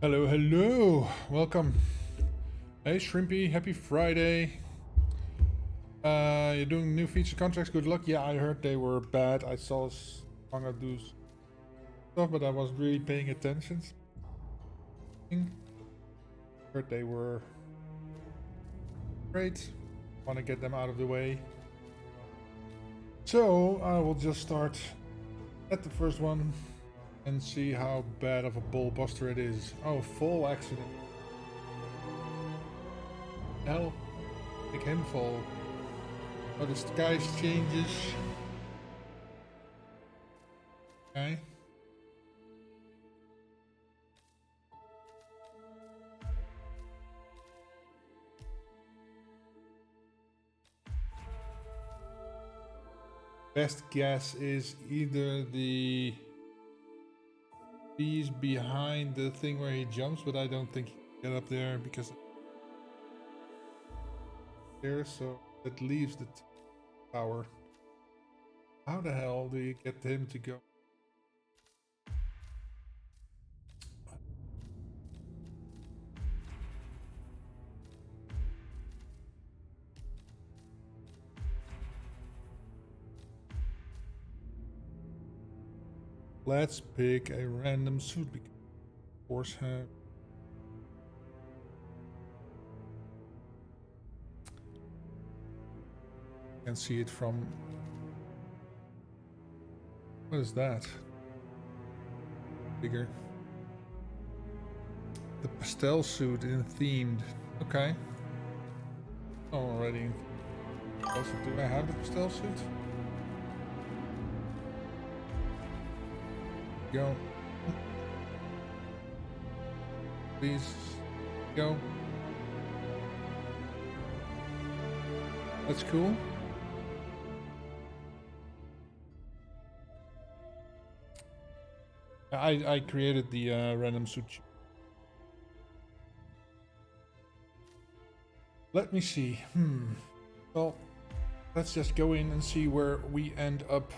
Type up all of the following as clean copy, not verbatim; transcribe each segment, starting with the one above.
Hello, hello. Welcome. Hey, Shrimpy. Happy Friday. You're doing new feature contracts. Good luck. Yeah, I heard they were bad. I saw Manga do stuff, but I wasn't really paying attention. Heard they were great. Want to get them out of the way. So I will just start at the first one and see how bad of a ball buster it is. Oh, fall accident. Hell, make him fall. Oh, the skies changes. Okay. Best guess is either the bees behind the thing where he jumps, but I don't think he can get up there because there, so that leaves the tower. How the hell do you get him to go? Let's pick a random suit because of course can see it from. What is that? Bigger. The pastel suit in themed. Okay. Already. Also, do I have the pastel suit? Go. Please. Go. That's cool. I created the random suit. Let me see. Well, let's just go in and see where we end up.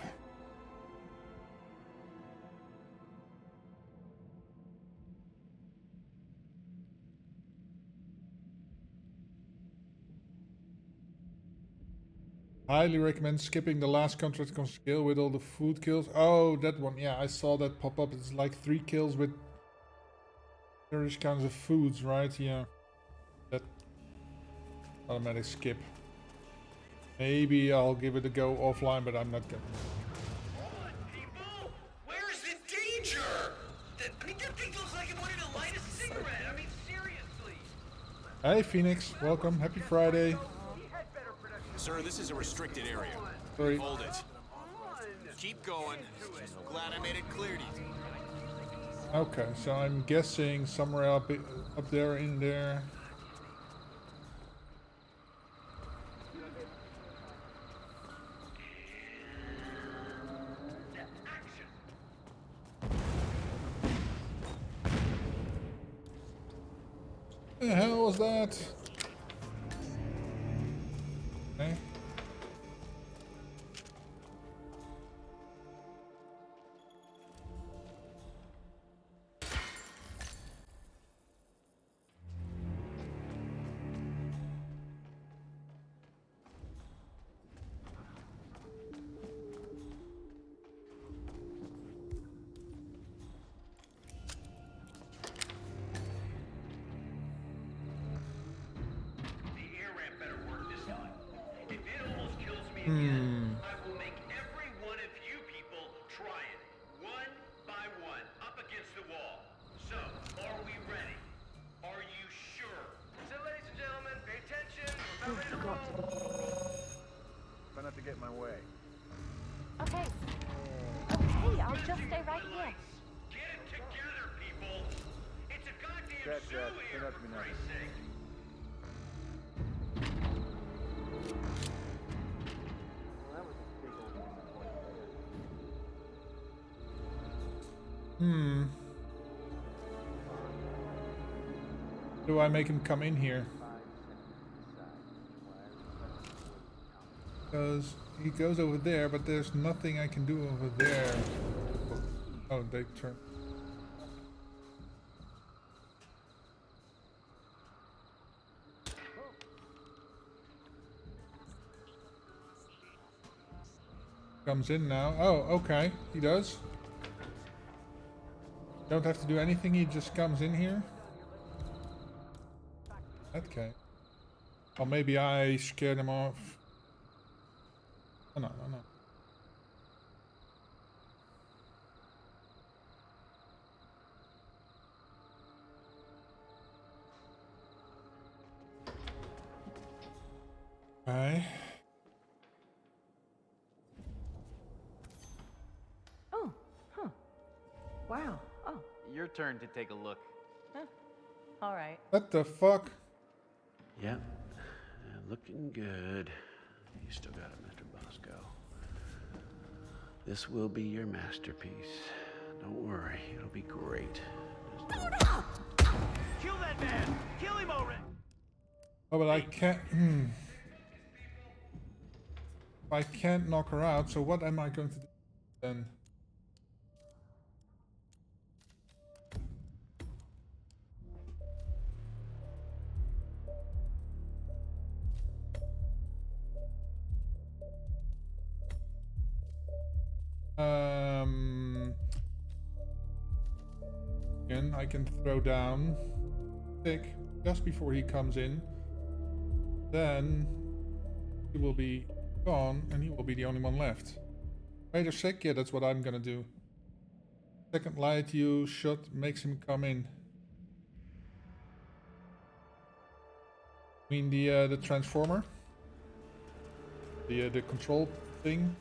Highly recommend skipping the last contract on scale with all the food kills. Oh, that one. Yeah, I saw that pop up. It's like 3 kills with various kinds of foods, right? Yeah. That automatic skip. Maybe I'll give it a go offline, but I'm not gonna. Hold on, people! Where's the danger? I mean, that thing looks like it wanted to light a cigarette. I mean, seriously. Hey, Phoenix. Welcome. Happy Friday. Sir, this is a restricted area. Sorry. Hold it. Keep going. Glad I made it clear to you. Okay, so I'm guessing somewhere up there in there. The hell was that? Okay. The air ramp better work this time. If it almost kills me again, I will make every one of you people try it. One by one, up against the wall. So, are we ready? Are you sure? So, ladies and gentlemen, pay attention. We're about ready to roll. Try not to get in my way. Okay. Okay, I'll just stay right here. Get it together, people. It's a goddamn Chat, zoo chat. here, Turn out to for be Christ's sake. Do I make him come in here? Because he goes over there, but there's nothing I can do over there. Oh, they turn. Comes in now. Oh, okay. He does. Don't have to do anything. He just comes in here. Okay. Or maybe I scared him off. Oh, no, no, no. Okay. Oh, huh. Wow. Oh, Your turn to take a look. all right. What the fuck? Yep, looking good. You still got it, Mr. Bosco. This will be your masterpiece. Don't worry, it'll be great. Kill that man! Kill him already! Oh, but I can't. I can't knock her out, so what am I going to do then? Again, I can throw down stick just before he comes in. Then he will be gone, and he will be the only one left. Raider sick? Yeah, that's what I'm gonna do. Second light you shot makes him come in. I mean the transformer, the control thing.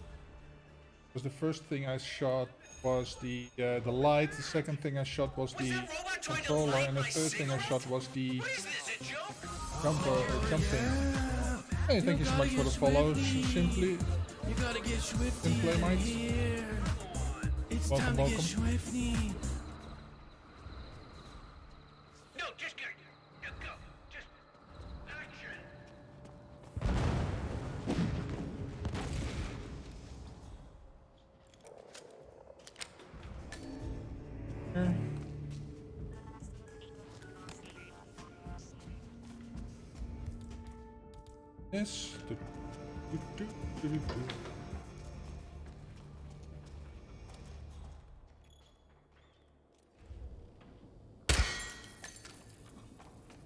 Because the first thing I shot was the light. The second thing I shot was the controller, and the third thing I shot was the jumper or something. Hey, thank you so much for the follow. Simply play mates. Welcome, welcome. No, just go. Just go. Just action. Here. This.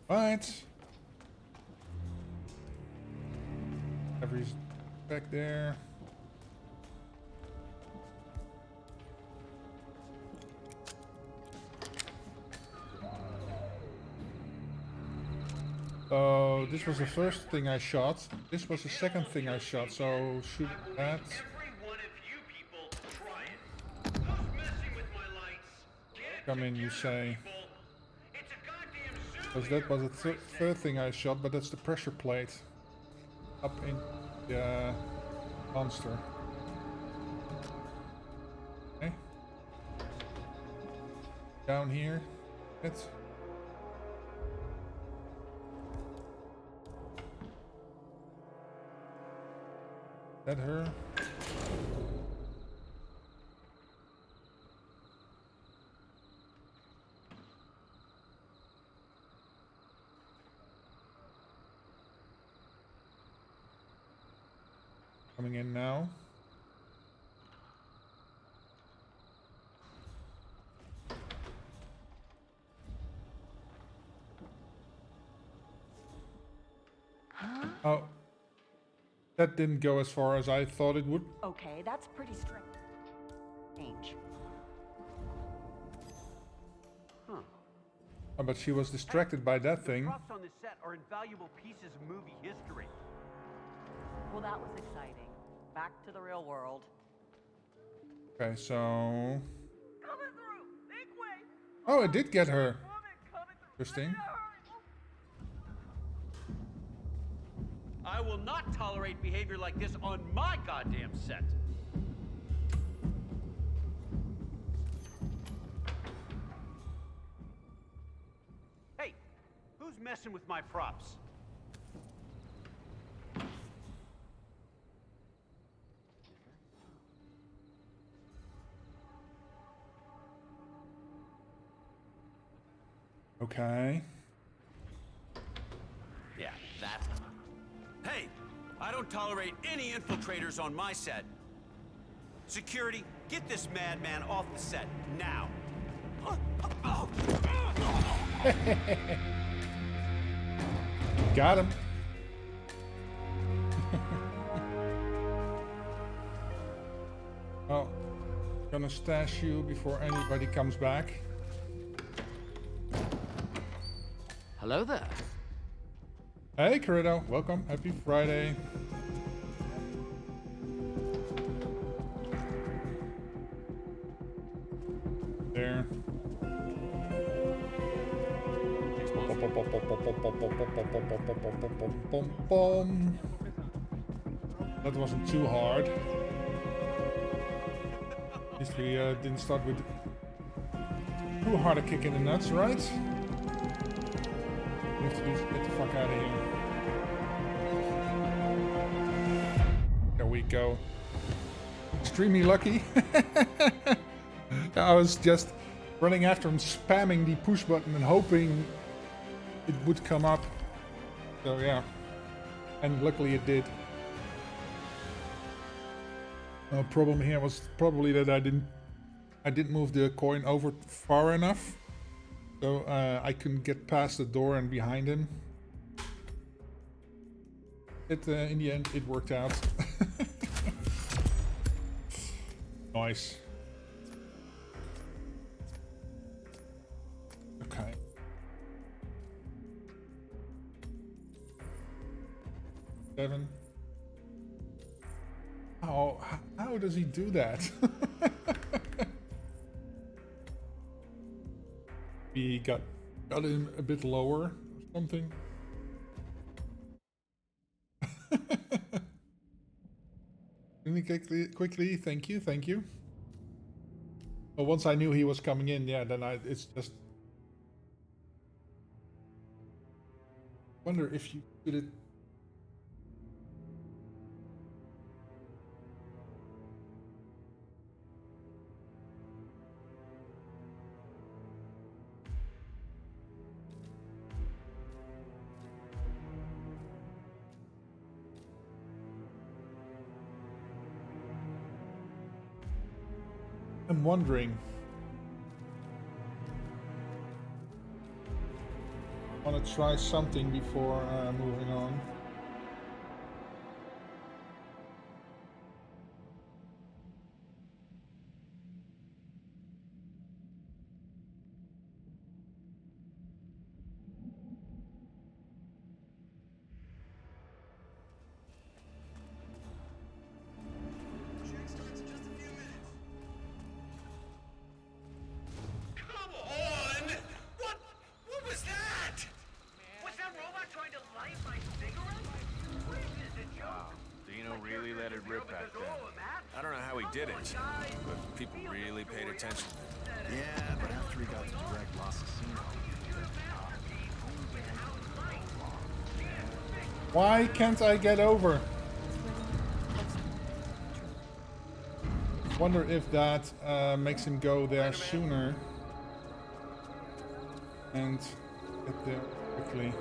Right. Every's back there. So this was the first thing I shot. This was the second thing I shot. So shoot that. Every one of you people try it. Who's messing with my lights? Get Come in, you together, say. people. It's a goddamn zoo. Because that was the third thing I shot, but that's the pressure plate. Up in the monster. Okay. Down here. It's that her? Coming in now. Oh. That didn't go as far as I thought it would. Okay, that's pretty strange. Oh, but she was distracted by that thing. Props on this set are invaluable pieces of movie history. Well, that was exciting. Back to the real world. Okay, so... Coming through! Make way! Oh, it did get her. Coming through! Interesting. I will not tolerate behavior like this on my goddamn set. Hey, who's messing with my props? Okay. Yeah, that one. Hey, I don't tolerate any infiltrators on my set. Security, get this madman off the set, now. Got him. Well, gonna stash you before anybody comes back. Hello there. Hey, Corrido, welcome. Happy Friday. There. That wasn't too hard. At least we didn't start with too hard a kick in the nuts, right? We have to do is get the fuck out of here. There we go. Extremely lucky. I was just running after him, spamming the push button and hoping it would come up. So yeah. And luckily it did. The problem here was probably that I didn't move the coin over far enough. So I couldn't get past the door and behind him. In the end, it worked out. Nice. Okay. Seven. How does he do that? He got him a bit lower or something. Really quickly, thank you. But once I knew he was coming in, yeah, then it's just wonder if you could it. I'm wondering. I want to try something before moving on. Come on! What was that? Was that robot trying to light my cigarette? What is this, a joke? Dino really let it rip back then. I don't know how he did it, but people really paid attention. Yeah, but after he got to direct Los Assassinos. Why can't I get over? Wonder if that makes him go there sooner and get there quickly.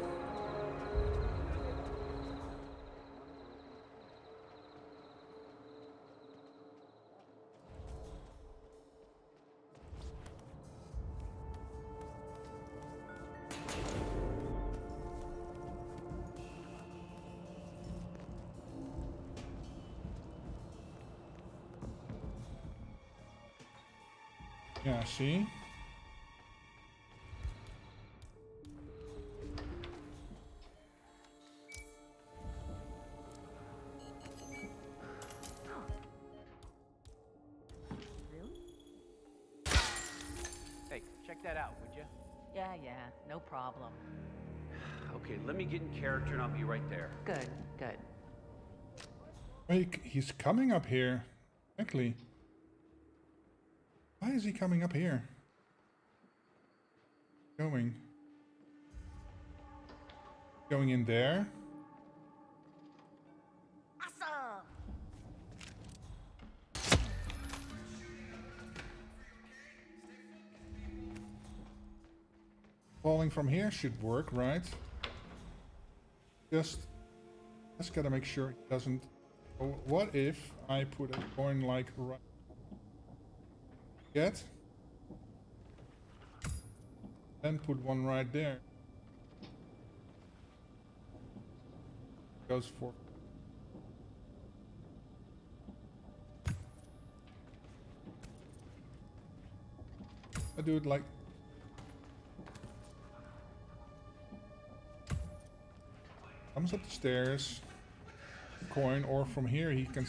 Yeah, see? Hey, check that out, would you? Yeah, no problem. Okay, let me get in character and I'll be right there. Good. Wait, he's coming up here. Exactly. Why is he coming up here? Going in there? Awesome! Falling from here should work, right? Just gotta make sure it doesn't. Oh, what if I put a coin like right get. Then put one right there. Goes for. I do it like. Comes up the stairs. Coin, or from here he can.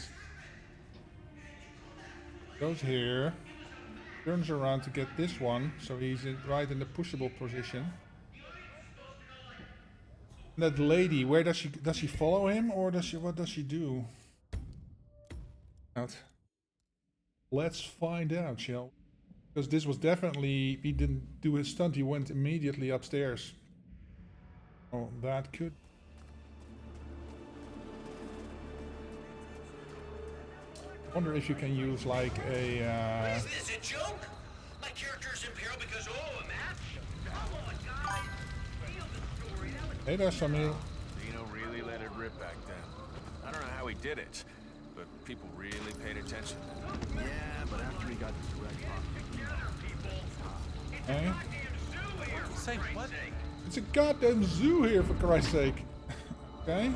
Goes here. Turns around to get this one, so he's right in the pushable position. That lady, where does she follow him, or what does she do? Out. Let's find out, shall we? Because this was definitely, he didn't do his stunt, he went immediately upstairs. Oh, that could. I wonder if you can use like a. Is this a joke? My character's in peril because a match? Come on, guys. Feel the story. That was Hey there, Samuel. Dino really let it rip back then. I don't know how he did it, but people really paid attention. Yeah, but after he got the direct Hey? Say what? It's a goddamn zoo here, for Christ's sake. Okay.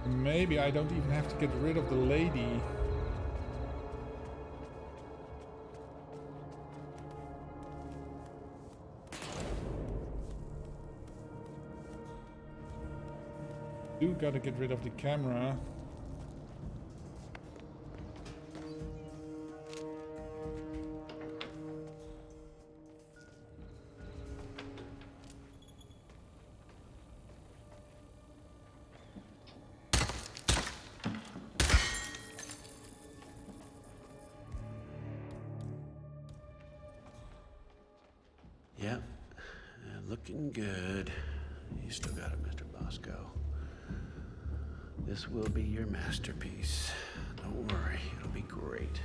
Maybe I don't even have to get rid of the lady. Do gotta get rid of the camera. Yep. Looking good. You still got it, Mr. Bosco. This will be your masterpiece. Don't worry, it'll be great.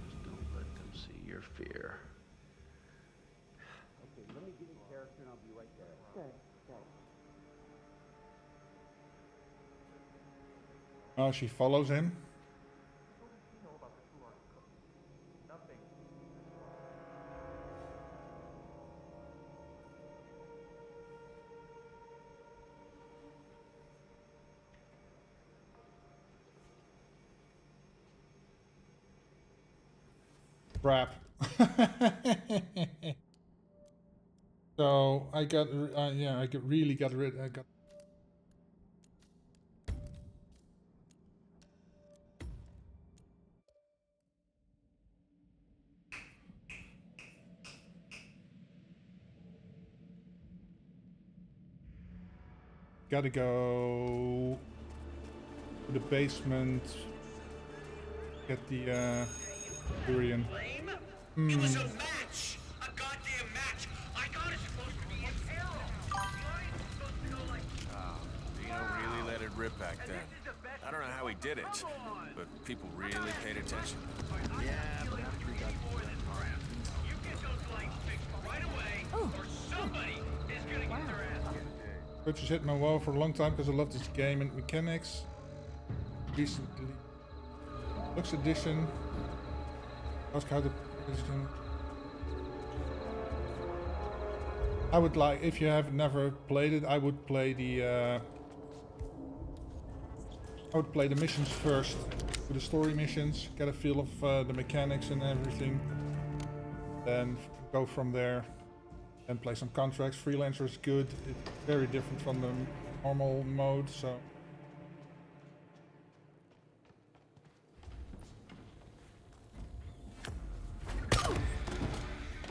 Just don't let them see your fear. Okay, let me get in character and I'll be right there. Good, good. Oh, she follows him. Crap. So I got, yeah, really got rid. I got. Gotta go to the basement. Get the durian. lame. It was a match. A goddamn match. I thought it's supposed to be in peril. It's supposed to go like. Dino really let it rip back then. I don't know how he did it, but people really paid attention. Yeah, but after he got the direct You get those lights fixed right away, or somebody is gonna get their ass kicked. Purchased Hitman WoW for a long time because I love this game and mechanics. Recently, Lux Edition. Ask how the edition. I would like, if you have never played it, I would play the. I would play the missions first, do the story missions, get a feel of the mechanics and everything. Then go from there. And play some contracts. Freelancer is good. It's very different from the normal mode, so.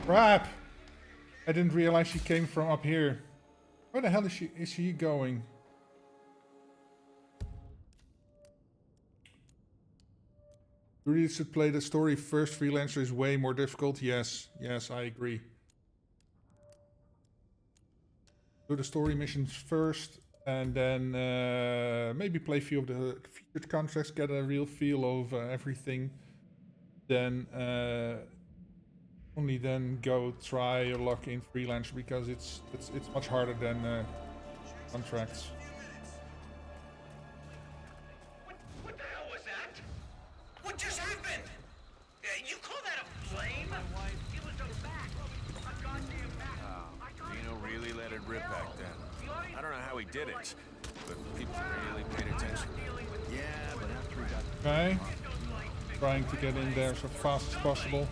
Crap! I didn't realize she came from up here. Where the hell is she going? You really should play the story first. Freelancer is way more difficult. Yes, I agree. Do the story missions first, and then maybe play a few of the featured contracts, get a real feel of everything. Then only then go try your luck in freelance, because it's much harder than contracts. how he did it, but people really paid attention. Yeah, but after he got Okay. Trying to get in there so fast as possible.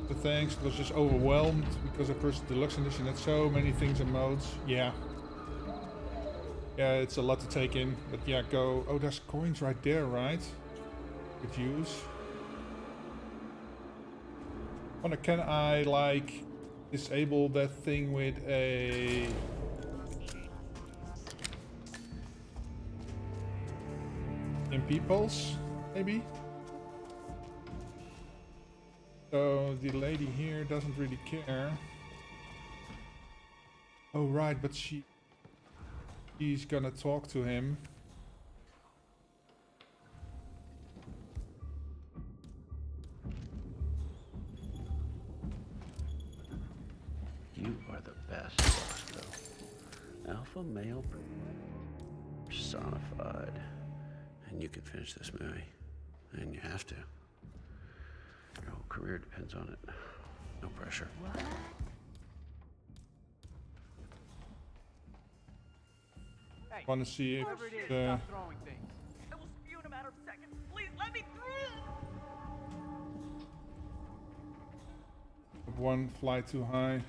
The things was just overwhelmed because of course the deluxe edition had so many things and modes. Yeah. Yeah, it's a lot to take in, but yeah, go. Oh, there's coins right there, right? Could use. Wonder, can I like disable that thing with a MP pulse, maybe? So the lady here doesn't really care. Oh right, but she's gonna talk to him. You are the best, Bosco. Alpha male personified. And you can finish this movie. And you have to. Your whole career depends on it. No pressure. Want to see if the Throwing things. I will spew in a matter of seconds. Please let me through. one fly too high.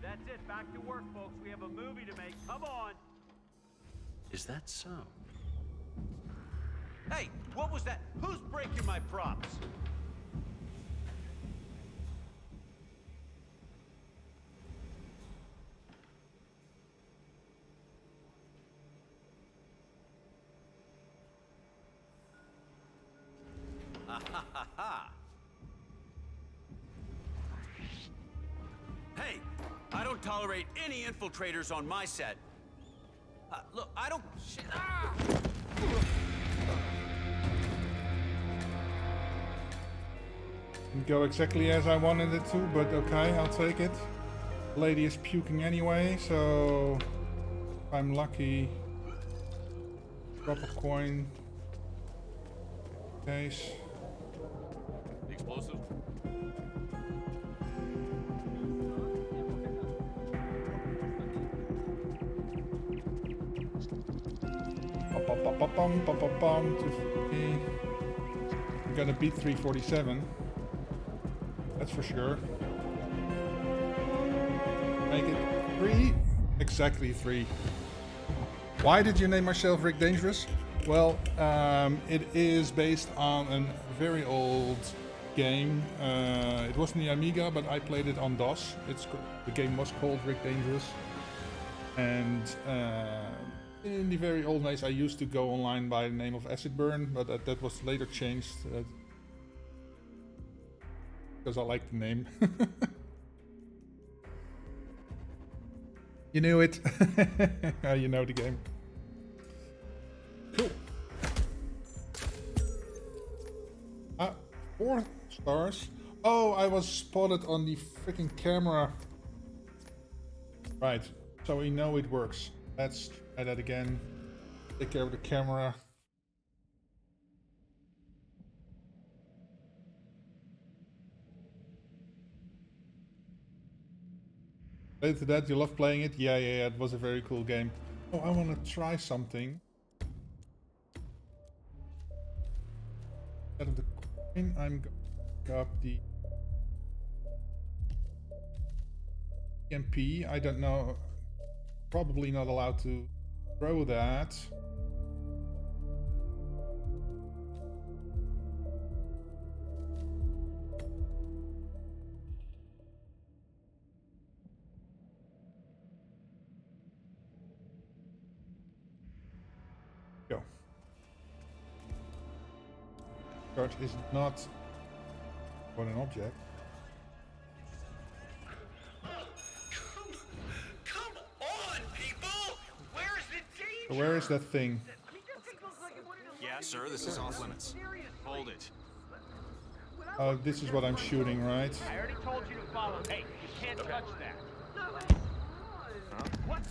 That's it. Back to work, folks. We have a movie to make. Come on. Is that so? Hey, what was that? Who's breaking my props? Hey, I don't tolerate any infiltrators on my set. Look, I don't... Shit. Ah! Didn't go exactly as I wanted it to, but okay, I'll take it. Lady is puking anyway, so if I'm lucky. Drop a coin. Case. The explosives? Bum, 250. I'm gonna beat 347. That's for sure. Make it 3. Exactly 3. Why did you name yourself Rick Dangerous? Well, it is based on a very old game. It wasn't the Amiga, but I played it on DOS. The game was called Rick Dangerous. And in the very old days, I used to go online by the name of Acid Burn, but that was later changed because I like the name. You knew it. You know the game. Cool. 4 stars. Oh, I was spotted on the freaking camera. Right, so we know it works. Let's try that again. Take care of the camera. Related to that, you love playing it? Yeah, it was a very cool game. Oh, I want to try something. Out of the coin, I'm going to pick up the EMP. I don't know. Probably not allowed to throw that. Go. Charge is not on an object. Come on, people! Where's the danger? So where is that thing? Yeah, sir, this is off limits. Hold it. This is what I'm shooting, right? I already told you to follow. Hey, you can't touch that. What?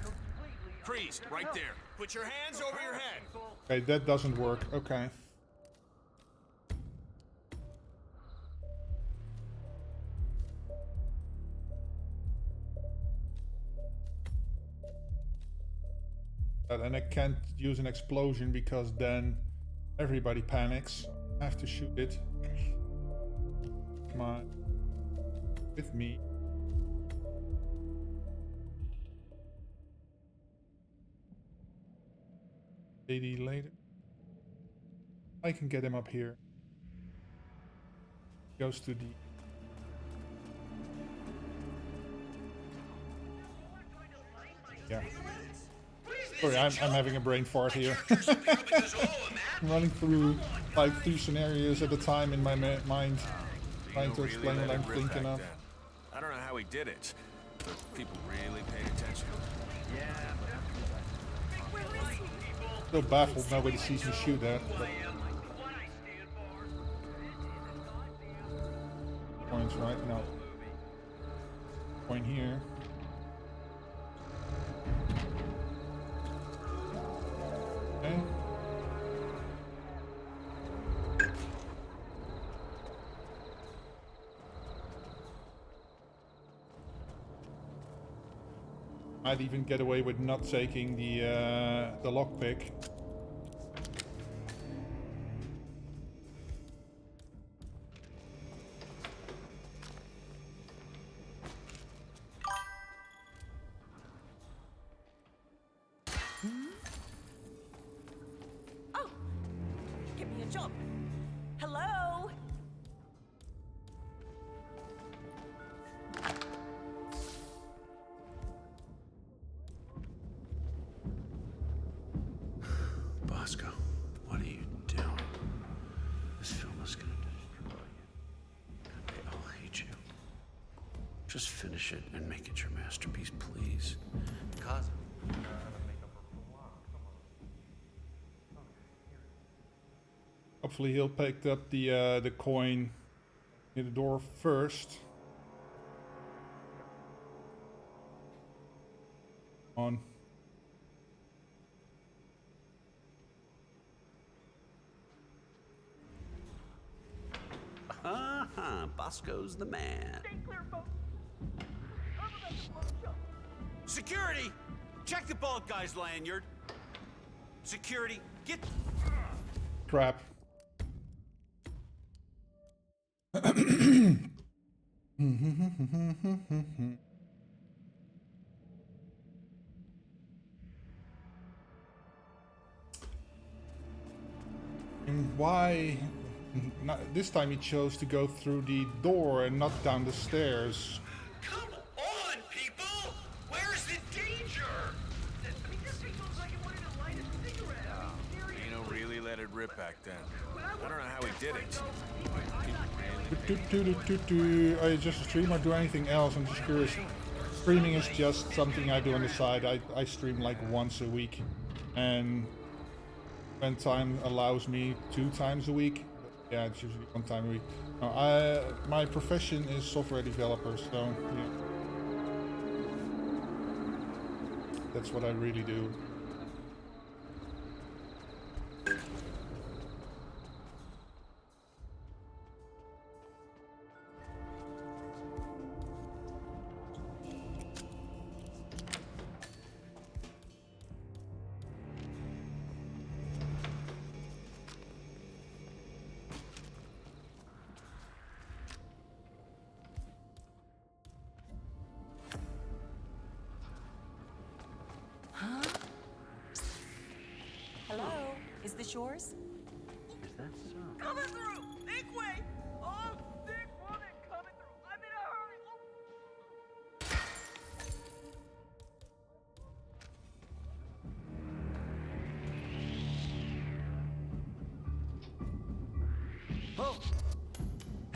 Freeze, right there. Put your hands over your head. Okay, that doesn't work. Okay. And I can't use an explosion because then everybody panics. I have to shoot it. Come on. With me. Lady later. I can get him up here. Goes to the... Yeah. Sorry, I'm having a brain fart here. I'm running through like 3 scenarios at a time in my mind, trying to explain what I'm thinking of. I don't know how he did it, but people really paid attention. Still baffled nobody sees me shoot that. But... Points right? No. Point here. Okay. Might even get away with not taking the lockpick. Oh, give me a job. Hello? Bosco, what are you doing? This film is gonna destroy you. They all hate you. Just finish it and make it your masterpiece, please. Cause Hopefully he'll pick up the coin near the door first. On. Bosco's the man. Security! Check the bald guy's lanyard. Security, get... Crap. And why not, this time he chose to go through the door and not down the stairs? Come on, people! Where's the danger? I mean, this thing looks like it wanted to light a cigarette. You know, really let it rip back then. I don't know how he did it. Are you just a stream or do anything else? I'm just curious. Streaming is just something I do on the side. I stream like once a week, and when time allows me 2 times a week. Yeah, it's usually 1 time a week. No, my profession is software developer, so yeah. That's what I really do. Hello? Is this yours? Is that so? Coming through! Big way! Oh, big woman coming through! I'm in a hurry! Oh!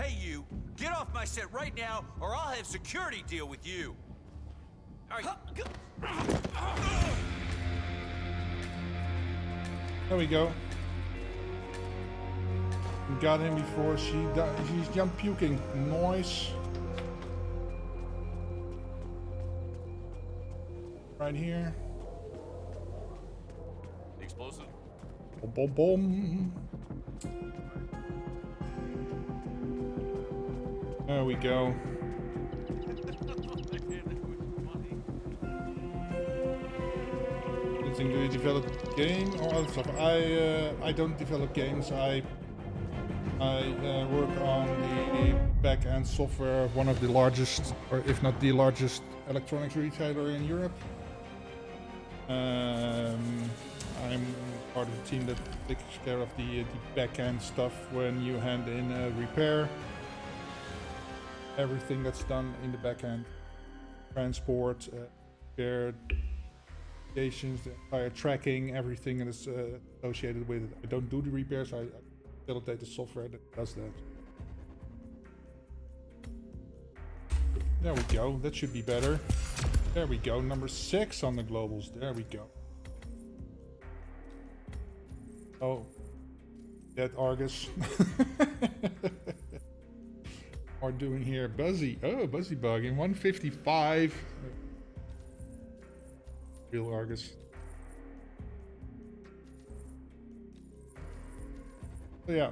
Hey, you! Get off my set right now, or I'll have security deal with you! All right. There we go. Got him before she's jump puking. Noise. Right here. Explosive? Boom, boom, boom. There we go. Good thing the develop the game or other stuff. I don't develop games. I work on the back-end software of one of the largest, or if not the largest, electronics retailer in Europe. I'm part of the team that takes care of the back-end stuff when you hand in a repair. Everything that's done in the back-end. Transport, repair, stations, the entire tracking, everything that is associated with it. I don't do the repairs, I facilitate the software that does that. There we go, that should be better. There we go, number 6 on the globals, there we go. Oh, that Argus. Are doing here Buzzy. Oh, Buzzy Bug in 155. Real Argus. So yeah,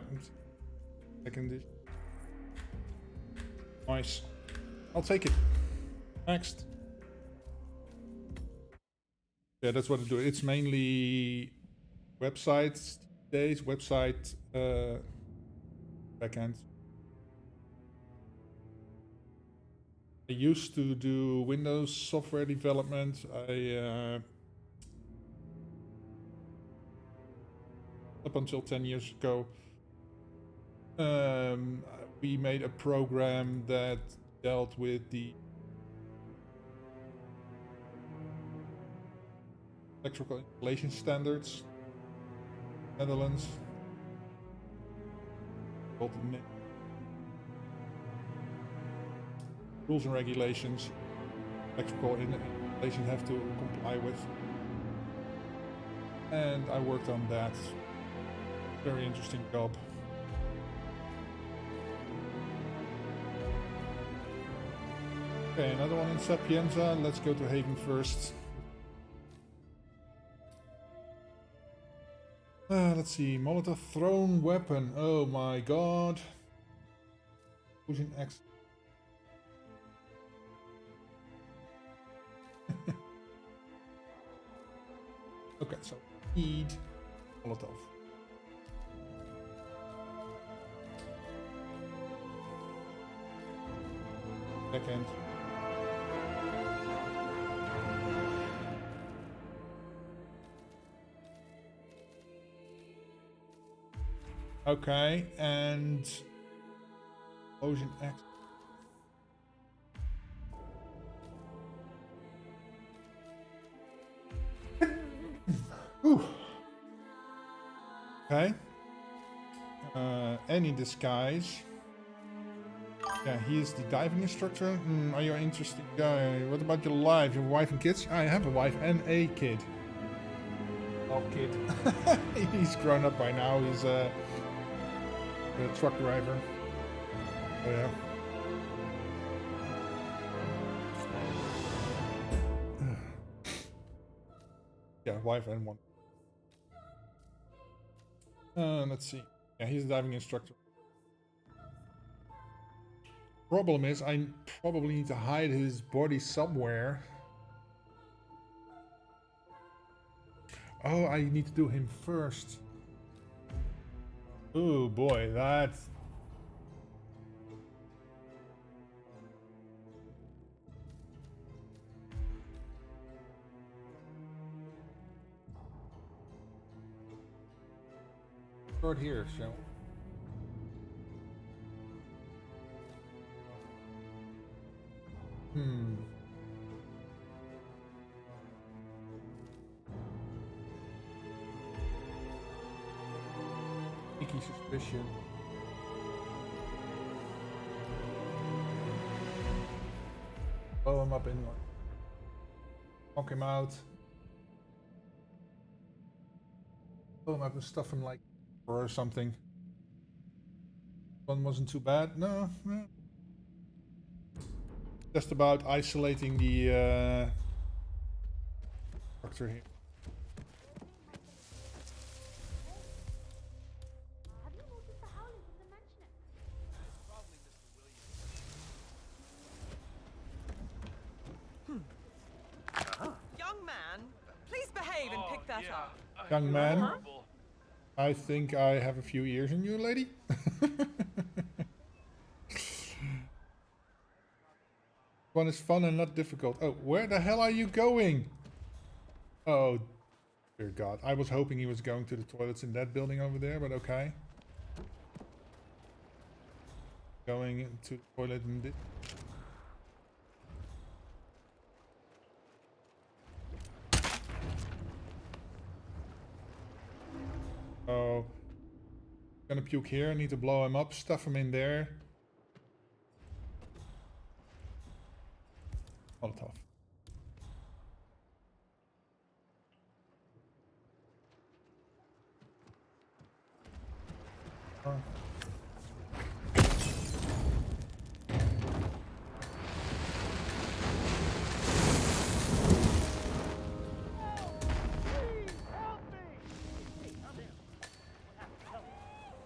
second dish. Nice. I'll take it. Next. Yeah, that's what I do. It's mainly websites these days, website backend. I used to do Windows software development. Up until 10 years ago, we made a program that dealt with the electrical installation standards, Netherlands. Called the rules and regulations electrical installation have to comply with, and I worked on that. Very interesting job. Okay, another one in Sapienza. Let's go to Haven first. Let's see, Molotov thrown weapon. Oh my god. Fusion X. Okay, so need Molotov. Second. Okay, and Ocean X. Okay. Any disguise. Yeah, he is the diving instructor. Are you an interesting guy? What about your life? Your wife and kids? I have a wife and a kid. Oh, kid. He's grown up by now. He's a truck driver. Oh, yeah. Yeah, wife and one. Let's see. Yeah, he's a diving instructor. Problem is, I probably need to hide his body somewhere. Oh, I need to do him first. Oh boy, that's... Start here, shall we? Sneaky suspicion. Blow him up in one. Knock him out. Blow him up and stuff him like or something. One wasn't too bad. No. Just about isolating the structure here. Have you noticed the howling from the mansion? Probably Mr. Williams. Young man, please behave and pick that that's all. Young man, I think I have a few years in you, lady. One is fun and not difficult. Oh, where the hell are you going? Oh, dear God. I was hoping he was going to the toilets in that building over there, but okay. Going into the toilet in this. Oh. Gonna puke here. I need to blow him up. Stuff him in there. Molotov. Oh.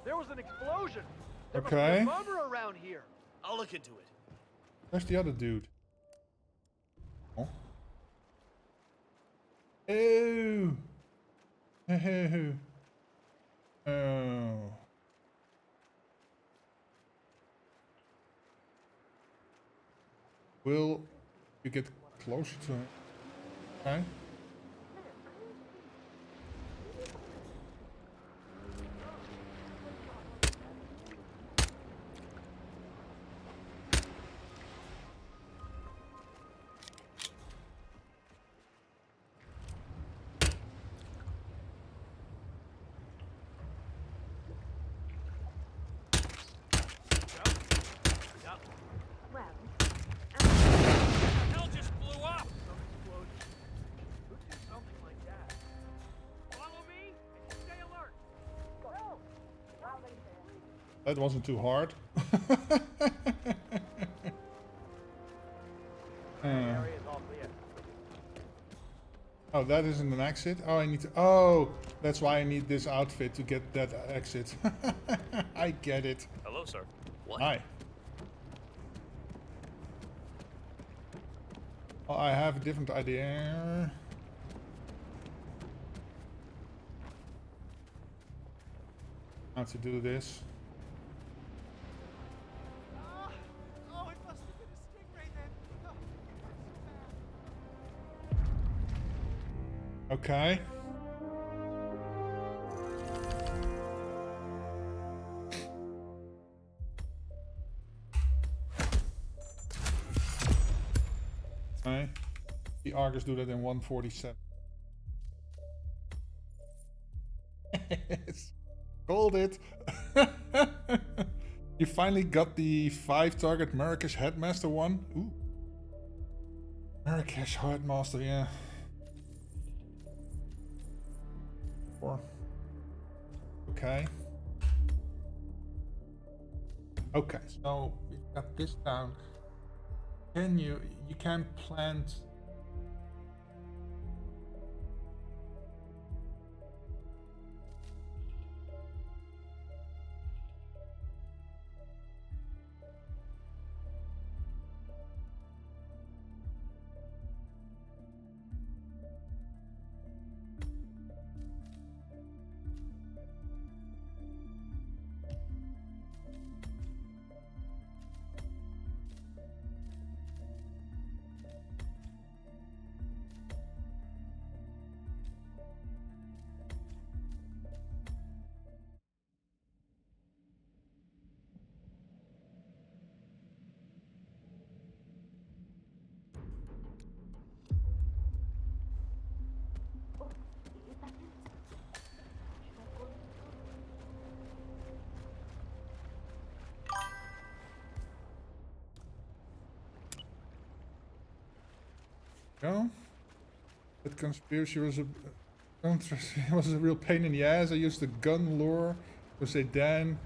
There was an explosion. There Okay. must be a bomber around here. I'll look into it. Where's the other dude? Oh. Ew. Oh. Oh. Will you get closer to him? Okay. Well, Hell just blew up! Some explosion. Who'd do something like that? Follow me and stay alert. go. That wasn't too hard. Area is all clear. Oh, that isn't an exit. Oh, I need to. Oh, that's why I need this outfit to get that exit. I get it. Hello, sir. What? Hi. Oh, I have a different idea. How to do this. Oh, it must have been a stingray then. Oh, Okay. Okay. The Argus do that in 147. Yes. Called it. You finally got the 5-target Marrakesh Headmaster one. Ooh. Marrakesh Headmaster, yeah. 4. Okay. Okay, so we got this down. Can you can plant go? That conspiracy was was a real pain in the ass. I used the gun lure to say Dan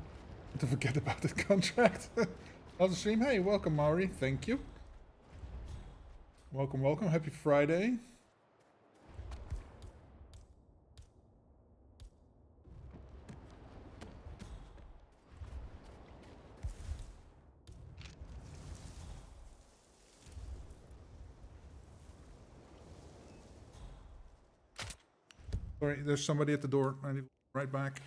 to forget about the contract. On the stream, hey, welcome Maori, thank you. Welcome, welcome, happy Friday. Sorry, there's somebody at the door. I need right back.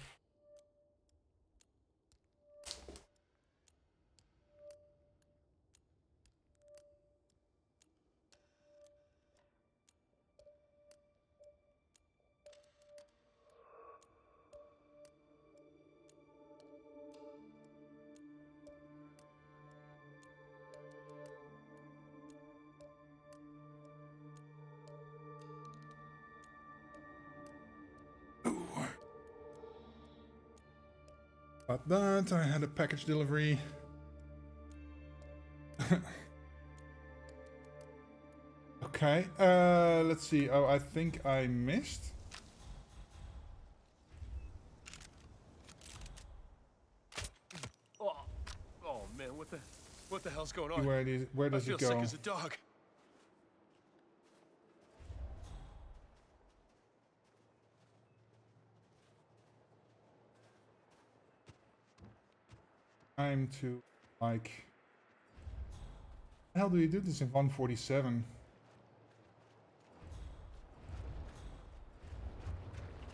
About that, I had a package delivery. Okay, let's see. Oh, I think I missed. Oh, oh man, what the hell's going on? Where does I feel it go? sick as a dog. Time to, like... How the hell do you do this in 147?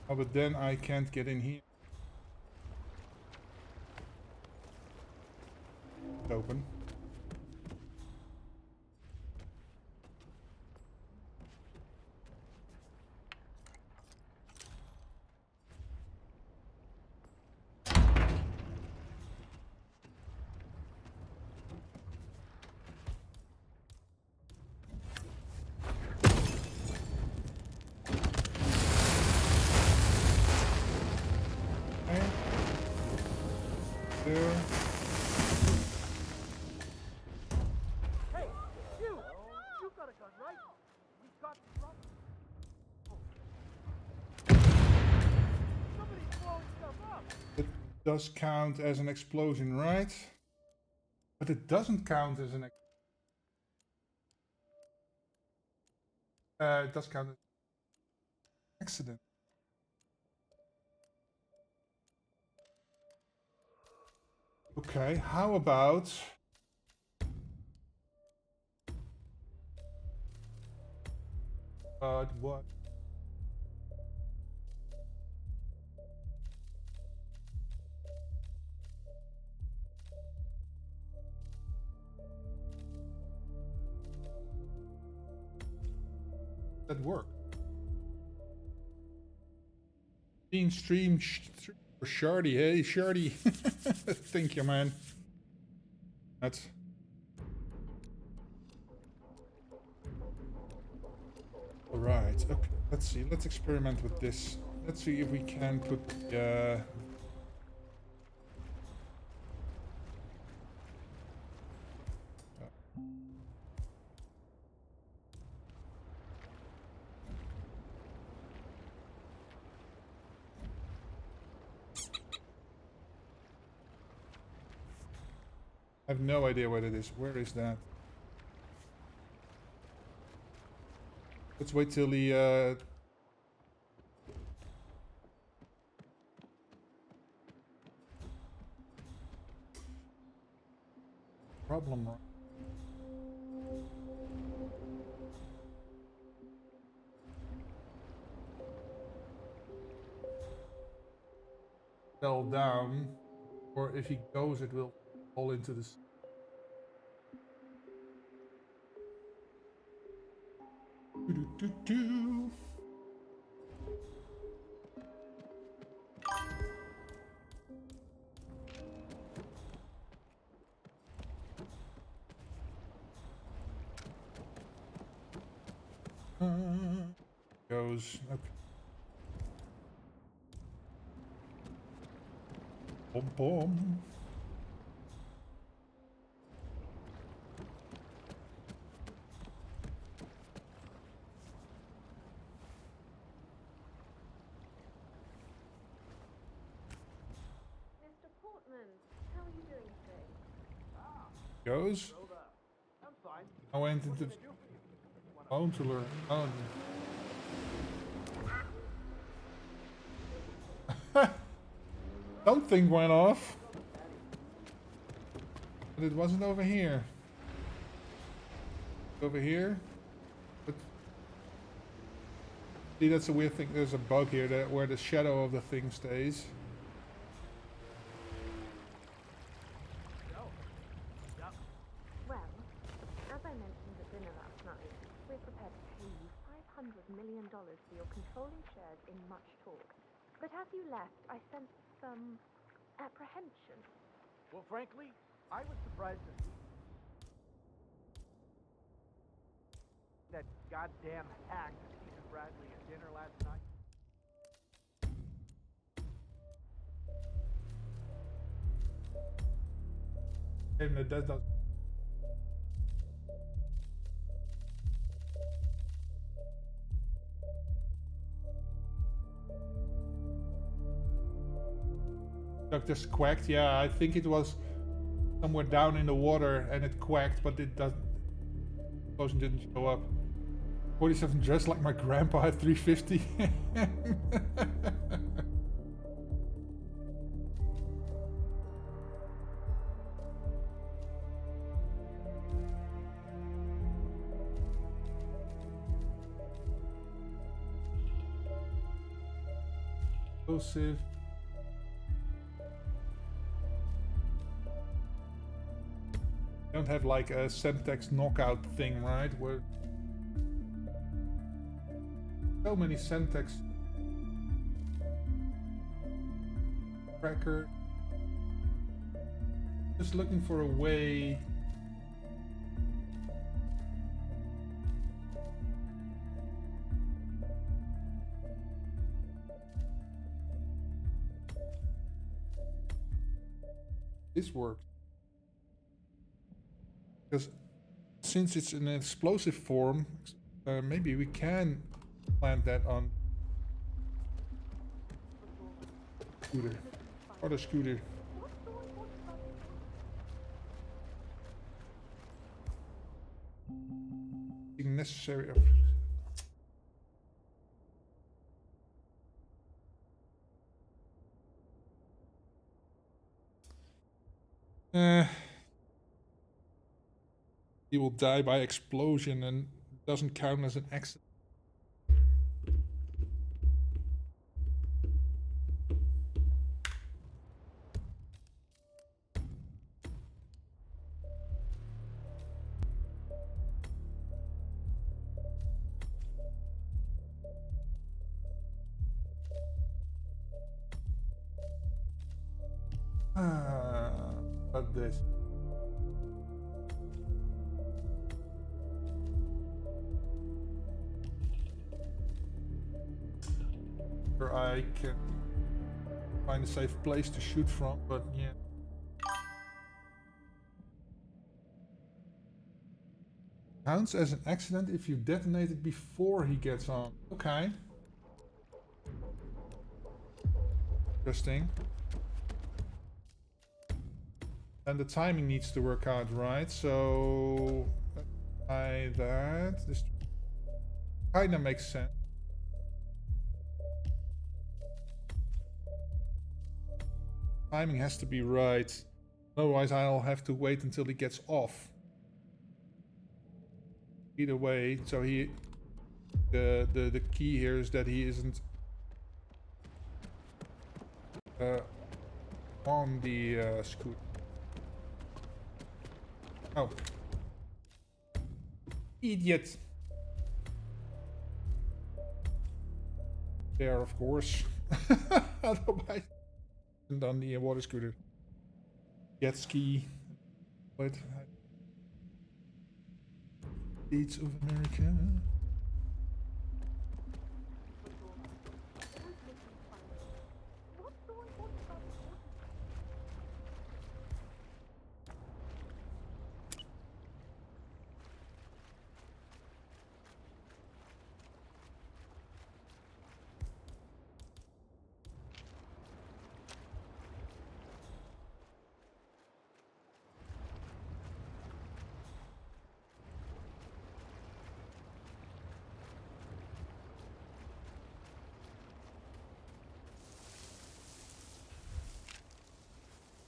Oh, but then I can't get in here. It's open. Okay. There. Hey, you! You got a gun, right? We got trouble. Somebody's blowing stuff up. It does count as an explosion, right? But it doesn't count as an... it does count as an accident. Okay, how about... what? That work? Being streamed for Shardy. Hey, Shardy. Thank you, man. That's... Alright, okay. Let's see. Let's experiment with this. Let's see if we can put I have no idea what it is. Where is that? Let's wait till the problem. Fell down, or if he goes, it will fall into the. Do. Goes. Okay. Boom, boom. Mr. Portman, how are you doing today? Goes. I'm fine. I went into the phone to learn. Oh. Something went off. But it wasn't over here. Over here? But See, that's a weird thing. There's a bug here where the shadow of the thing stays. Well, as I mentioned at dinner last night, we're prepared to pay you $500 million for your controlling shares in Much Talk. But as you left, I sensed some apprehension. Well, frankly, I was surprised to see that goddamn hack Stephen Bradley at dinner last night. And that does. Duck just quacked. Yeah, I think it was somewhere down in the water and it quacked, but it doesn't. Explosion didn't show up. 47 dressed like my grandpa at 350. Explosive. Don't have like a Semtex knockout thing, right? Where so many Semtex cracker. Just looking for a way. This works. Because since it's in an explosive form, maybe we can plant that on scooter or the scooter. Necessary. He will die by explosion and doesn't count as an accident. But this. Where I can find a safe place to shoot from, but yeah. Counts as an accident if you detonate it before he gets on. Okay. Interesting. And the timing needs to work out, right? So by that, this kinda makes sense. Timing has to be right. Otherwise I'll have to wait until he gets off. Either way, so the key here is that he isn't on the scooter. Oh. Idiot. There, of course. Otherwise, and on the water scooter. Jet ski. What? States of America.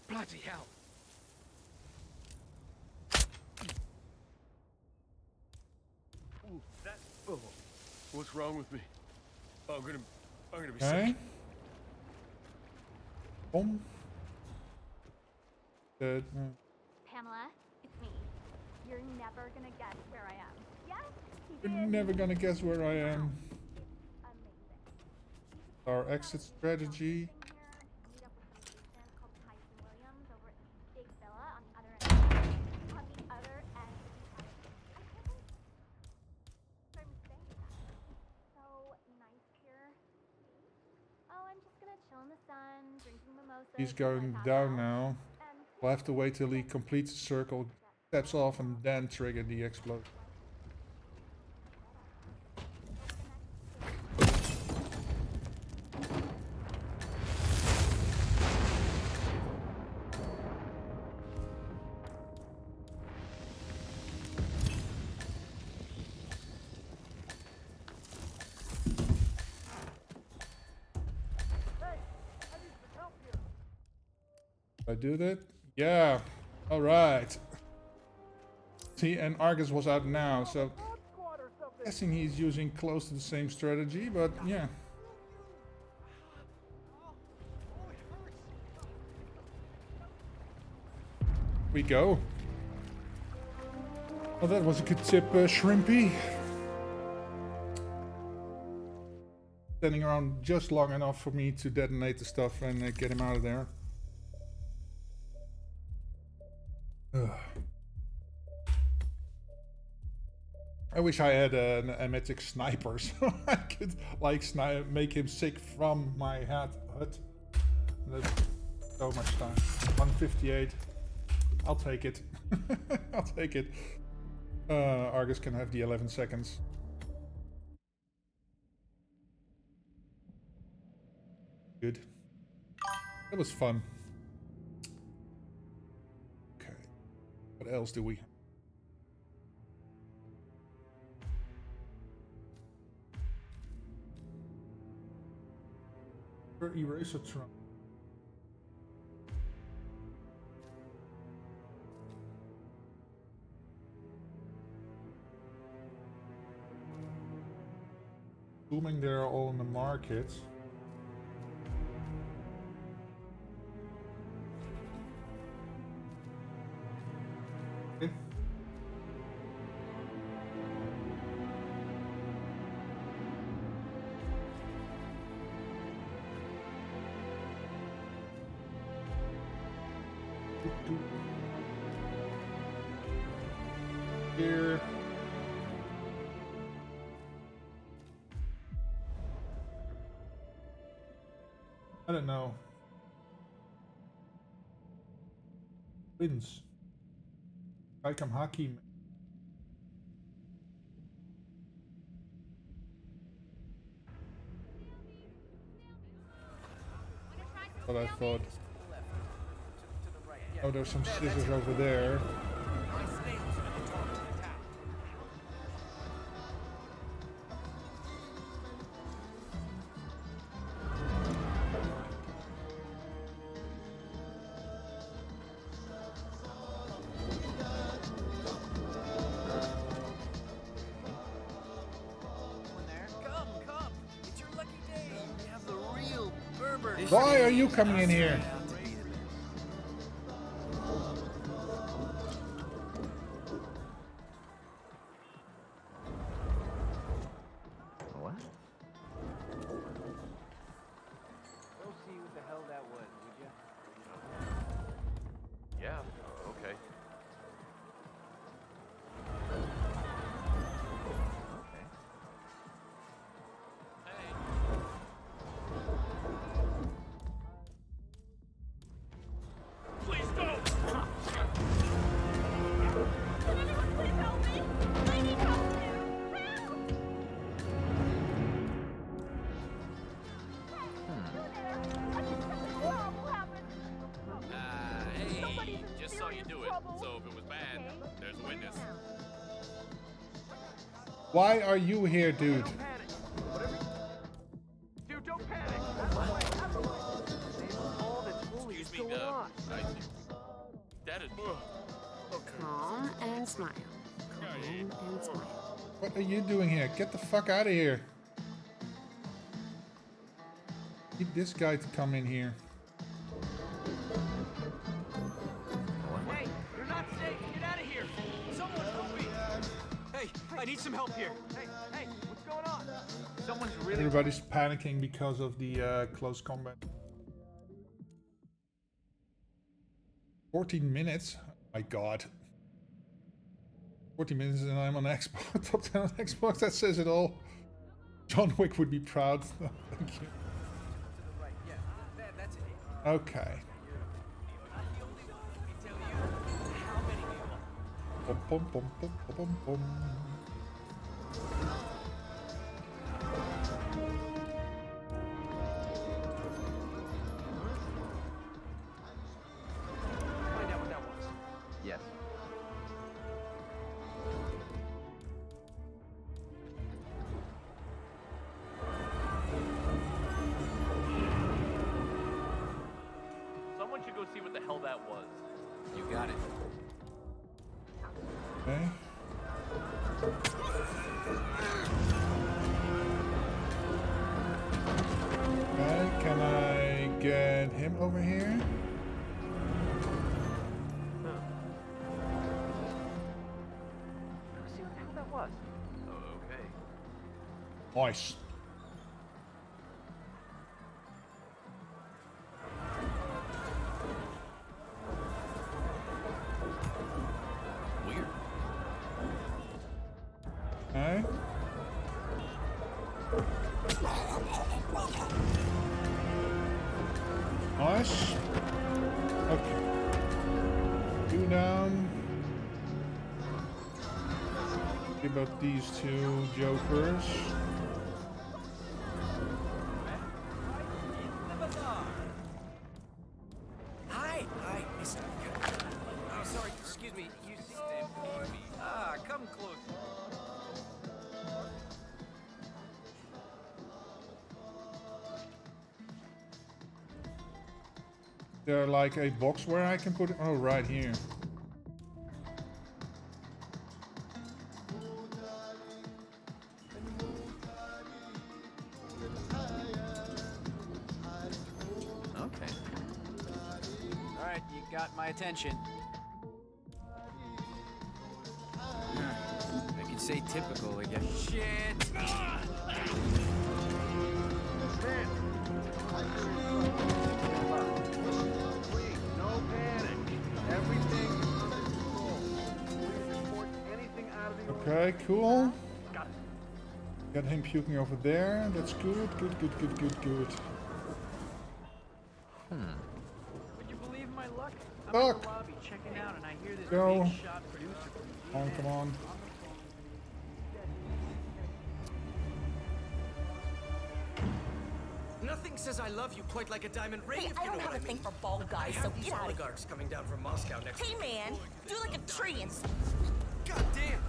Bloody hell. What's wrong with me? Oh, I'm gonna be Okay. sick. Boom. Good. Pamela, it's me. You're never gonna guess where I am. Yes, he You're did. never gonna guess where I am. It's amazing. Our exit strategy. Meet up with some agent called Tyson Williams over at this big villa on the other end. On the other end of the island. I can't believe I'm staying at. So nice here. Oh, I'm just gonna chill in the sun, drinking mimosas. He's until I going pass down out. now. And We'll have to wait till he completes the circle, steps off, and then trigger the explosion. I do that? Yeah. All right. See, and Argus was out now, so guessing he's using close to the same strategy, but yeah. We go. Well, that was a good tip, Shrimpy. Standing around just long enough for me to detonate the stuff and get him out of there. Ugh. I wish I had an emetic sniper so I could like make him sick from my hut. That's so much time. 158. I'll take it. I'll take it. Argus can have the 11 seconds. Good. That was fun. Okay. What else do we have? Eraser Trump. Assuming they're all in the market. Okay. Here. I don't know. Wins. Kaikam Hakim. What I thought. Oh, there's some scissors over there. Why are you coming in here? What? Go see what the hell that was, would you? Yeah, okay. Please don't! Can anyone please help me? I need help here. Hey, just saw you do it. So if it was bad, there's a witness. Why are you here, dude? Don't panic. Whatever. Dude, don't panic. Excuse me, that is... Calm and smile. Calm and smile. What are you doing here? Get the fuck out of here. Need this guy to come in here. Hey, you're not safe. Get out of here. Someone help me. Hey, I need some help here. Hey, what's going on? Someone's really... Everybody's panicking because of the close combat. 14 minutes? Oh my god. 40 minutes and I'm on Xbox. Top 10 on Xbox, that says it all. John Wick would be proud. Thank you. Okay. Bum, bum, bum, bum, bum, bum. Find out what that was. Yes. Someone should go see what the hell that was. You got it. Okay. Okay, can I get him over here? Go see what the hell that was. Oh, okay. Nice. Weird. Okay. Nice. Okay. Two down. What about these two jokers? Hi, Mr. Oh, sorry, excuse me. You stand me. Ah, come close. There like a box where I can put it? Oh, right here. Okay. All right, you got my attention. I could say typical, I guess. Shit! Please, no panic. Everything is under control. Please report anything out of the Okay, cool. Got it. Got him puking over there. That's good, good, good, good, good, good. Would you believe my luck? I'm Fuck. in the lobby checking out, and I hear this Go. big shot producer from Come on, come on. Nothing says I love you quite like a diamond ring. Hey, if I you don't know have what a I thing mean. for bald I guys, so have these get out of here. oligarchs coming down from Moscow next Hey, week. man, do like a tree and... God damn!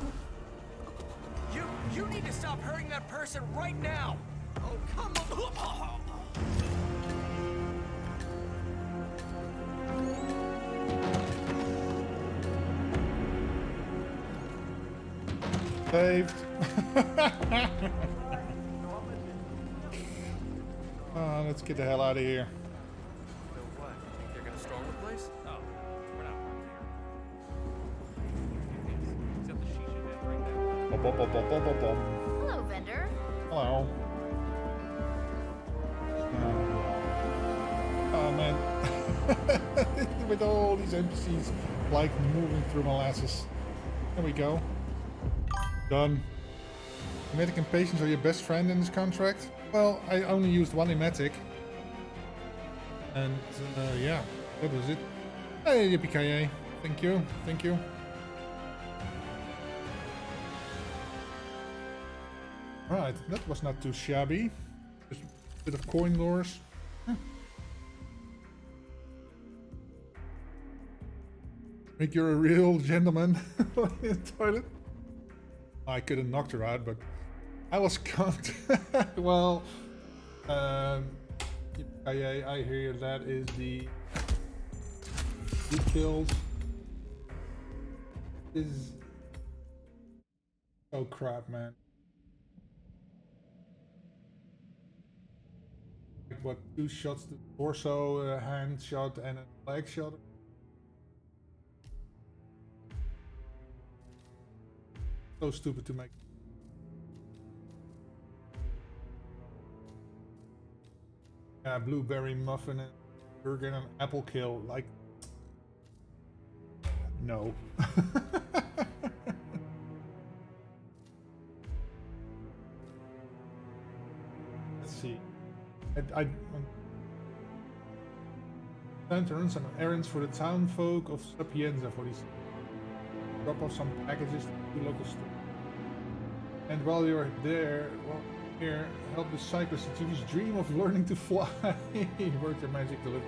You need to stop hurting that person right now! Oh, come on! Saved. Let's get the hell out of here. So what? Think they're gonna storm the place? Oh, we're not there. Except the shisha head right there. Bum, bum, bum, bum, bum, bum, bum. Hello, vendor. Hello. Oh man. With all these NPCs like moving through molasses. There we go. Done. Emetic and patience are your best friend in this contract? Well, I only used one emetic. And yeah, that was it. Hey, yippee-ki-yay. Thank you, thank you. Right, that was not too shabby. Just a bit of coin lures. Make you a real gentleman in the toilet. I could have knocked her out, but I was caught. Well, I hear you. That is the 2 kills. Is oh crap, man. what, 2 shots, the torso, a hand shot and a leg shot. So stupid to make. Yeah, blueberry muffin and burger and an apple kill, like, no. Let's see. I plan to run some errands for the town folk of Sapienza for these. Drop off some packages to the local store. And while you're there, here, help the cyclist achieve his dream of learning to fly. Work your magic to live.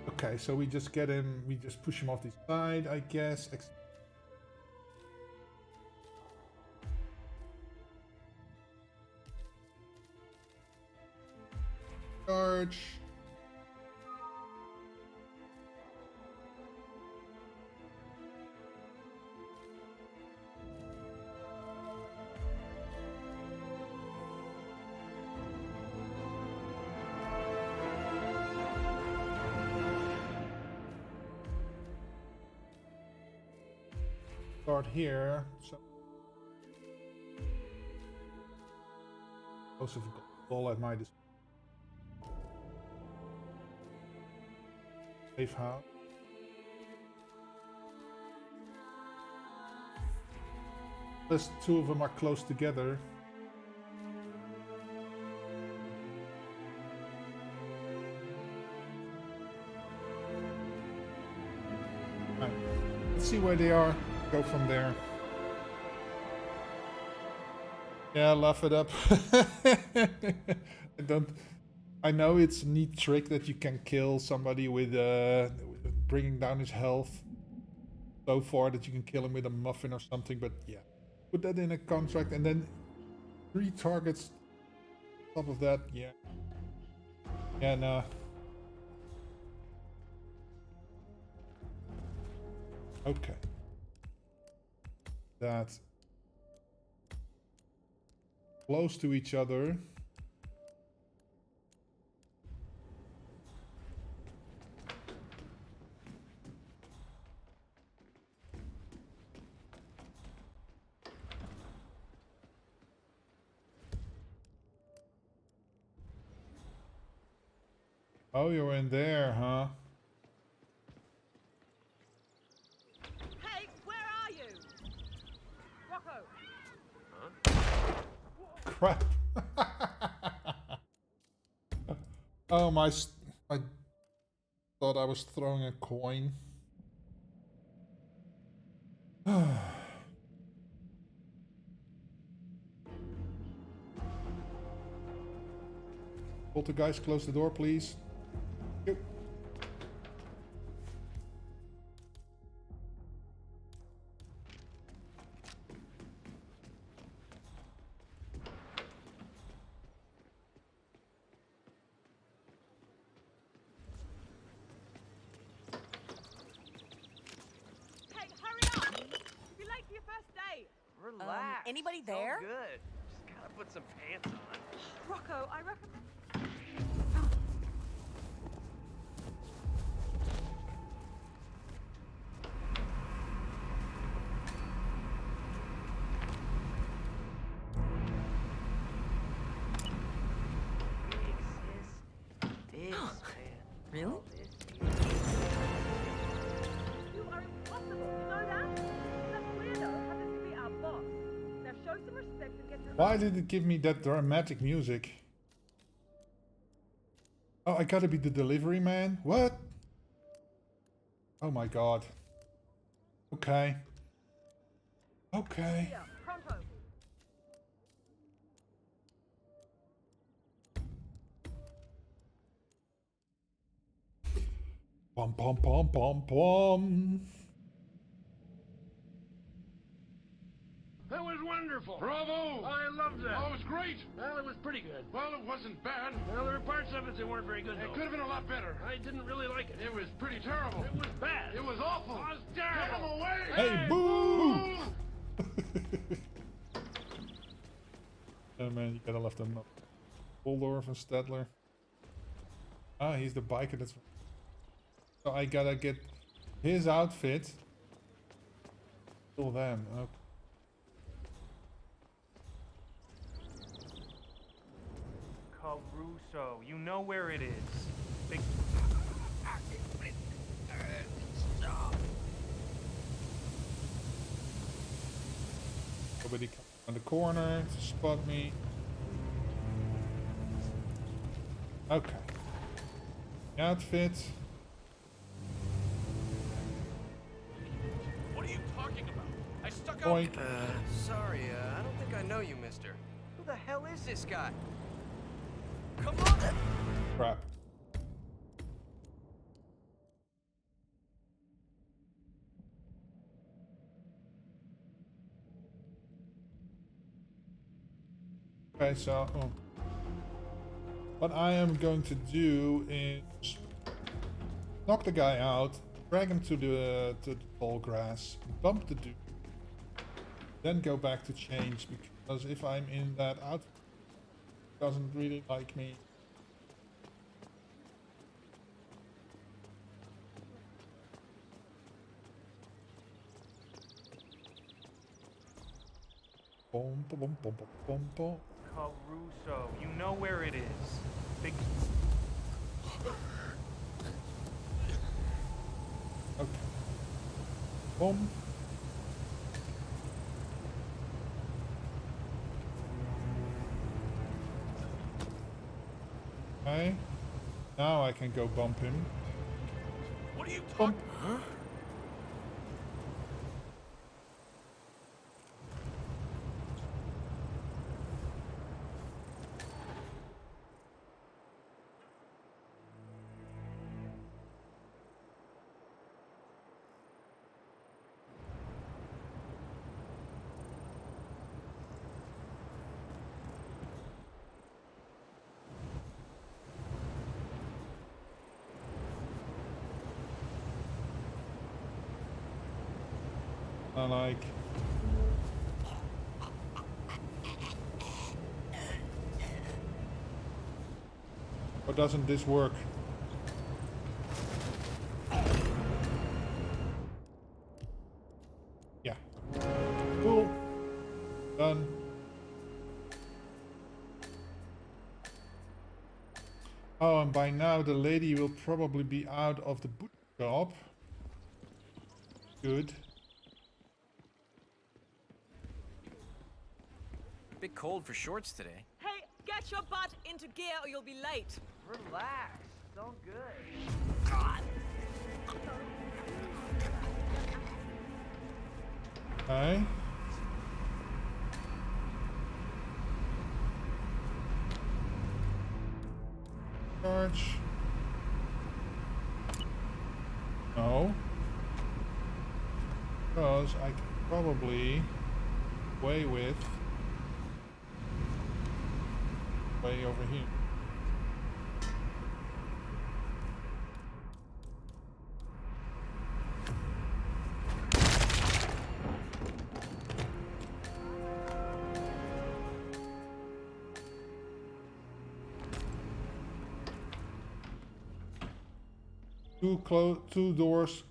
Okay, so we just get him, we just push him off the side, I guess. Charge. Start here. So most of the goal at my disposal. Safe house. Plus 2 of them are close together. Right. Let's see where they are. Go from there. Yeah, laugh it up. I know it's a neat trick that you can kill somebody with bringing down his health so far that you can kill him with a muffin or something, but yeah, put that in a contract and then 3 targets on top of that. Yeah. Yeah, no. Okay. That close to each other. Oh, you're in there, huh? Hey, where are you? Rocco! Crap. Oh, I thought I was throwing a coin. Poltergeist, close the door, please. Yep. Hey, hurry up! You're late for your first date. Relax. Anybody there? So good. Just gotta put some pants on. Rocco, I recommend... Really? You are impossible, you know that? That weirdo happens to be our boss. Now show some respect and get your... Why did it give me that dramatic music? Oh, I gotta be the delivery man? What? Oh my god. Okay. Okay. Yeah, pronto. Pom pom pom pom pom. That was wonderful. Bravo! I loved that. Oh, it was great. Well, it was pretty good. Well, it wasn't bad. Well, there were parts of it that weren't very good, though. It could have been a lot better. I didn't really like it. It was pretty terrible. It was bad. It was awful. It was terrible. Get him away! Hey, boo! Oh man, you gotta love them. Waldorf and Stadler. Ah, he's the biker. That's. So I gotta get his outfit. Kill them. Okay. Caruso, you know where it is. Big... Nobody comes on the corner to spot me. Okay. Outfit. What are you talking about? I stuck out. Point. Sorry, I don't think I know you, mister. Who the hell is this guy? Come on! Crap. Okay, so what I am going to do is knock the guy out, drag him to the tall grass, bump the dude, then go back to change, because if I'm in that outfit, he doesn't really like me. Boom, boom, boom, boom, boom, boom. Caruso, you know where it is. Big... Okay. Boom. Okay. Now I can go bump him. What are you talking? Huh? I like. Or doesn't this work? Yeah. Cool. Done. Oh, and by now the lady will probably be out of the boot shop. Good. Bit cold for shorts today. Hey, get your butt into gear or you'll be late. Relax. It's all good. God. Okay. Charge. No. Because I can probably way with way over here. Two doors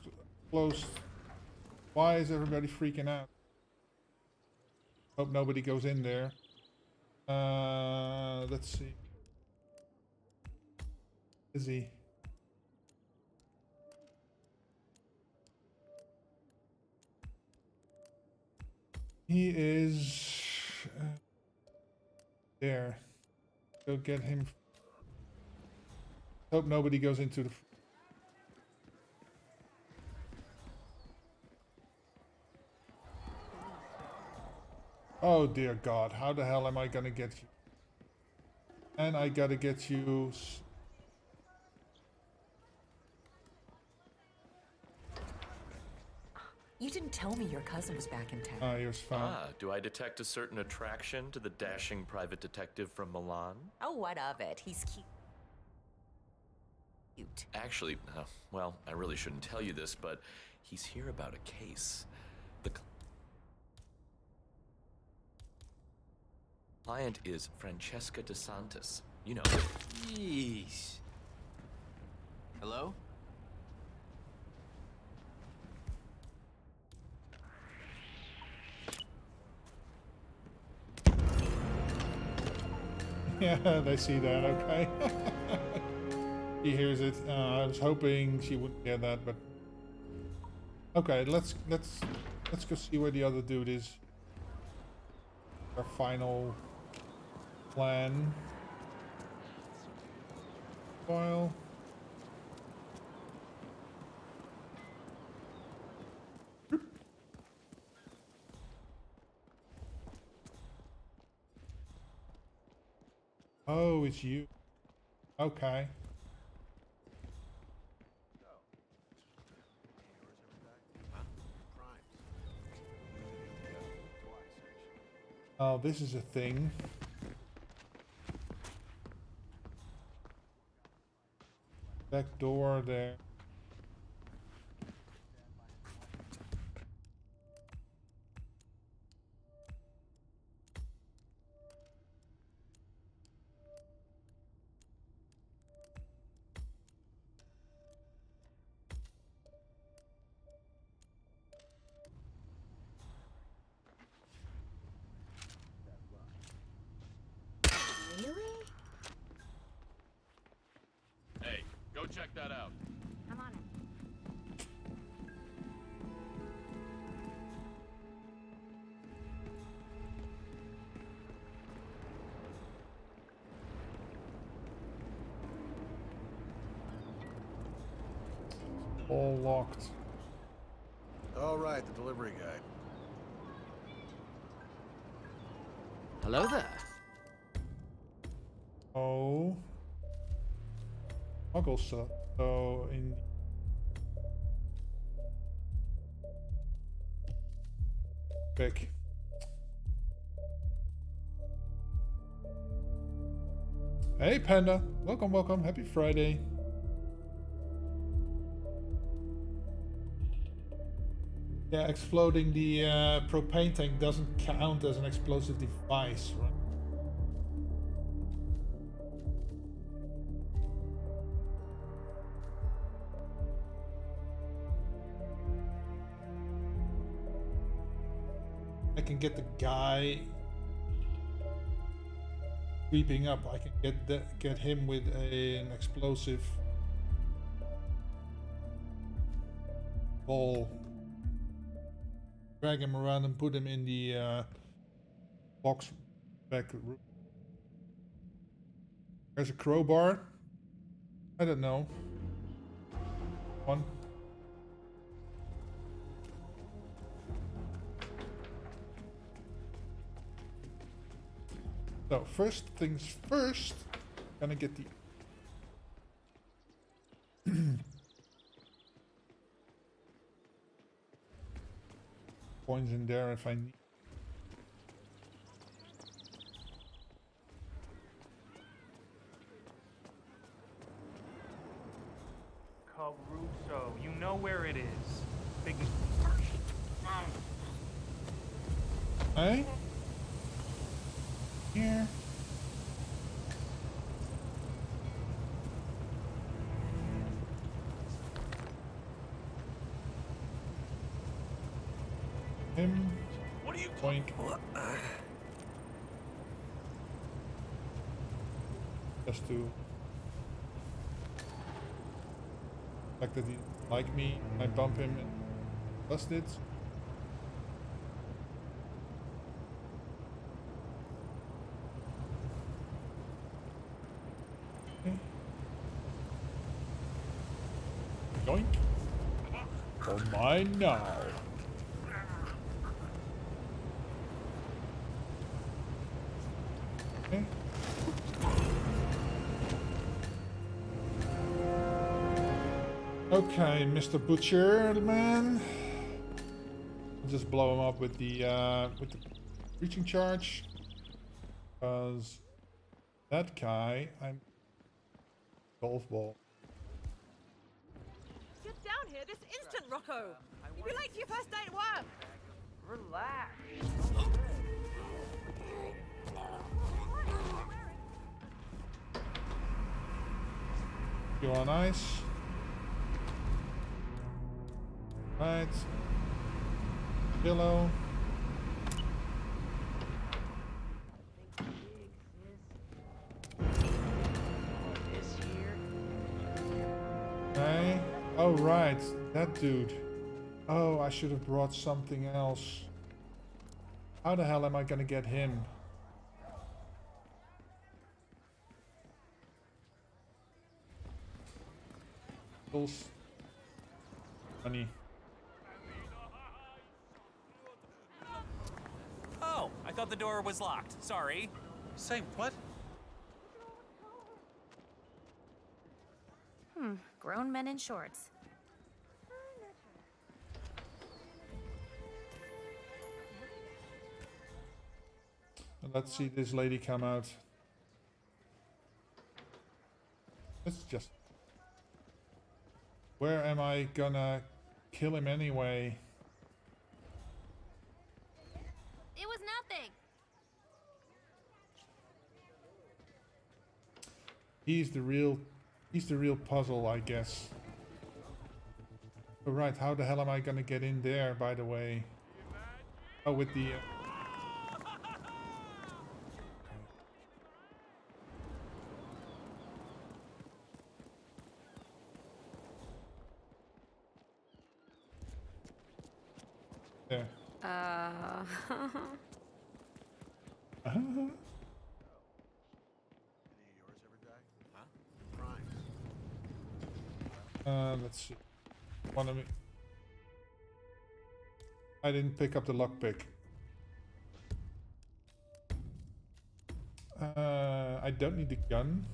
closed. Why is everybody freaking out? Hope nobody goes in there. Let's see. Is he? He is there. Go get him. Hope nobody goes into the. Oh dear God, how the hell am I gonna get you? And I gotta get you. You didn't tell me your cousin was back in town. Ah, he was fine. Ah, do I detect a certain attraction to the dashing private detective from Milan? Oh, what of it? He's cute. Actually, well, I really shouldn't tell you this, but he's here about a case. Client is Francesca DeSantis. You know. Jeez. Hello? Yeah, they see that, okay. He hears it. I was hoping she wouldn't hear that, but okay, let's go see where the other dude is. Our final plan. File. Oh, it's you. Okay. Oh, this is a thing. Back door there. Really? Hey, go check that out. I'm on it. All locked. All right, the delivery guy. Hello there. Oh. Muggle stuff. So in back. Hey Panda, welcome, welcome. Happy Friday. Yeah, exploding the propane tank doesn't count as an explosive device, right? I can get the guy creeping up. I can get him with an explosive ball. Drag him around and put him in the box back room. There's a crowbar. I don't know. One. So first things first, gonna get the coins in there if I need. Caruso, you know where it is. Big. Hey? Here. Him. What are you Point. Just to fact that he like me, I bump him and bust it. Okay. Yoink. Oh mine now. Okay. Okay, Mr. Butcher, man. I'll just blow him up with the breaching charge. Because that guy, I'm golf ball. Get down here this instant, Rocco. You'll be late to your first day at work. Relax. You're on ice. Right. Pillow. Okay. Oh, right. That dude. Oh, I should have brought something else. How the hell am I gonna get him? Money. Oh, I thought the door was locked. Sorry. Say what? Grown men in shorts. Let's see this lady come out. Let's just... Where am I gonna kill him anyway? It was nothing. He's the real puzzle, I guess. Oh, right, how the hell am I gonna get in there, by the way? Oh, with the... There. Let's see. One of me. I didn't pick up the lockpick. I don't need the gun.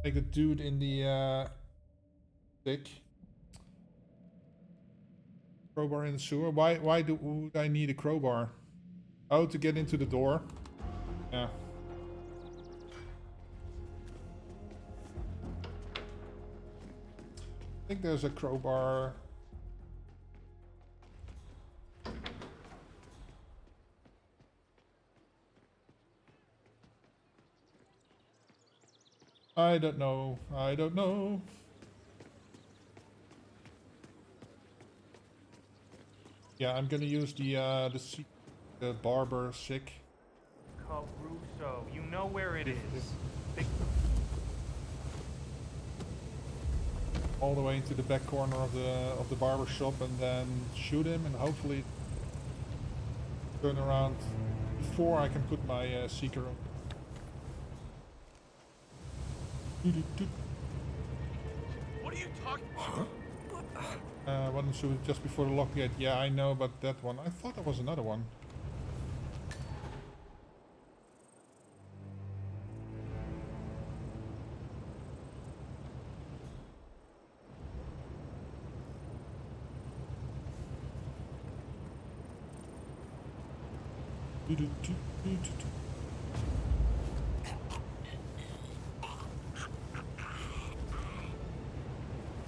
Like the dude in the stick. Crowbar in the sewer. Why would I need a crowbar? Oh, to get into the door. Yeah. I think there's a crowbar. I don't know. I don't know. Yeah, I'm gonna use the barber sick. Caruso, you know where it is. All the way into the back corner of the barber shop and then shoot him and hopefully turn around before I can put my seeker on. What are you talking about? One shoot just before the lock gate. Yeah, I know about that one. I thought there was another one.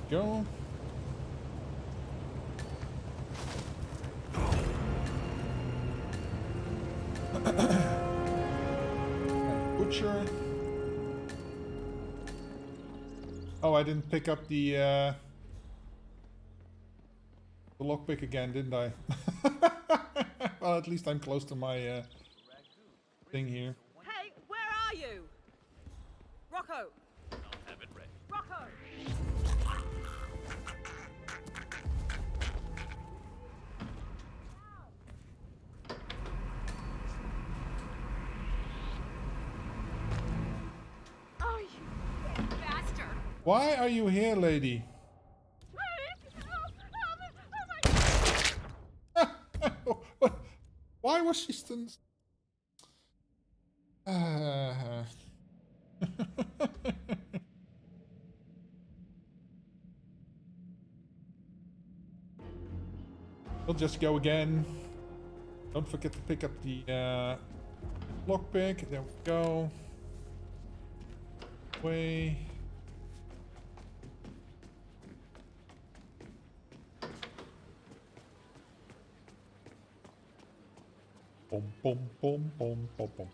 Go. Butcher. Oh, I didn't pick up the lockpick again, didn't I? Well, at least I'm close to my thing here. Hey, where are you? Rocco! I'll have it ready. Rocco! Oh, you bastard! Why are you here, lady? Why was she still... We'll just go again. Don't forget to pick up the lockpick. There we go. Way. Boom, boom, boom, boom, boom, boom.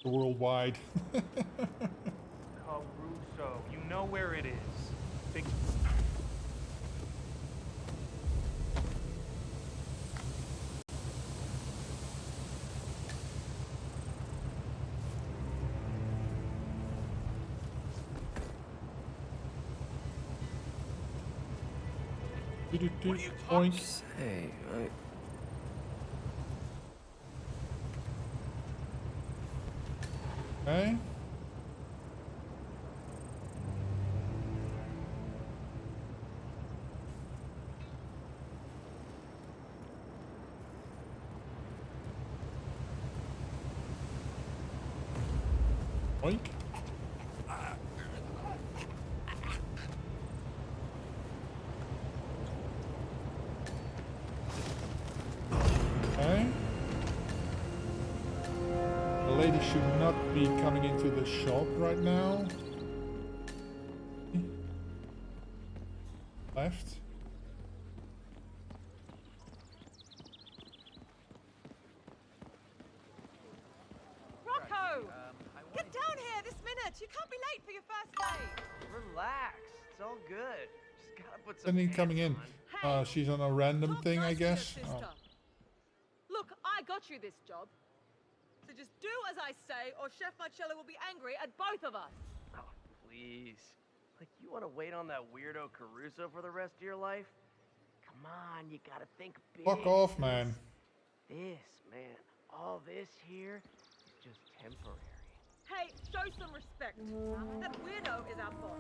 Worldwide. Caruso, you know where it is. Big... What are you talking? Hey, Okay. Oink. Okay. The lady should not be coming into the shop right now. Left. Rocco! Get down here this minute! You can't be late for your first day! Relax. It's all good. Just gotta put some Sending pants coming in. on. She's on a random thing, I guess. Sister. Oh. Look, I got you this job. So just do as I say, or Chef Marcello will be angry at both of us. Oh, please. Like, you want to wait on that weirdo Caruso for the rest of your life? Come on, you gotta think big. Fuck off, man. This, man, all this here is just temporary. Hey, show some respect. That weirdo is our boss.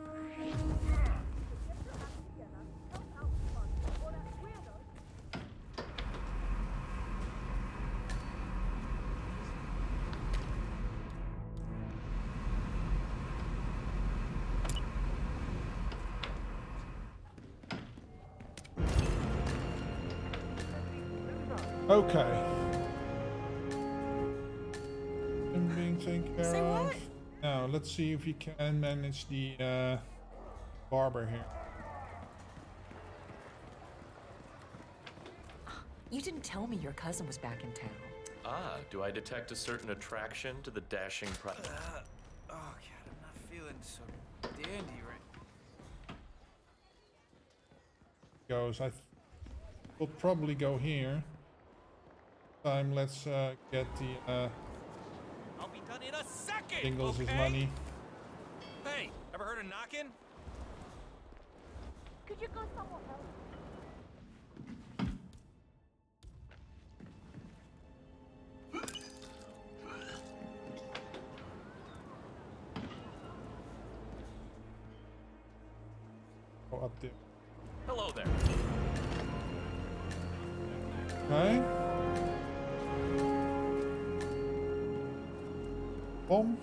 Okay. I'm being taken care of. Now, let's see if we can manage the barber here. You didn't tell me your cousin was back in town. Ah, do I detect a certain attraction to the dashing private? oh, God, I'm not feeling so dandy right. Goes. We'll probably go here. Let's get the I'll be done in a second. Jingles okay? his money. Hey, ever heard of knocking? Could you go somewhere else? Go up there. Hello there. Okay. Boom.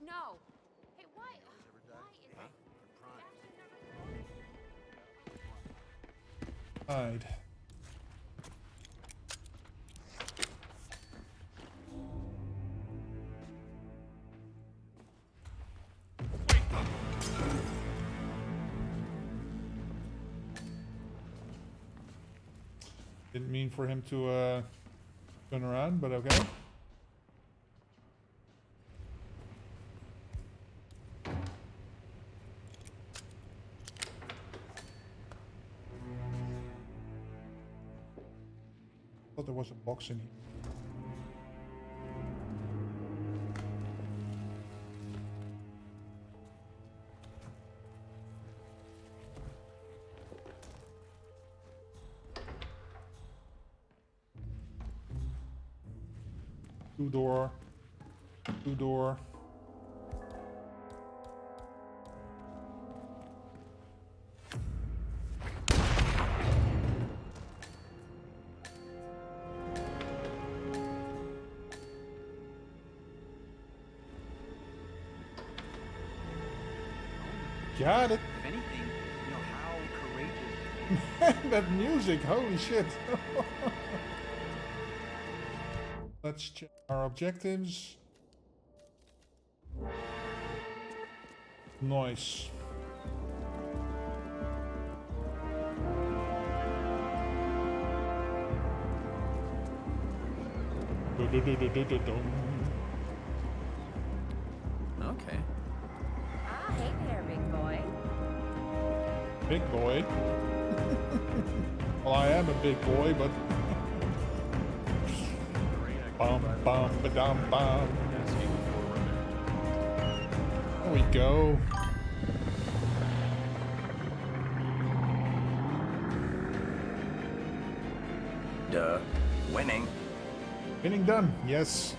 No. Hey, why? Hide. Didn't mean for him to turn around, but okay. Thought there was a box in here. Two door. Got it. If anything, you know how courageous That music, holy shit. Let's check our objectives. Nice. Okay. Ah, hey there, big boy. Big boy? Well, I am a big boy, but... Bum bum ba-dum bum. There we go. Duh. Winning. Winning done, yes.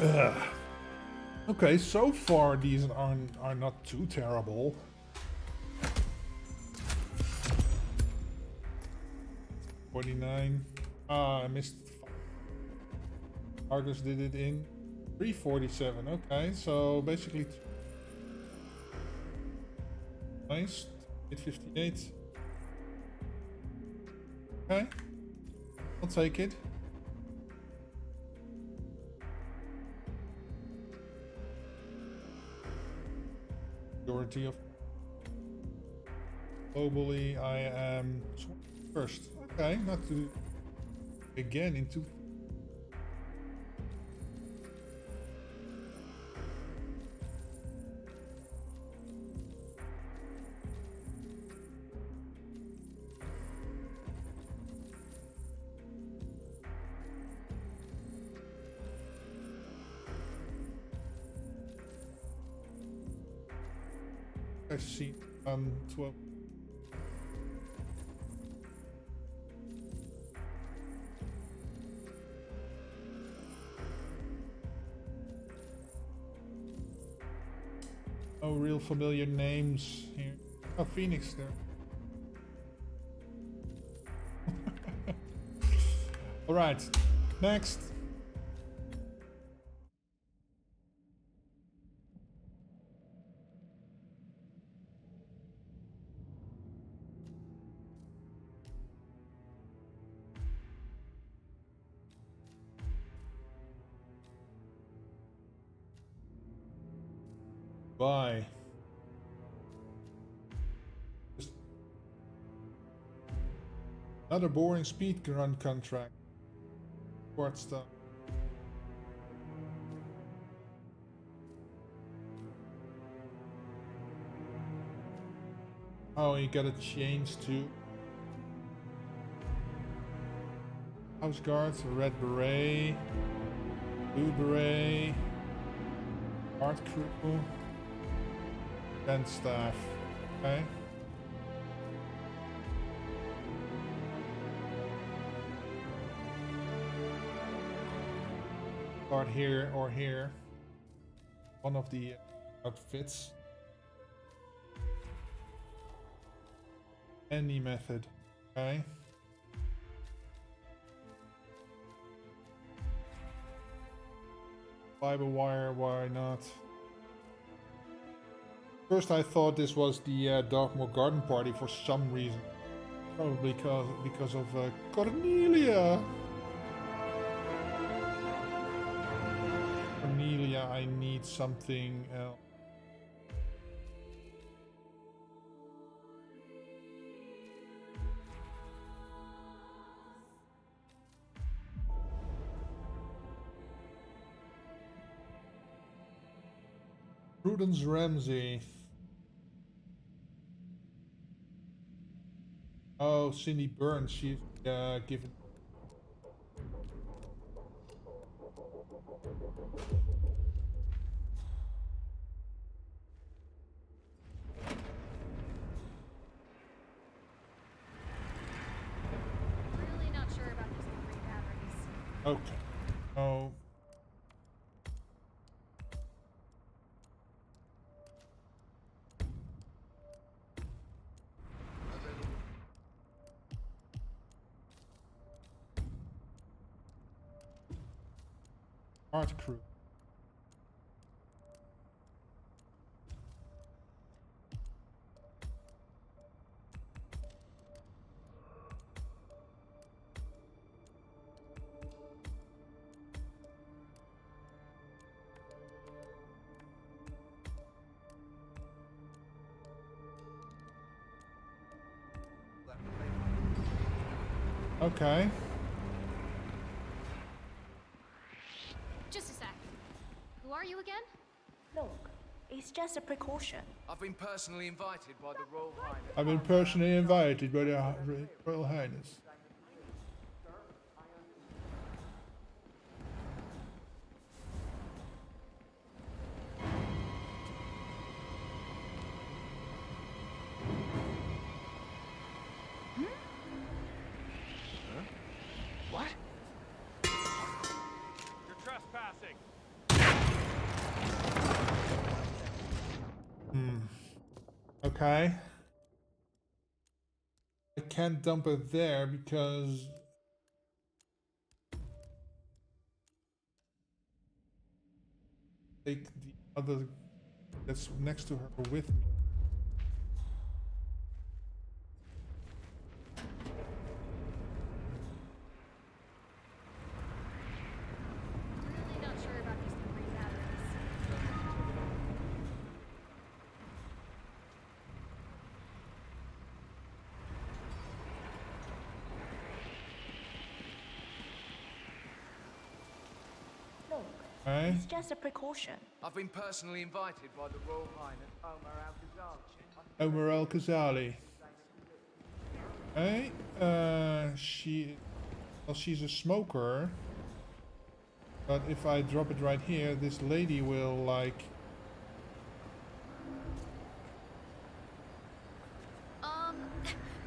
Ugh. Okay, so far these are not too terrible. $49. I missed. Argus did it in 347. Okay, so basically nice. 858. Okay, I'll take it. Majority of globally, I am first. Okay, not to again into. I see 12. No real familiar names here. Oh, Phoenix there. All right, next. Bye. Another boring speed run contract. Sport stuff. Oh, you gotta change to House Guards, Red Beret, Blue Beret, Art Crew, and Staff. Okay. Start here or here. One of the outfits. Any method. Okay. Fiber wire, why not? First I thought this was the Darkmoor Garden Party for some reason. Probably because of Cornelia. Cornelia, I need something else. Prudence Ramsey. Oh, Cindy Burns. She's given. Really not sure about these 3 batteries. Okay. Oh. Art Crew. Okay. Just a sec. Who are you again? Look, it's just a precaution. I've been personally invited by the Royal Highness. I've been personally invited by the Royal Highness. What? You're trespassing. Okay. I can't dump it there because take the other that's next to her with me. Really not sure about these three batteries. Look, Okay. it's just a precaution. I've been personally invited by the Royal Highness Omar Al-Ghazali. Omar Al-Ghazali. Okay. She's a smoker. But if I drop it right here, this lady will like.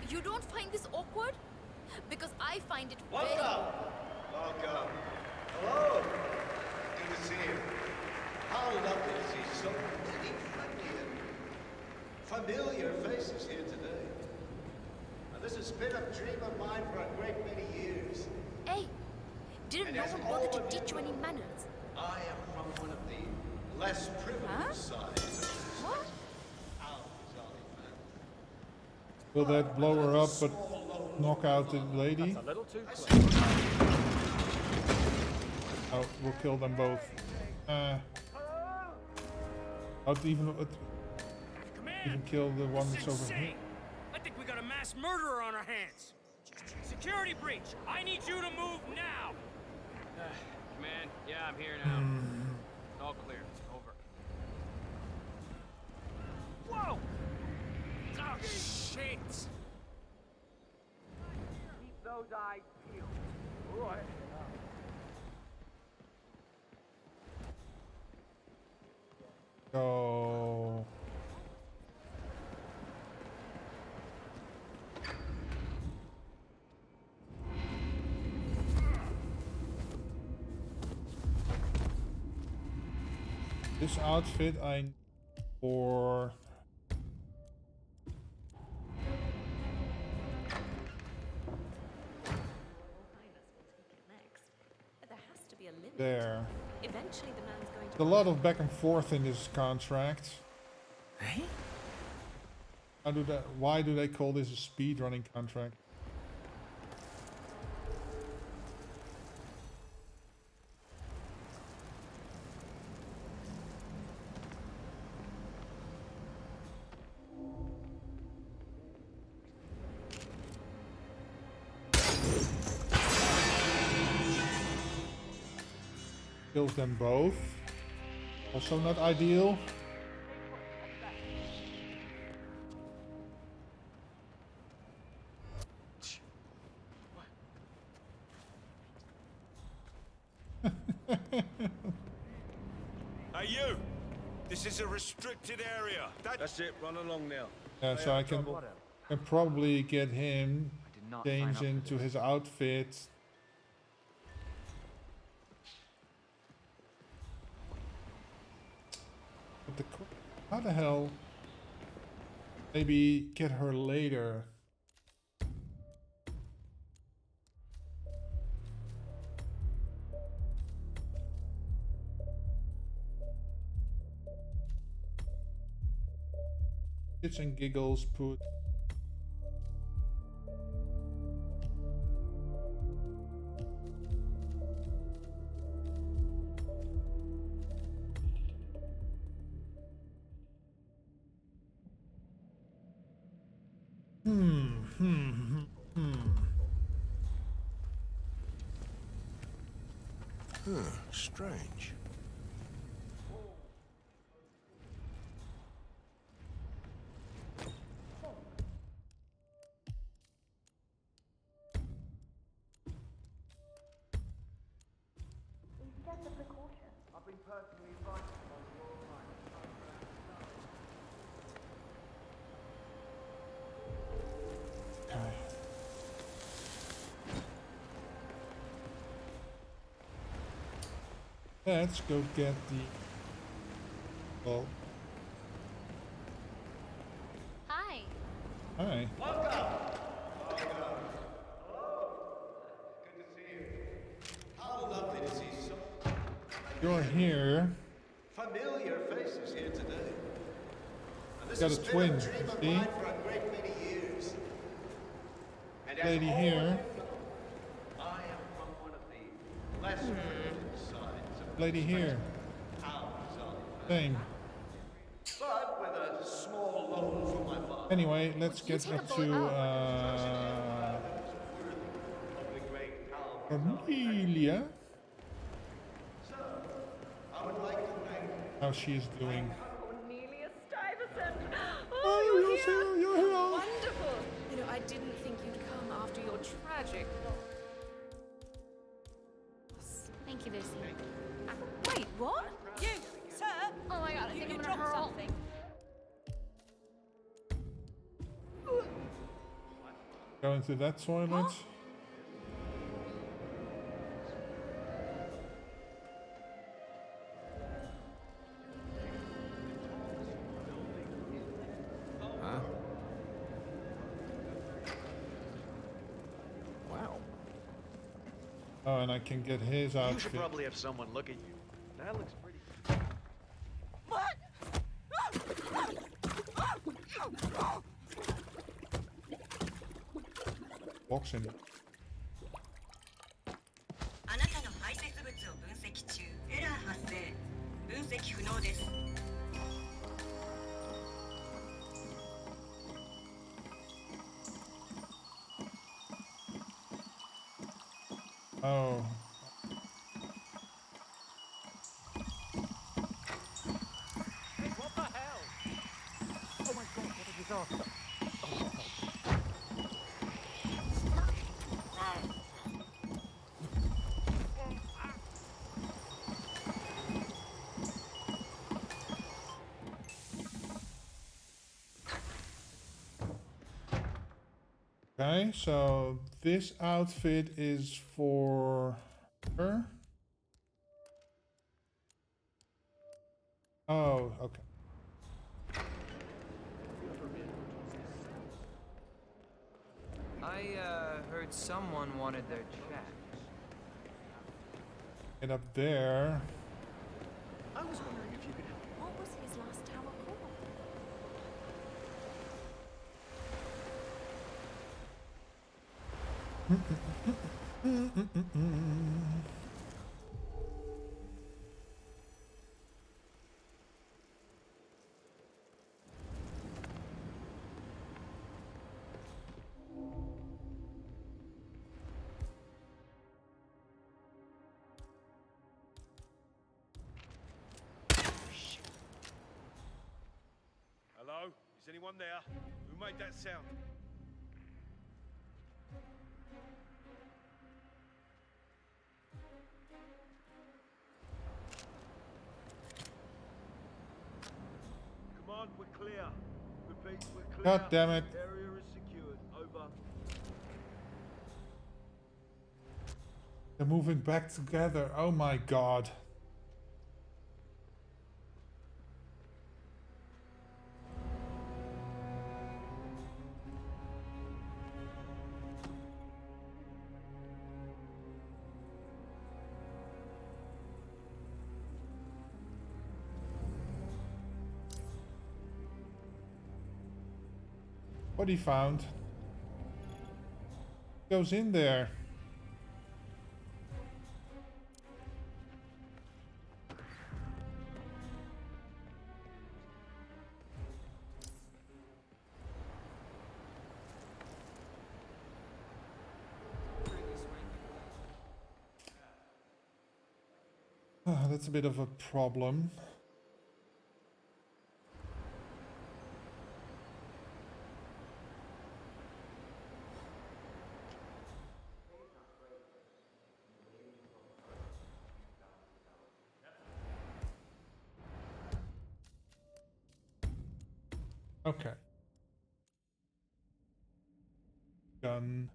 You don't find this awkward? Because I find it very... Welcome. Welcome. Hello. Good to see you. How lovely to see so many friendly and familiar faces here today. Now, this has been a dream of mine for a great many years. Hey, didn't And no as one bother all to of teach you know, any manners? I am from one of the less privileged sides of this What? Al-Ghazali family. Will that blow her up but knock out the lady? That's a little too close. Oh, we'll kill them both. I'll even kill the one that's over here. I think we got a mass murderer on our hands. Security breach. I need you to move now. Command, yeah, I'm here now. All clear. Over. Whoa! Oh, shit! Keep those eyes peeled. All right. Go. This outfit I need for There has to be a limit. there. Eventually the man's going to... There's a lot of back and forth in this contract. Hey? Why do they call this a speed running contract? Kills them both. Also not ideal. Hey, you! This is a restricted area. That's it. Run along now. Yeah, so I can probably get him changed into his outfit. But how the hell? Maybe get her later. Shits and giggles put. Strange. Get the precaution. I've been personally invited by the Royal Okay. Let's go get the... Well, Hi. hi. Welcome. Hello. Good to see you. How lovely to see so You're here. familiar faces here today. And this Got has a been twin, a dream of see? mine for a great many years. And as Lady all here. of you know, I am from one of the less privileged sides of Lady this here. towns of Same. but with a small loan from my father. Anyway, let's get up to Cornelia. I would like to thank How she's doing. Cornelia Stuyvesant! Oh, you're here. Wonderful! You know, I didn't think you'd come after your tragic loss. Thank you, Lucy. Wait, what? You, sir! Oh my god, I think I'm gonna hurl. Something. Go into that toilet. Huh? Wow. Oh, and I can get his You outfit. should probably have someone look at you. That looks pretty. Walks in. あなたの排泄物を分析中。エラー発生。分析不能です。 Oh. Hey, what the hell? Oh my god, what a disaster. Okay, so this outfit is for her. Oh, okay. I heard someone wanted their check. Get up there. I was wondering if you could help. What was his last tower called? Hello? Is anyone there? Who made that sound? Come on, we're clear. Repeat, we're clear. God damn it. Area is secured. Over. They're moving back together. Oh my god. What he found goes in there. that's a bit of a problem. Okay. Gun.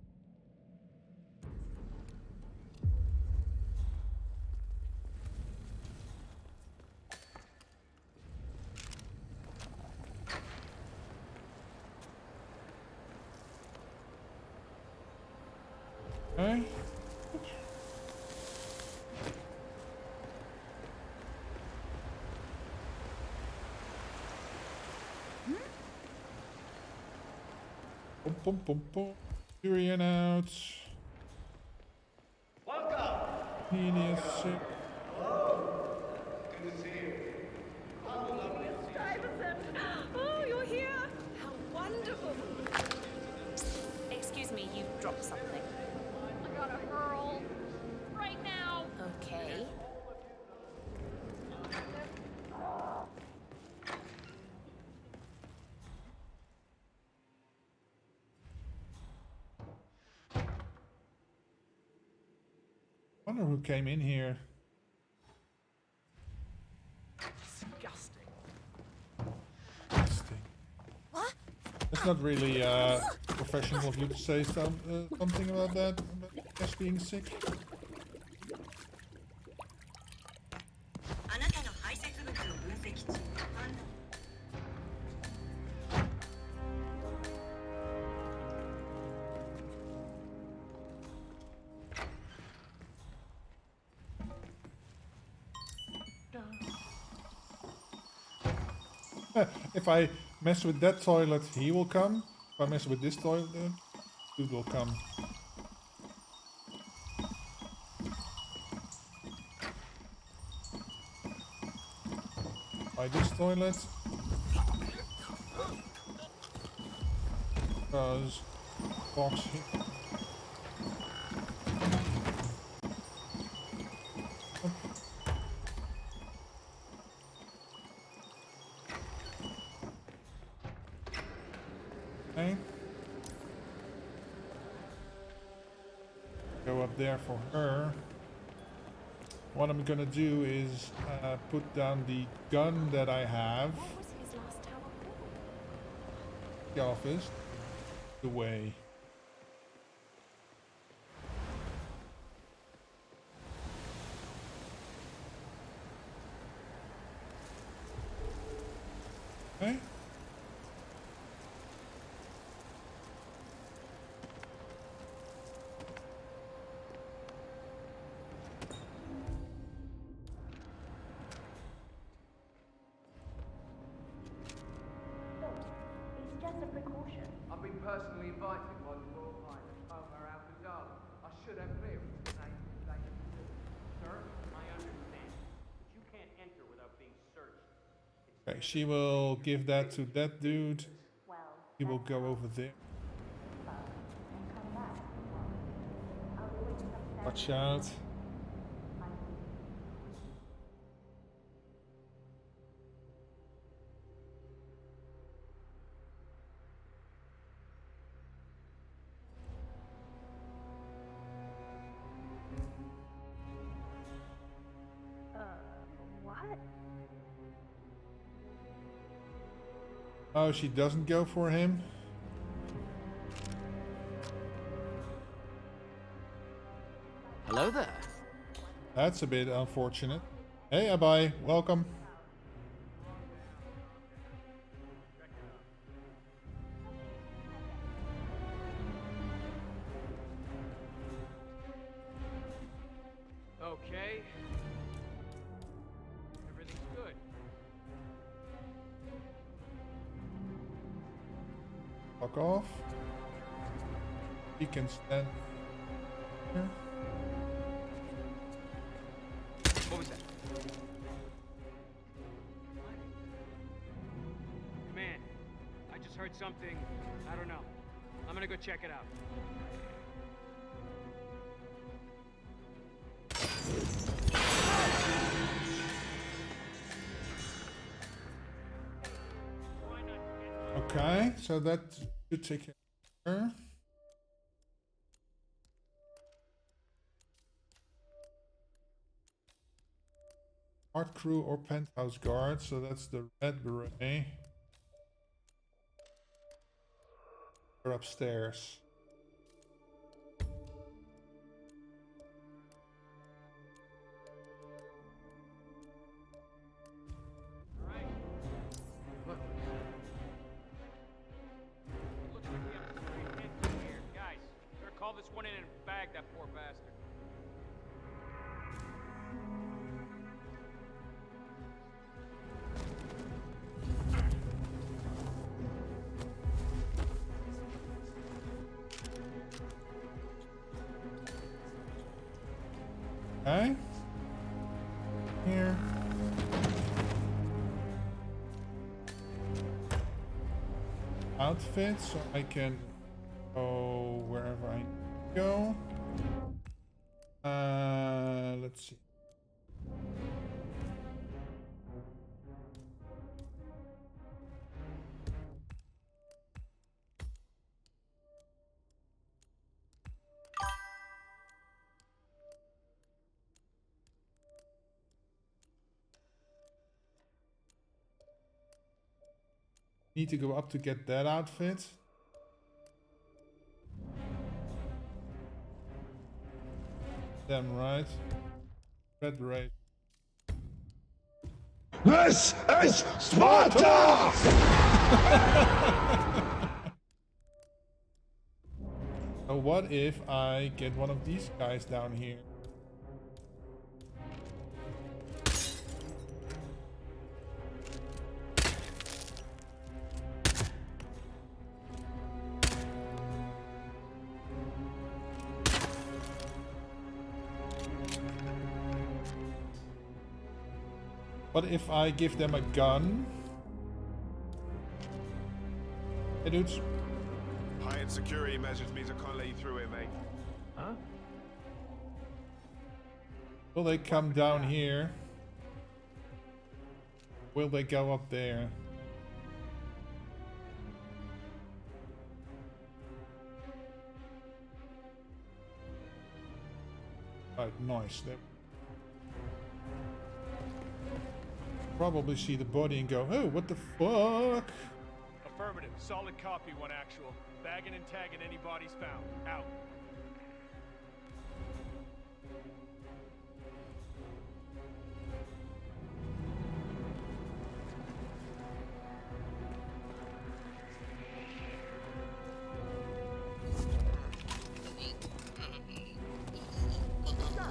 Okay. Pom pom pom pom. Syrian out. Welcome. Media sick. Hello. Good to see you. How lovely to see you. Stuyvesant! Oh, you're here! How wonderful! Excuse me, you dropped something. I gotta hurl. Right now. Okay. Wonder who came in here. Disgusting. Interesting. What? It's not really professional of you to say something about that, about Cash being sick. あなたの排泄物を分析中。If I mess with that toilet, he will come. If I mess with this toilet, dude will come. By this toilet. Because box here. Okay. Go up there for her. What I'm gonna do is put down the gun that I have. What was his last tower called? The office. The way. Okay. It's just a precaution. I've been personally invited by the Royal Highness Omar Al-Ghazali. I should have clearance to name the name of the city. Sir, I understand. But you can't enter without being searched. Okay, she will give that to that dude. He will go over there. Watch out. What? Oh, she doesn't go for him? Hello there. That's a bit unfortunate. Hey, Abai, welcome. Okay. Everything's good. Fuck off. He can stand here. What was that? Command, I just heard something. I don't know. I'm gonna go check it out. Okay, so that should take care. Art crew or penthouse guard, so that's the red beret. They're upstairs. Guys, better call this one in and bag that poor bastard. Okay. Here. Outfit, so I can go wherever I go. Let's see. Need to go up to get that outfit. Damn right. Red beret. This is Sparta! So what if I get one of these guys down here? What if I give them a gun? Hey dudes. High-end security measures means I can't let you through here, mate. Huh? Will they come down here? Will they go up there? Right, nice. They probably see the body and go, oh, what the fuck? Affirmative. Solid copy, one actual. Bagging and tagging any bodies found. Out.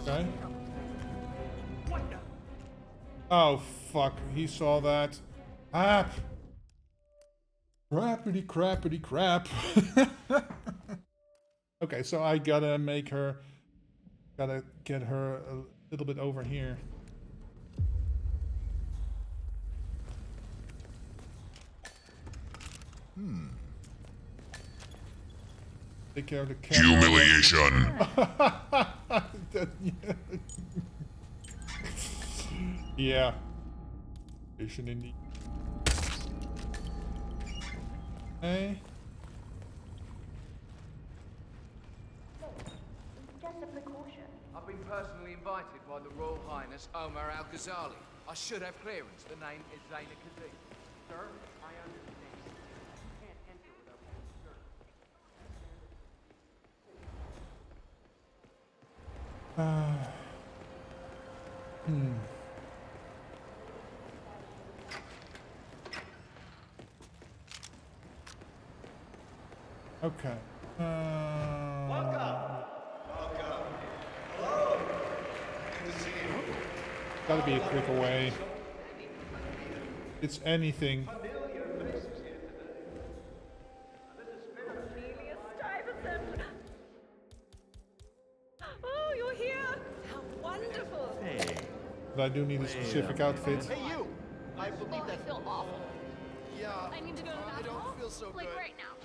Okay. Oh fuck, he saw that. Crap. Crappity crappity crap. Okay, so I gotta make her, gotta get her a little bit over here. Take care of the camera. Humiliation. Yeah. Humiliation indeed. Okay. Just a precaution. I've been personally invited by the Royal Highness Omar Al-Ghazali. I should have clearance. The name is Zaina Kazim. Sir, I understand. You can't enter without being served. Okay. Welcome. Hello. Good to see you. Gotta be a quicker way. It's anything. Oh, you're here! How wonderful! Hey. But I do need a specific outfit. Hey, you! I believe that. I feel awful. Yeah. I need to go to the I bathroom. don't feel so like good. right now.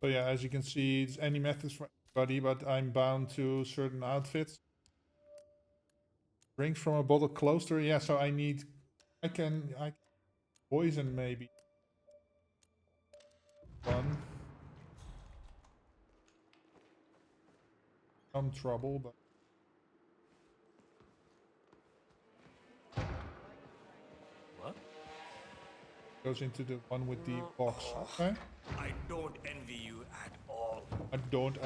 So yeah, as you can see, it's any methods for anybody, but I'm bound to certain outfits. Drinks from a bottle closer. Yeah, so I need I can poison maybe. One. Some trouble, but What? goes into the one with the box. Okay. I don't envy you at all. I don't.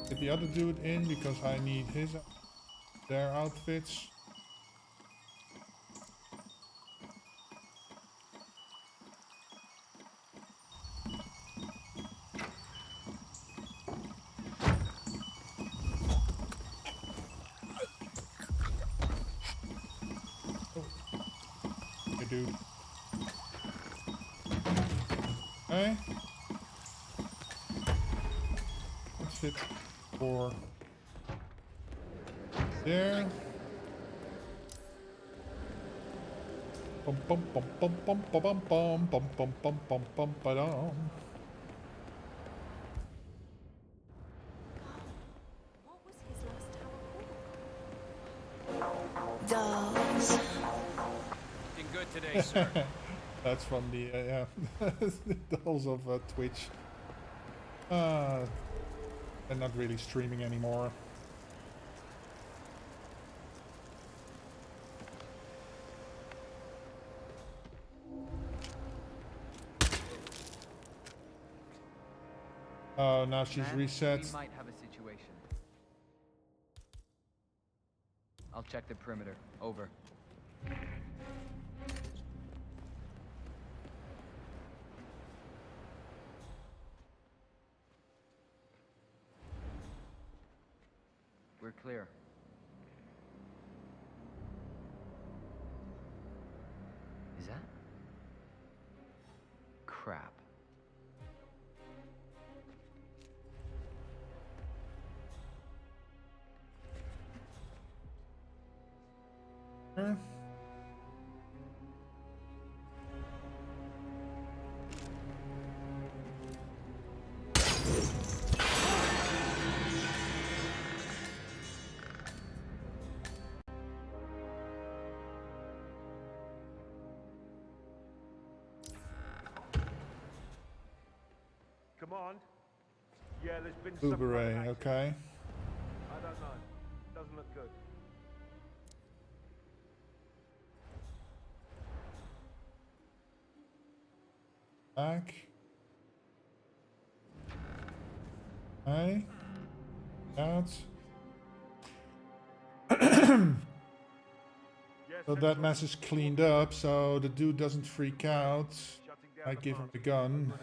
Get the other dude in because I need their outfits. Hey, dude. Okay. Let's hit for there. Bum bum bum bum bum bum bum bum bum bum bum bum bum ba-dum. What was his last tower called? Dogs. Looking good today, sir. That's from the yeah, dolls of Twitch. They're not really streaming anymore. Oh, now she's reset. We might have a situation. I'll check the perimeter. Over. We're clear. Is that? Crap. Come on. Yeah, there's been Blue some beret, kind of okay. I don't know. Doesn't look good. Back. Okay. Out. So that mess is cleaned up, so the dude doesn't freak out. I give him the gun.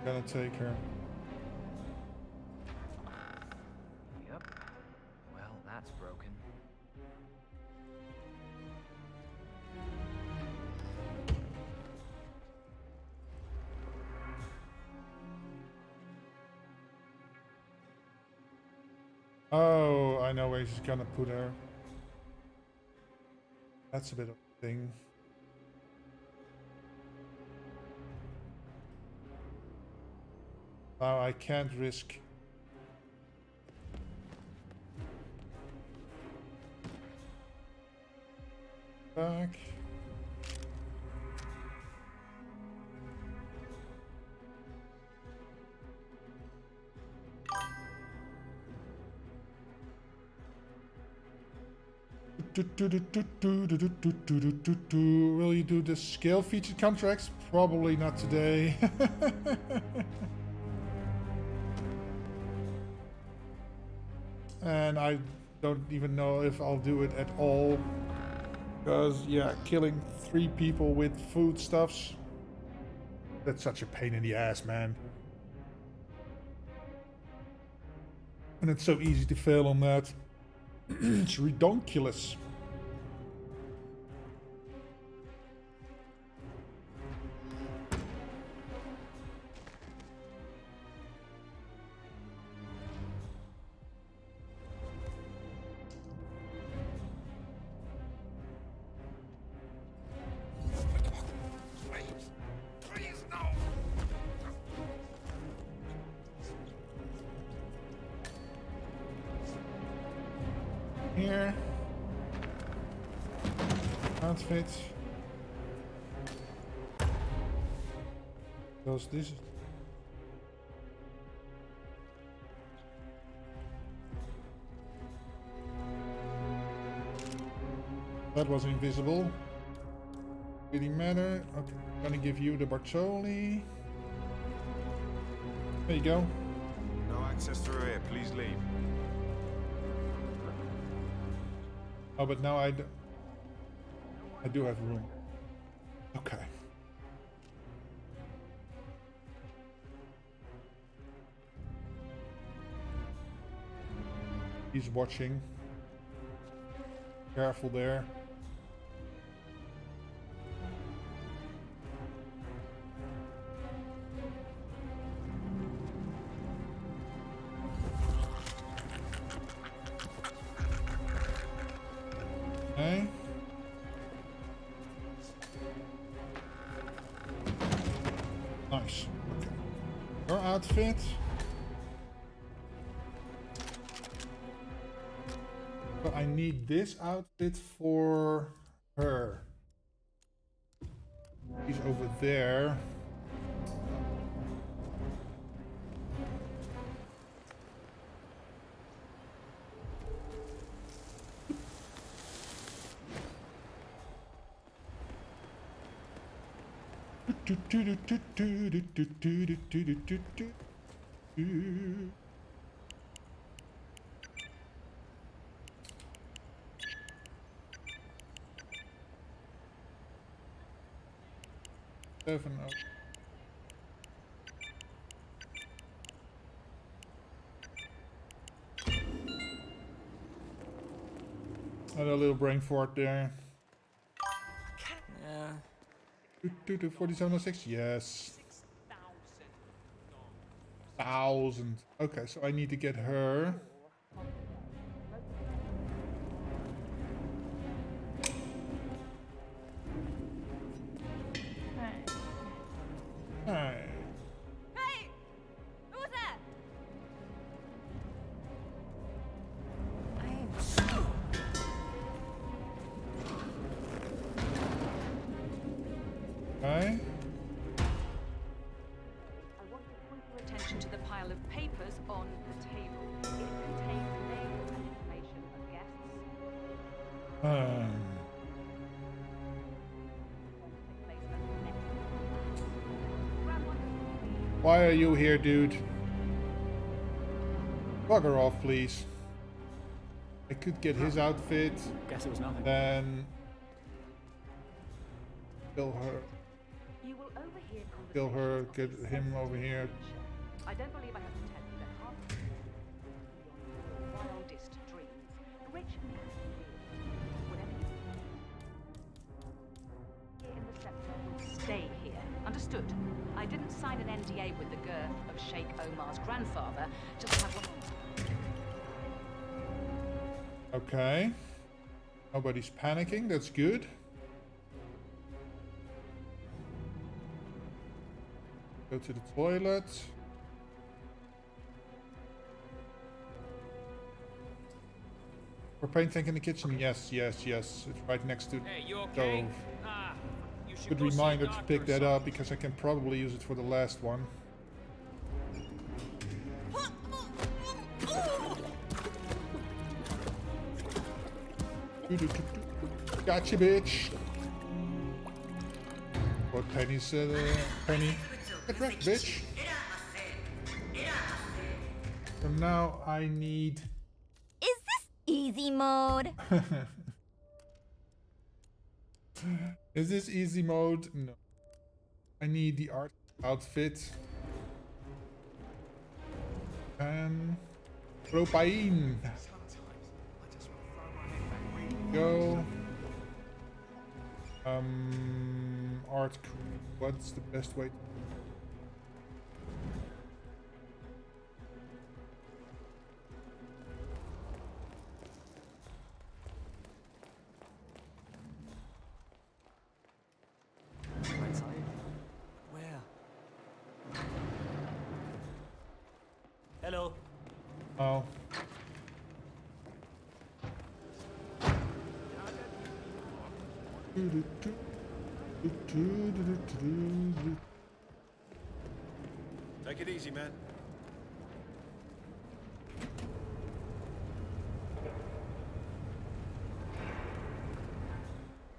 Gonna take her. Yep. Well, that's broken. Oh, I know where he's gonna put her. That's a bit of a thing. Now I can't risk. Back. Will you do the scale featured contracts? Probably not today. And I don't even know if I'll do it at all. Because, yeah, killing 3 people with foodstuffs, that's such a pain in the ass, man. And it's so easy to fail on that. It's redonkulous. outfit. Because this is... That was invisible. Didn't matter. Okay, I'm gonna give you the Bartoli. There you go. No access through here. Please leave. Oh, but now I do have room. Okay. He's watching. Careful there. Okay. Nice. Okay. Your outfit. So I need this outfit for her. She's over there. Seven. Had a little brain fart there. Yeah. 4706. Yes. 1,000. Okay, so I need to get her. Hey. Hey! Who was that? Okay. I want to point your attention to the pile of papers on the table. It contains names and information of guests. Why are you here, dude? Bugger off, please. I could get his outfit. Guess it was nothing. Then kill her. You will overhear Kill her. Get him over here. I don't believe I have to tell you that half of your wildest dreams. Rich whatever you here in the sector will stay here. Understood? I didn't sign an NDA with the girth of Sheikh Omar's grandfather just to have one. Okay. Nobody's panicking. That's good. Go to the toilet. Propane tank in the kitchen. Yes, yes, yes. It's right next to the stove. Good reminder to pick that up because I can probably use it for the last one. Gotcha, bitch. What Penny said, Penny? Get wrecked, bitch. So now I need... Is this easy mode? Is this easy mode? No. I need the art outfit. And... Propane. Go. Art. What's the best way? Where? Hello. Oh. Take it easy, man.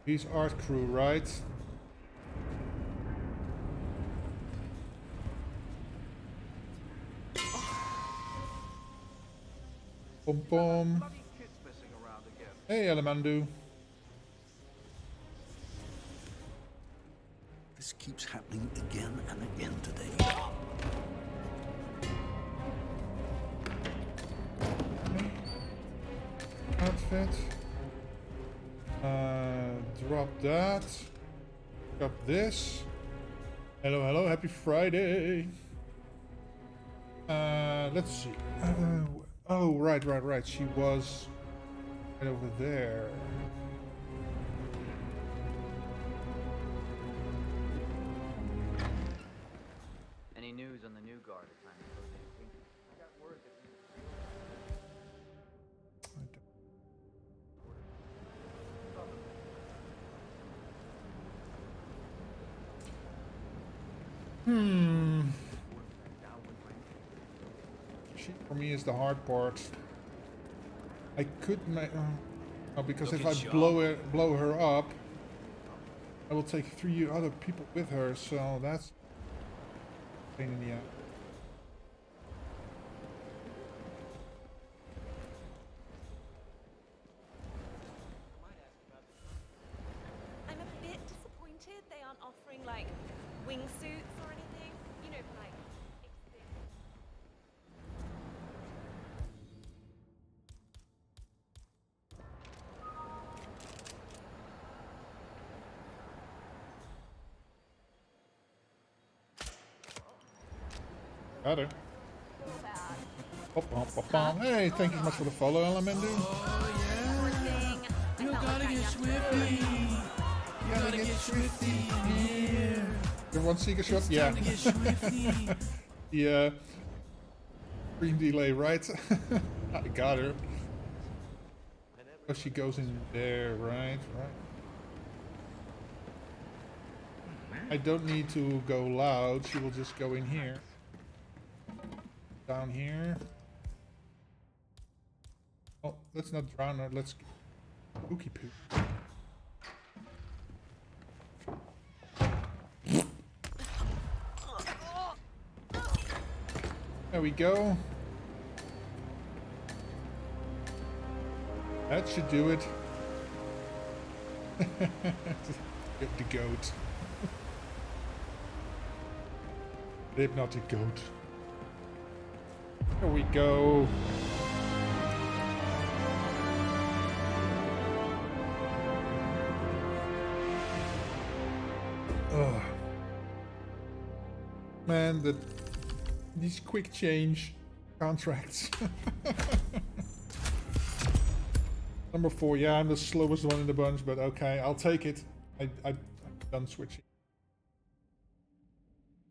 He's art crew, right? Pom pom. Hey, Elemandu. This keeps happening again and again today. Outfit. Drop that. Drop this. Hello, hello, happy Friday. Let's see. Oh, right. She was right over there. Any news on the new guard assignment? I got word that She for me is the hard part. I could make because if I blow her up, I will take 3 other people with her. So that's a pain in the ass. I'm a bit disappointed they aren't offering like wingsuits or anything. You know, for like Got her. Hey, thank you so much for the follow, Elemendu. You gotta get swifty. You gotta get swifty in here. Everyone seek a shot? Yeah. Yeah. Screen delay, right? I got her. Oh, she goes in there, right? I don't need to go loud. She will just go in here. Down here. Oh, let's not drown her. Let's pookie poop. There we go. That should do it. Get the goat. The hypnotic goat. There we go. Ugh. Man, these quick change contracts. Number 4, yeah, I'm the slowest one in the bunch, but okay, I'll take it. I'm done switching.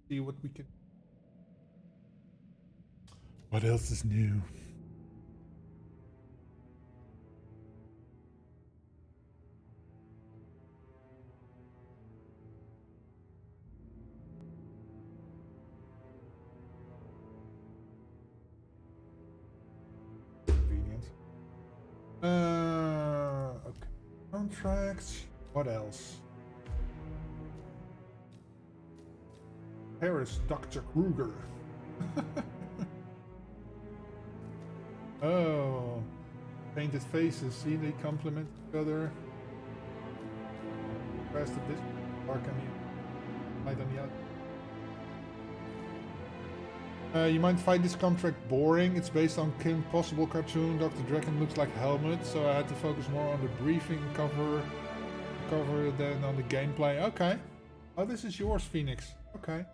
See what we can. What else is new? Convenient. Okay. Contracts. What else? Paris, Dr. Kruger. Oh, painted faces. See, they complement each other. Rest of this dark on the light on the other. You might find this contract boring. It's based on Kim Possible cartoon. Dr. Draken looks like Helmet, so I had to focus more on the briefing cover than on the gameplay. Okay. Oh, this is yours, Phoenix. Okay.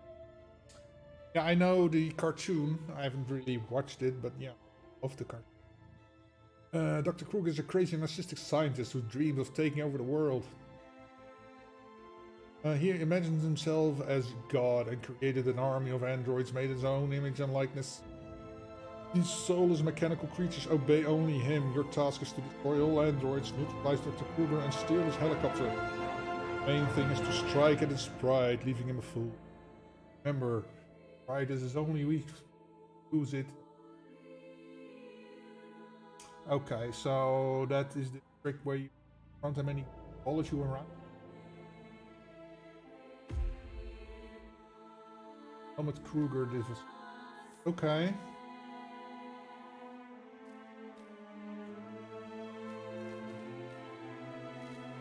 Yeah, I know the cartoon. I haven't really watched it, but yeah. Of the card. Dr. Kruger is a crazy narcissistic scientist who dreams of taking over the world. He imagines himself as God and created an army of androids made his own image and likeness. These soulless mechanical creatures obey only him. Your task is to destroy all androids, neutralize Dr. Kruger and steal his helicopter. Main thing is to strike at his pride, leaving him a fool. Remember, pride is his only weak. Lose it. Okay, so that is the trick where you don't have many follows you around. Helmut Kruger, this was okay.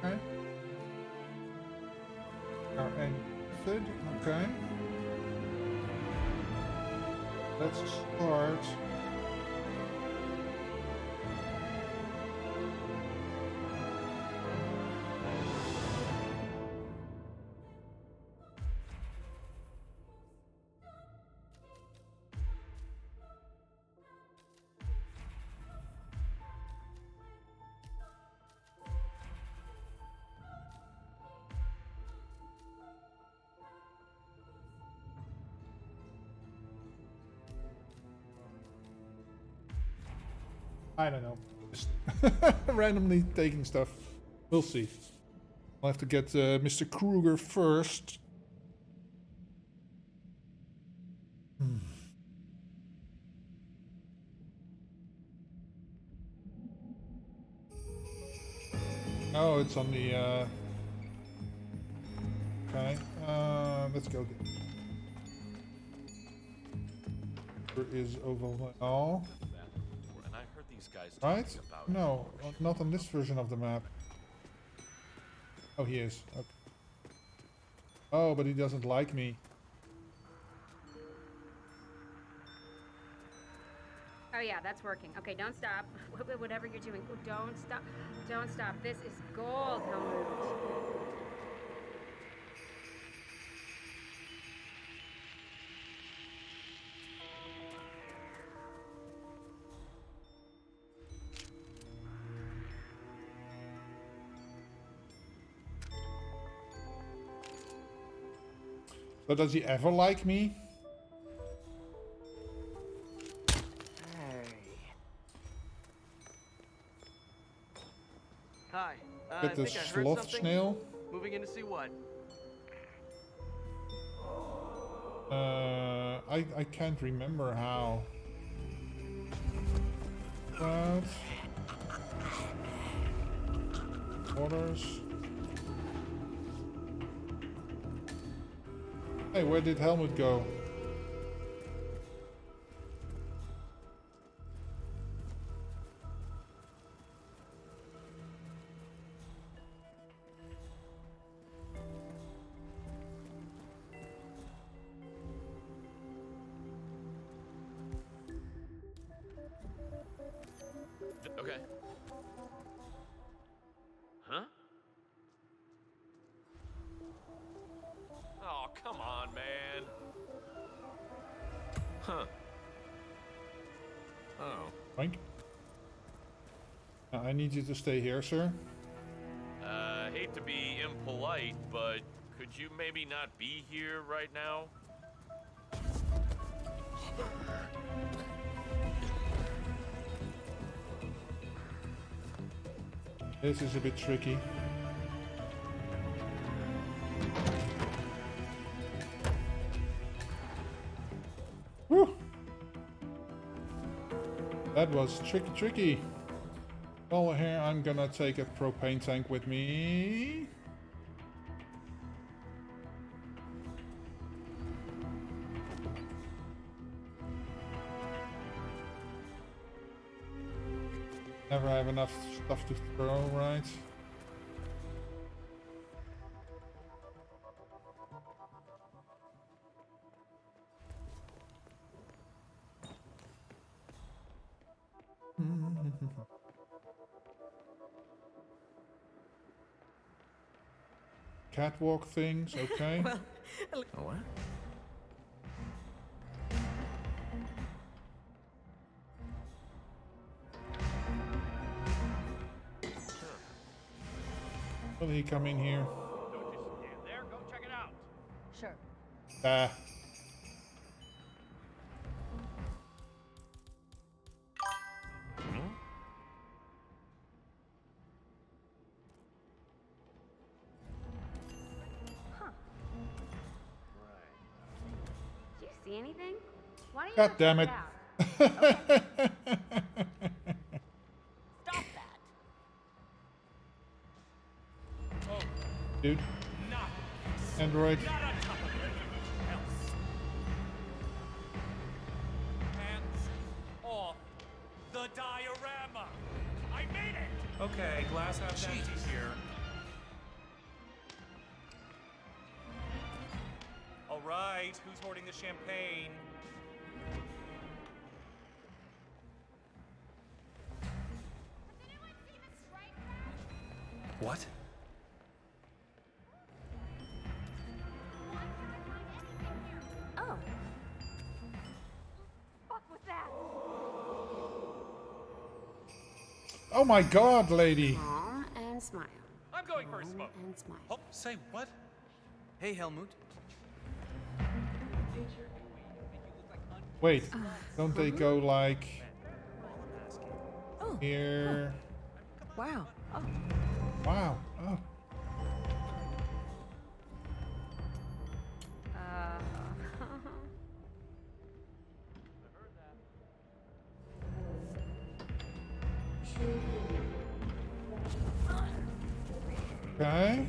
Okay. Our method, okay. Let's start. I don't know. Just randomly taking stuff. We'll see. I'll have to get Mr. Kruger first. Oh, it's on the... Okay. Let's go. There is overall. And I heard these guys Right? No, not on this version of the map. Oh, he is. Okay. Oh, but he doesn't like me. Oh yeah, that's working. Okay, don't stop. Whatever you're doing, don't stop. Don't stop. This is gold, Helmut. So does he ever like me? Hi. Get the sloth snail. Moving in to see what? I can't remember how. What? Orders. Hey, where did Helmut go? Okay. Huh? Oh, come on, man. Huh. Oh. Frank? I need you to stay here, sir. Hate to be impolite, but could you maybe not be here right now? This is a bit tricky. Whew. That was tricky. Well, here I'm gonna take a propane tank with me. Never have enough stuff to throw, right? Catwalk things, okay. Well, what? Will he come in here? Don't just stand there. Go check it out. Sure. See anything? Why don't you God go damn check it. out? Stop that. Oh, Dude. not Android. not on top of everything else. Hands off the diorama. I made it. Okay, glass half empty here. All right, who's hoarding the champagne? What? Oh. Fuck was that? Oh my god, lady. Calm and smile. I'm going for a smoke. And smile. Oh, say what? Hey, Helmut. Wait, don't they go like Oh. here? Wow. Oh. Wow. Oh. Okay.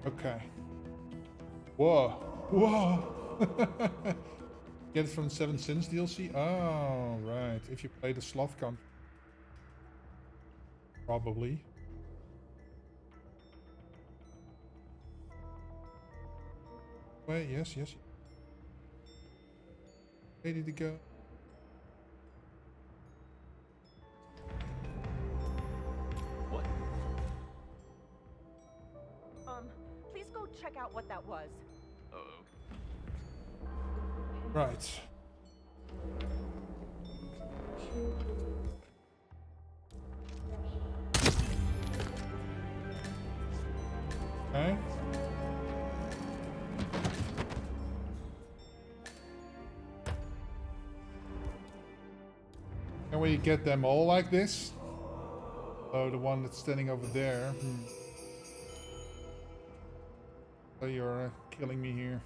Okay. Whoa. Whoa. Get it from 7 Sins DLC? Oh, right. If you play the Sloth Country. Probably. Wait, yes. Ready to go. What? Please go check out what that was. Uh-oh. Right. Okay. Can we get them all like this? Oh, the one that's standing over there. Oh, you're killing me here.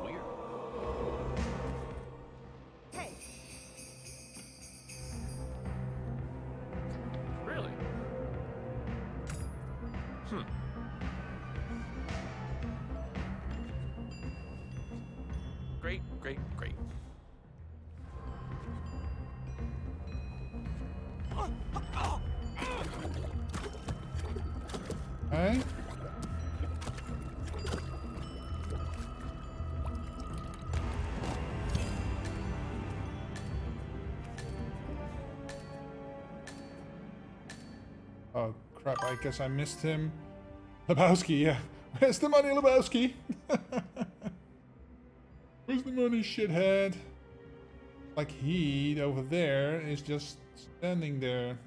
Weird. Hey. Really? Great. Okay. Oh crap, I guess I missed him. Lebowski, yeah. Where's the money, Lebowski? Where's the money, shithead? Like he, over there, is just standing there.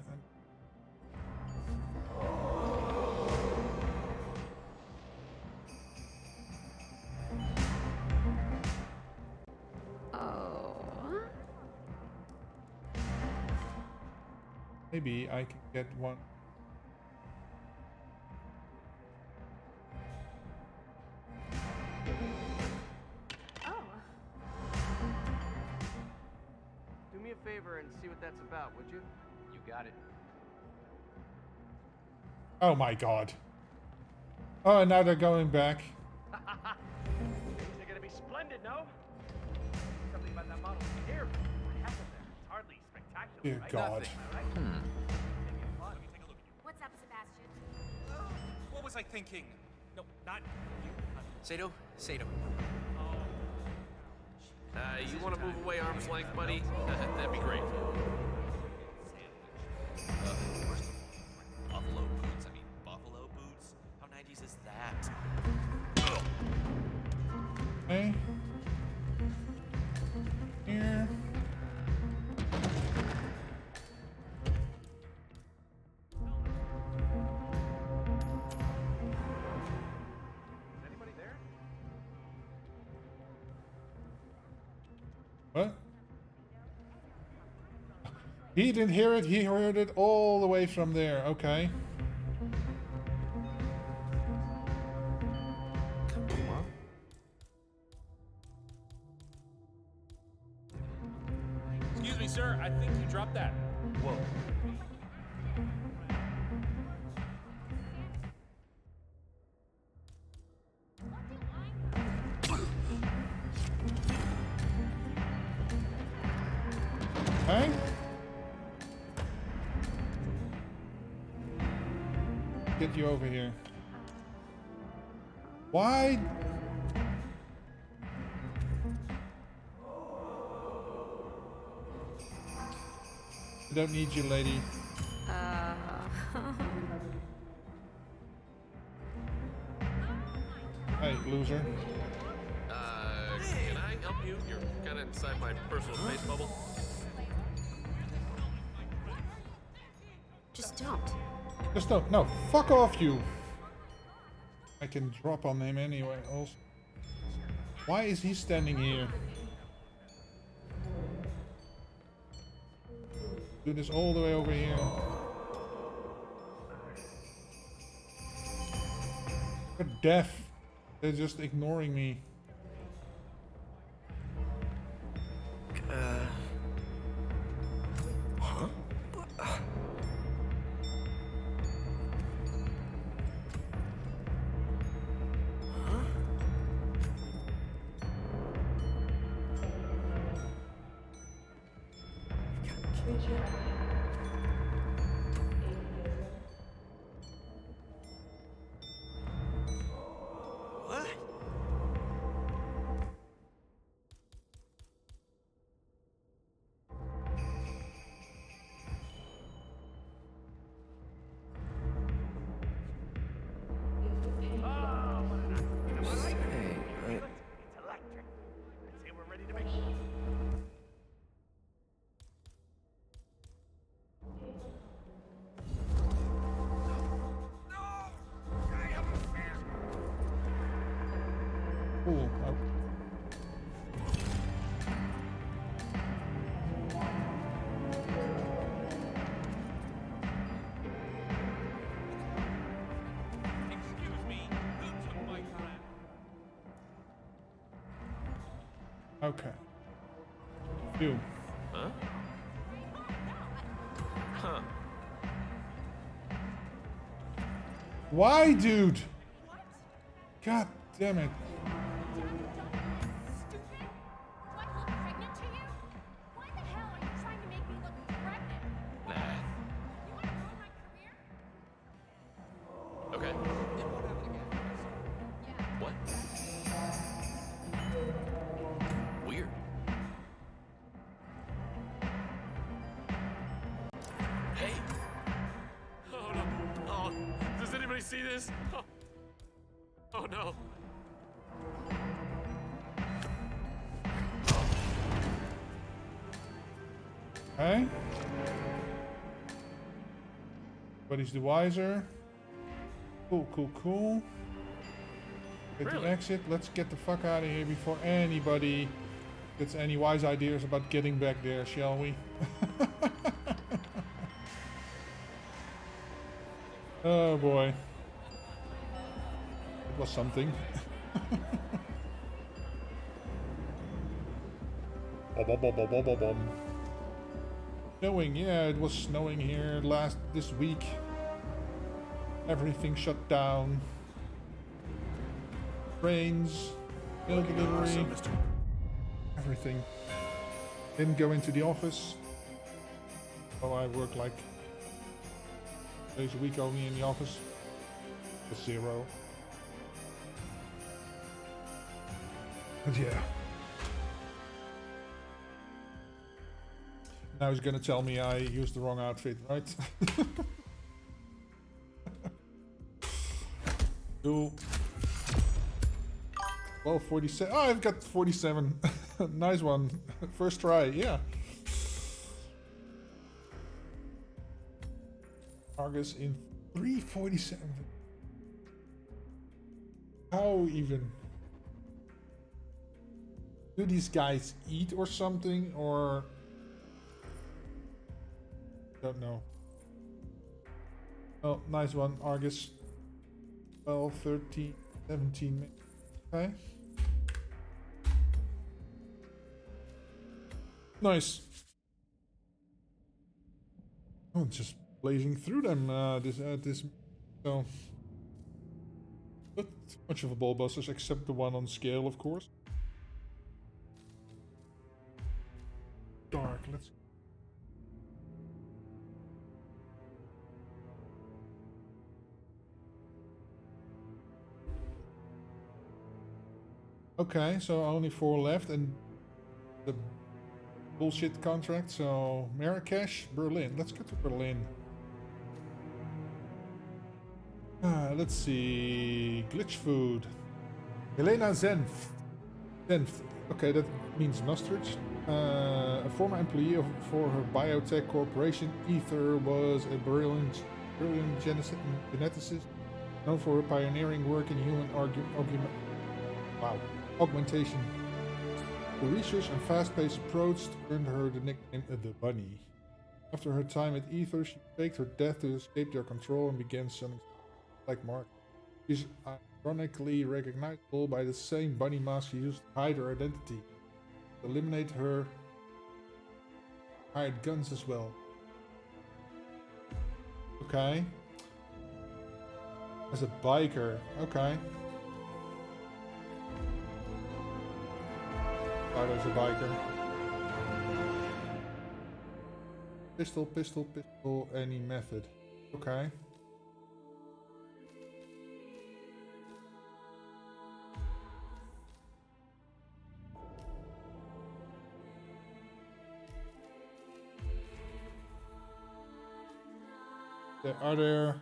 Oh. Maybe I can get one. Do me a favor and see what that's about, would you? You got it. Oh my god. Oh, now they're going back. They're gonna be splendid, no? Something about that model here. What happened there? It's hardly spectacular, Dear right? God. Nothing, all right? Hmm. Let me take a look at you. What's up, Sebastian? What was I thinking? No, not you. Sato? You want to move away arm's length, buddy? That'd be great. Buffalo boots? I mean, buffalo boots? He didn't hear it, he heard it all the way from there. Okay. Excuse me, sir. I think you dropped that. Whoa. Hey? Get you over here. Why? I don't need you, lady. Hey, loser. Can I help you? You're kind of inside my personal space bubble. Just don't. Just don't. No, fuck off, you. I can drop on him anyway. Also, why is he standing here? Do this all the way over here. They're deaf. They're just ignoring me. Huh? What? Cool. Excuse me. Who took my friend? Okay. You. Huh? Huh. Why, dude? God damn it. Okay. What? Weird. Hey. Oh no. Oh, does anybody see this? Oh, oh no. Okay. Everybody's the wiser. Cool, cool, cool. Get the exit. Let's get the fuck out of here before anybody gets any wise ideas about getting back there, shall we? Oh boy. It was something. Snowing, yeah, it was snowing here this week. Everything shut down. Trains, mail delivery, everything. Didn't go into the office. So I work like days a week only in the office. It's 0. But yeah. Now he's gonna tell me I used the wrong outfit, right? Cool. Well, 47. Oh, I've got 47. Nice one. First try, yeah. Argus in 347. How even? Do these guys eat or something? Or Don't know. Oh, nice one, Argus. 12, 13, 17 minutes. Okay. Nice. Oh, just blazing through them. This. So, not too much of a ball busters, except the one on scale, of course. Dark. Let's. Okay, so only 4 left, and the bullshit contract. So Marrakesh, Berlin. Let's go to Berlin. Let's see. Glitch food. Helena Zenf. Okay, that means mustard. A former employee for her biotech corporation, Ether was a brilliant geneticist known for her pioneering work in human augmentation. The research and fast-paced approach earned her the nickname the Bunny. After her time at Ether, she faked her death to escape their control and began selling like Mark. She's ironically recognizable by the same bunny mask she used to hide her identity. To eliminate her, hired guns as well. Okay. As a biker. Okay. There's a biker. Pistol, any method. Okay. Are there...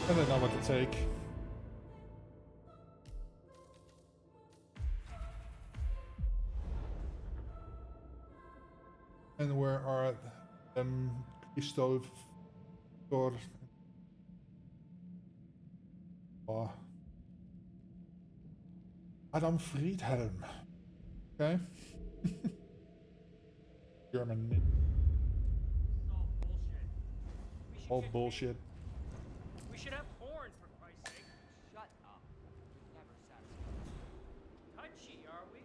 I don't know what to take. And where are Christoph or Adam Friedhelm? Okay. German name. All bullshit. We should have porn, for Christ's sake. Shut up. Never satisfied. Touchy, are we?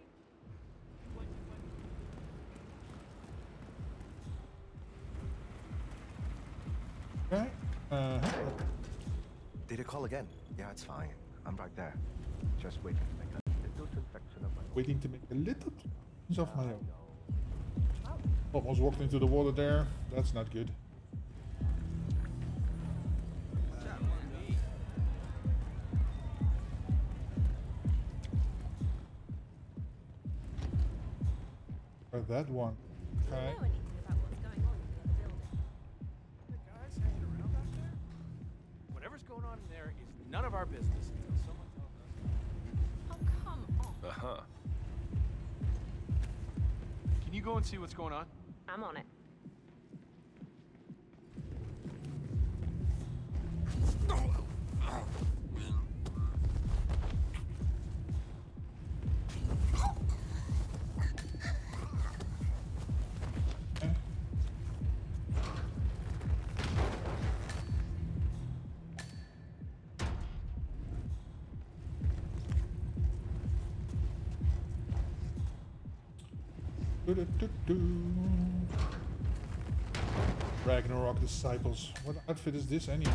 Okay. Did you call again? Yeah, it's fine. I'm right there. Just waiting to make a little transaction of my own. Waiting to make a little piece of my own. Almost walked into the water there. That's not good. Or that one. Okay. Whatever's going on in there is none of our business until someone tells us. Oh, come on. Uh-huh. Can you go and see what's going on? I'm on it. Ragnarok Disciples. What outfit is this anyway?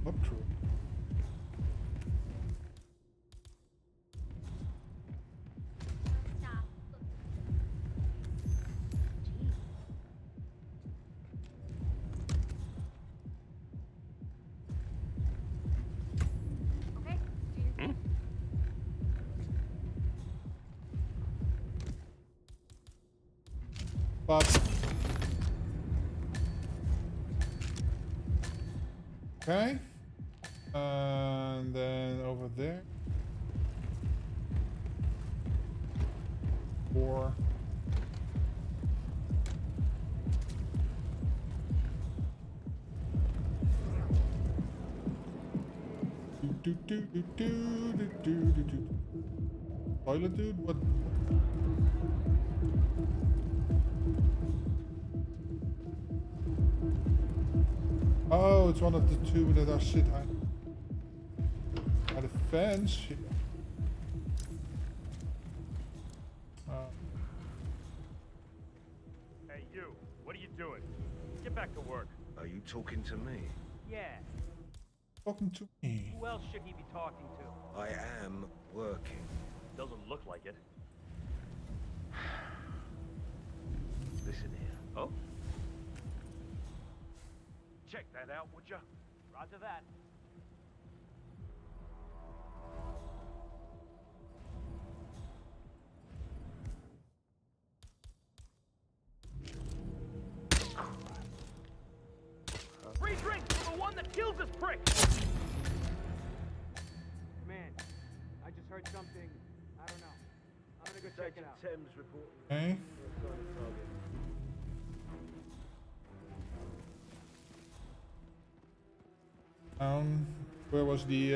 Up crew. Okay, do you think? But okay, and then over there. 4. Toilet dude? What? Oh, it's one of the two that are sit by the fence. Hey, you. What are you doing? Get back to work. Are you talking to me? Yeah. Talking to me. Who else should he be talking to? I am working. Doesn't look like it. Listen here. Oh? Check that out, would ya? Roger that. Free drink for the one that kills this prick! Man, I just heard something. I don't know. I'm gonna go check it out. Thames reporting. Okay. Where was the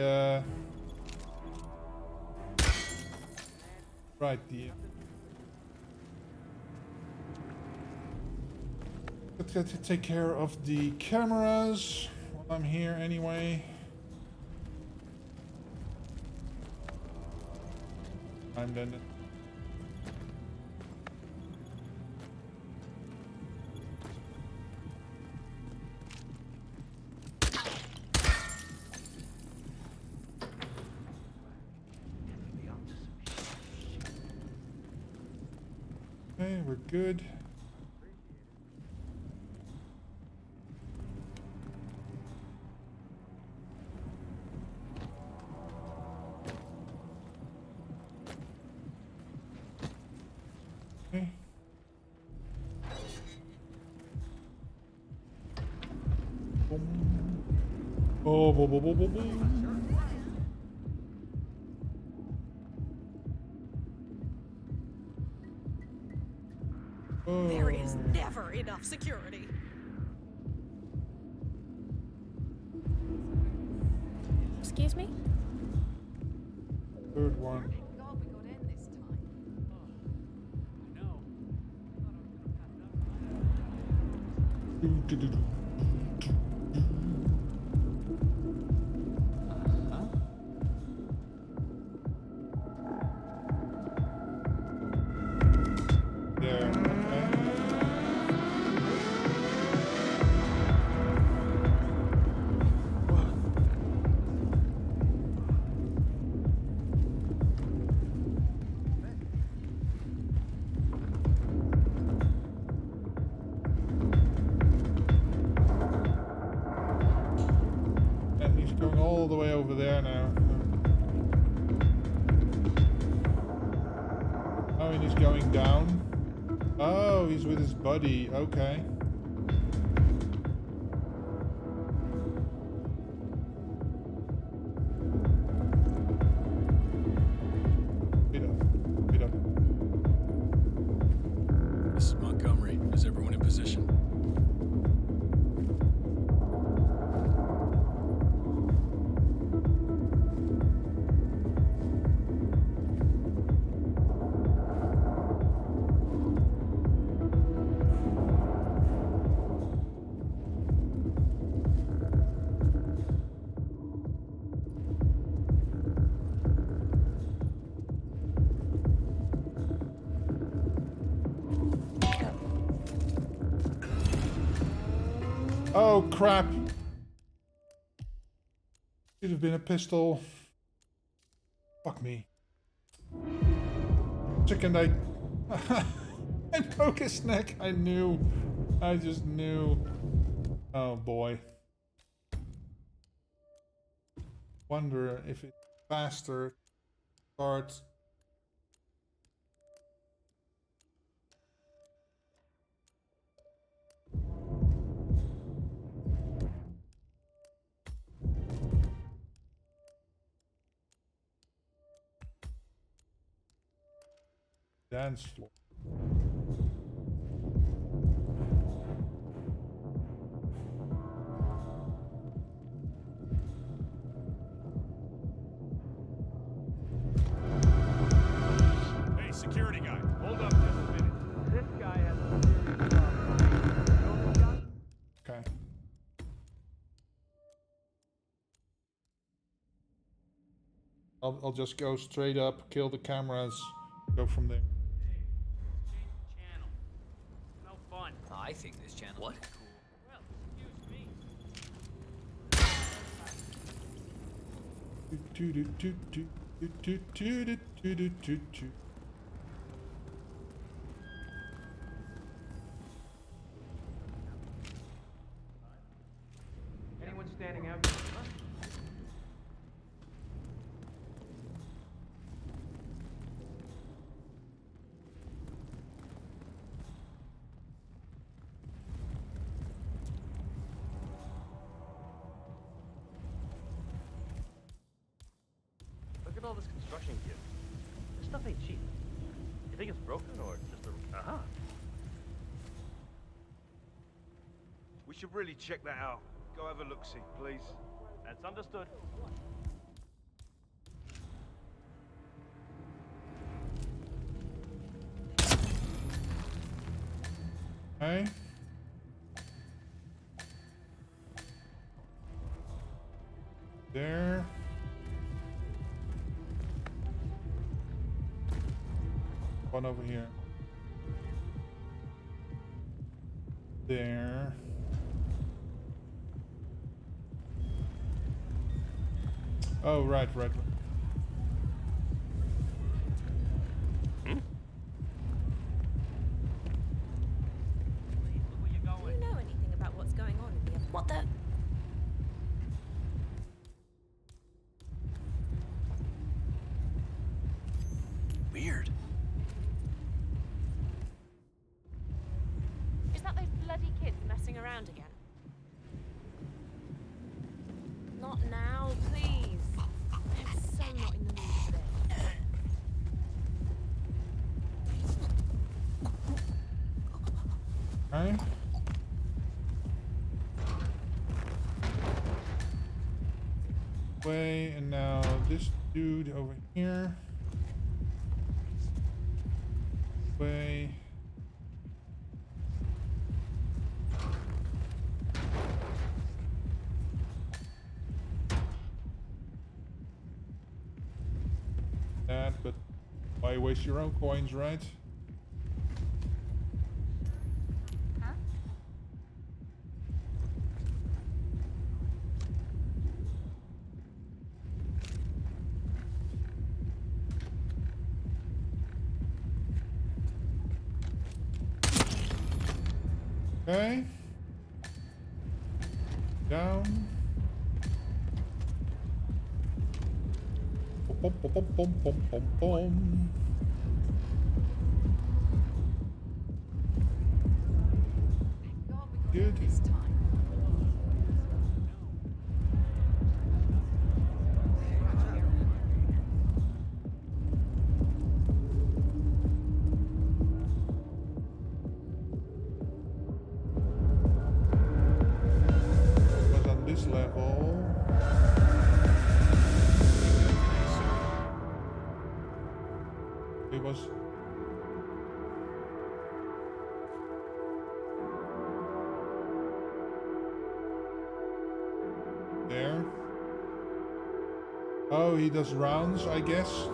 right, the let's get to take care of the cameras while I'm here anyway. I'm done. Okay, we're good. Okay. Boom. Oh, boom, boom, boom, boom, boom. There is never enough security. Excuse me? Third one. Thank God we got in this time. There. Okay. And he's going all the way over there now. Oh, and he's going down. Oh, he's with his buddy. Okay. Speed up. Speed up. This is Montgomery. Is everyone in position? Oh, crap. Should have been a pistol. Fuck me. Chicken I... I broke his neck. I knew. I just knew. Oh, boy. Wonder if it's faster. Start. Dance floor. Hey, security guy, Hold up just a minute. This guy has a serious problem. You know this guy? Okay. I'll just go straight up, kill the cameras, go from there. Channel. No fun. I think this channel. What? Well, excuse me. Anyone standing out? Huh? Look at all this construction gear. This stuff ain't cheap. You think it's broken or just a... Uh-huh. We should really check that out. Go have a look-see, please. That's understood. Okay. There. One over here. There. Oh, right. Do you know anything about what's going on in the other... What the? Weird. Is that those bloody kids messing around again? Not now, please. I'm so not in the mood for this. Okay. Way, and now this dude over here. Way. That, but why waste your own coins, right? Huh? Okay. Down. Pom, pom, pom, pom, pom, pom, pom. Good. This time. But on this level. It was. There. Oh, he does rounds, I guess.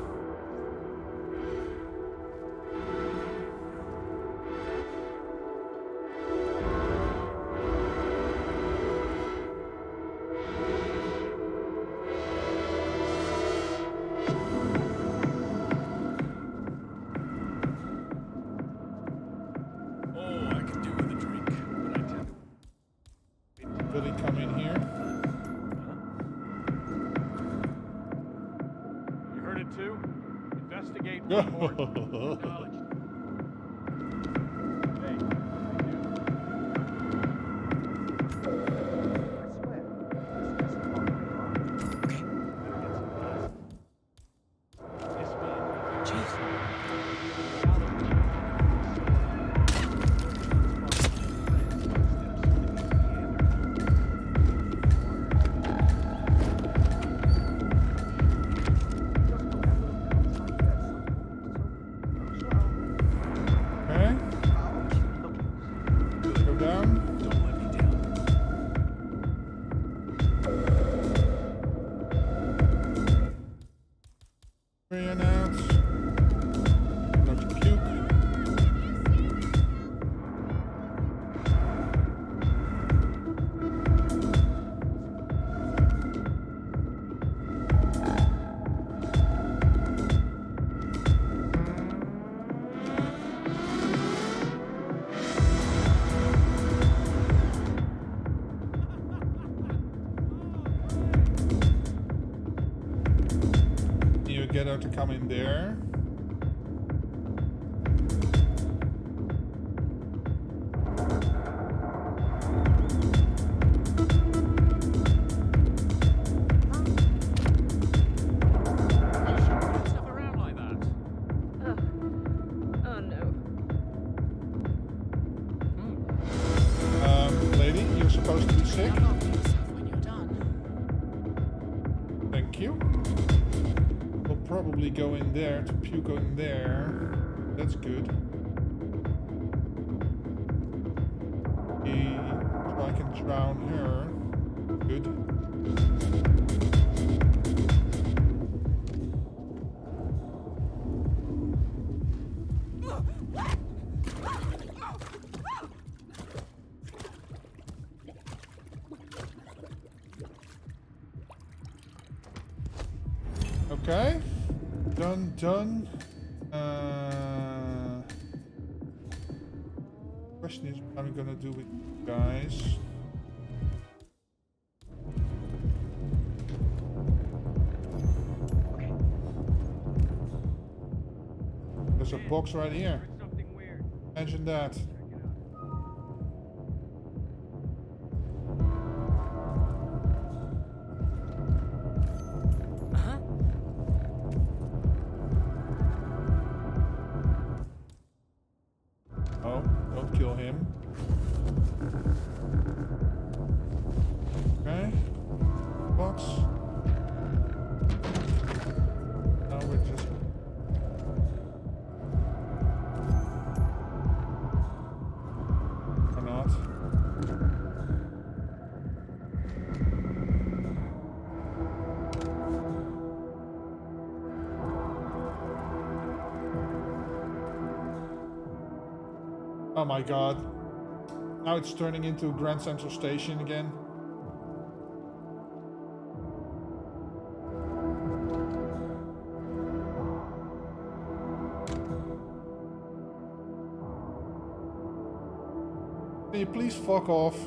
Oh, I could do with a drink, but I tend to. Will he come in here? You heard it too? Investigate, report, acknowledge. Hey, Jeez. in there. Stuff around like that. Oh no. Lady, you're supposed to be sick. Look after yourself when you're done. Thank you. We'll probably go in there to puke in there. That's good. So I can drown her. Good. Okay. Done. Question is, what am I gonna do with you guys? There's a box right here. Something weird. Imagine that. Oh, don't kill him. Okay. Box. Now we're just... Or not. Oh my god. Now it's turning into Grand Central Station again. Can you please fuck off?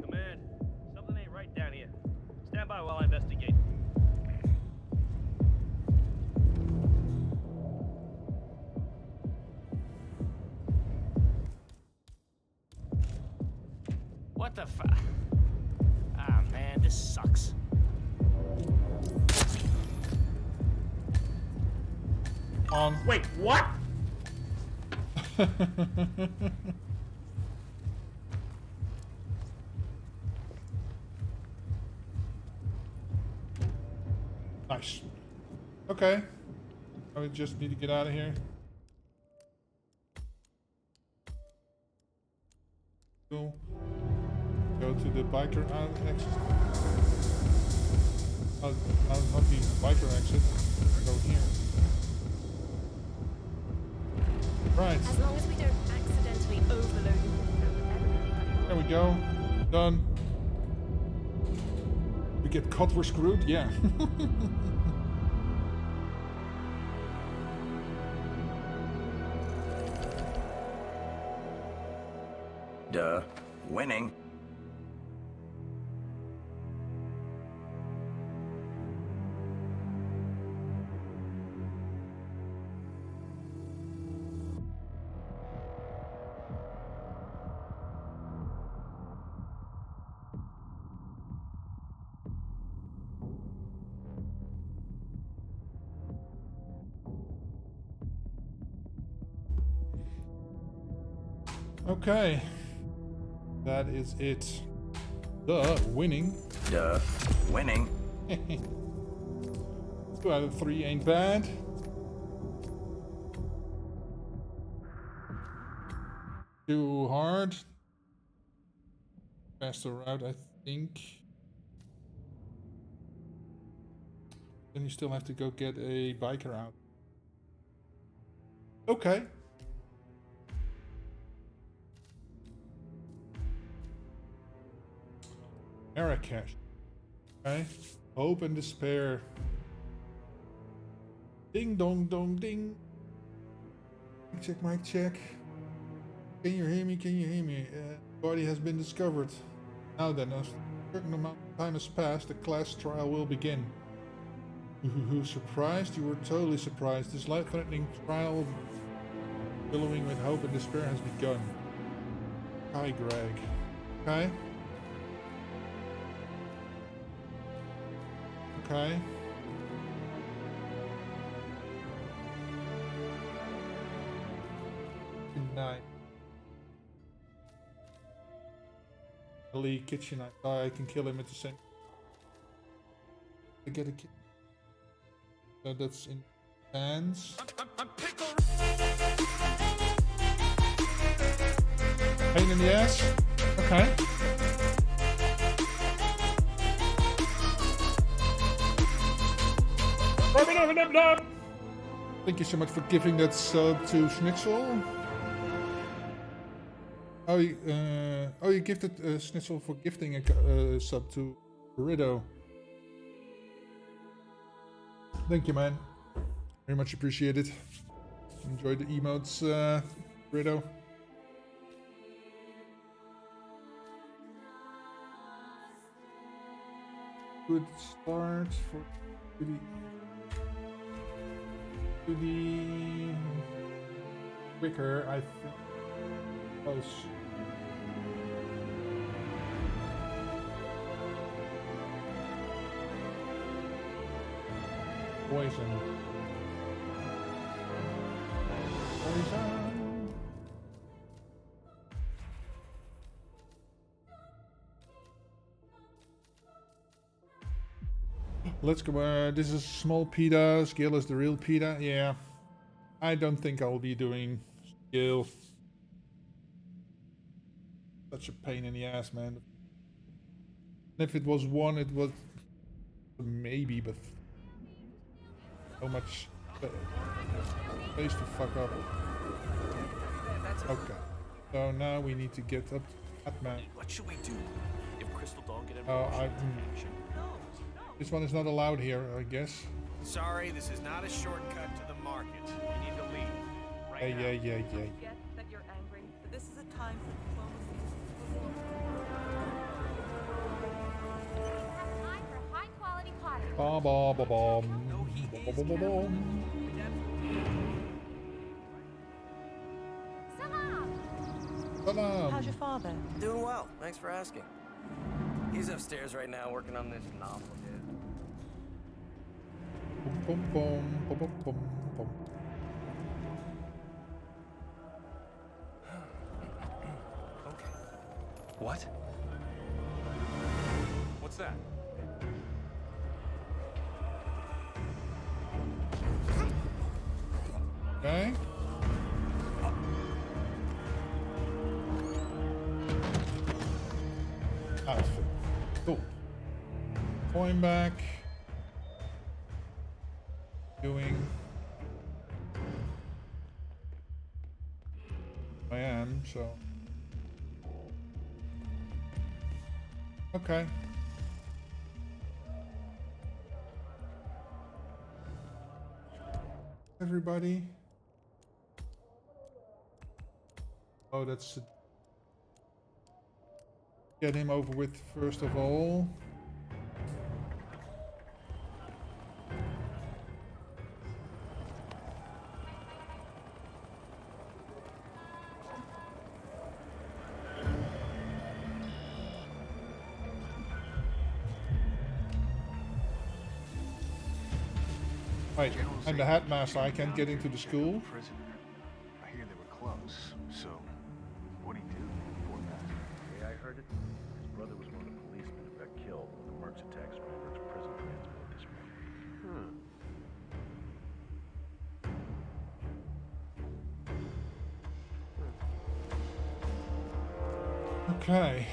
Command, something ain't right down here. Stand by while I investigate. What the fu- Ah, man, this sucks. On. Wait, what? Nice. Okay. I would just need to get out of here. Cool. Go to the biker exit. Not the biker exit. Go here. Right. As long as we don't accidentally overload There we go. Done. We get caught, we're screwed? Yeah. Duh. Winning. Okay. That is it. Duh, winning. Duh. Winning. 2 out of 3 ain't bad. Too hard. Faster route, I think. Then you still have to go get a biker out. Okay. Marrakesh. Okay. Hope and despair. Ding dong dong ding. Mic check, mic check. Can you hear me? Can you hear me? Body has been discovered. Now then, a certain amount of time has passed, the class trial will begin. Surprised? You were totally surprised. This life-threatening trial, billowing with hope and despair, has begun. Hi, Greg. Okay. Okay. Good night. Ali kitchen. I can kill him at the same. I get a kid. So that's in hands. Pain in the ass. Okay. Thank you so much for giving that sub to Schnitzel. Oh, you gifted Schnitzel for gifting a sub to Burrito. Thank you, man. Very much appreciated. Enjoy the emotes, Burrito. Good start for the quicker, I think. Close. Poison. Poison. Let's go. This is small pita. Scale is the real pita. Yeah. I don't think I'll be doing scale. Such a pain in the ass, man. If it was one, it was maybe, but so much space to fuck up. Okay. So now we need to get up to Hitman. What should we do if Crystal don't get involved? This one is not allowed here, I guess. Sorry, this is not a shortcut to the market. You need to leave. Right now. Yeah. Get that you're angry, but this is a time for diplomacy. Time for high quality pottery. Ba ba ba bum. Ba ba ba bum. Salam. How's your father? Doing well. Thanks for asking. He's upstairs right now working on this novel. Bum bum bum bum bum bum. Okay. What? What's that? Okay. Outfit. Cool. Coin back. Doing. I am, so. Okay. Everybody. Oh, that's. Get him over with first of all. Right, I'm the headmaster. I can't get into the school. I hear they were close, so what'd he do, poor bastard? Yeah, I heard it. His brother was one of the policemen who got killed when the Mercs attacked Stromberg's prison transport this morning. Okay.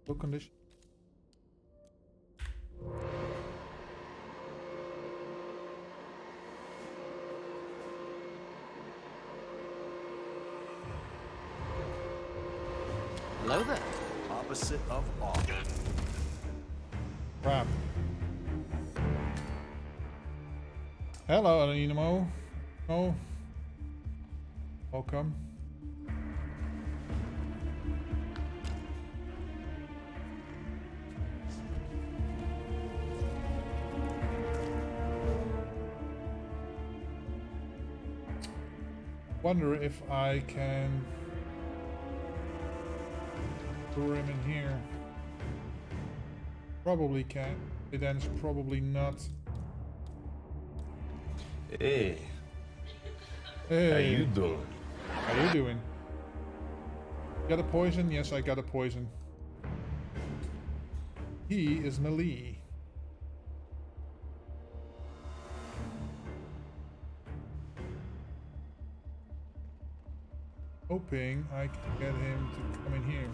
Low condition. Hello there. Opposite of off. Crap. Hello, Anonimo. Oh. Welcome. Wonder if I can lure him in here. Probably can. But then it's probably not. Hey. Hey. How you doing? How you doing? Got a poison? Yes, I got a poison. He is melee. Hoping I can get him to come in here.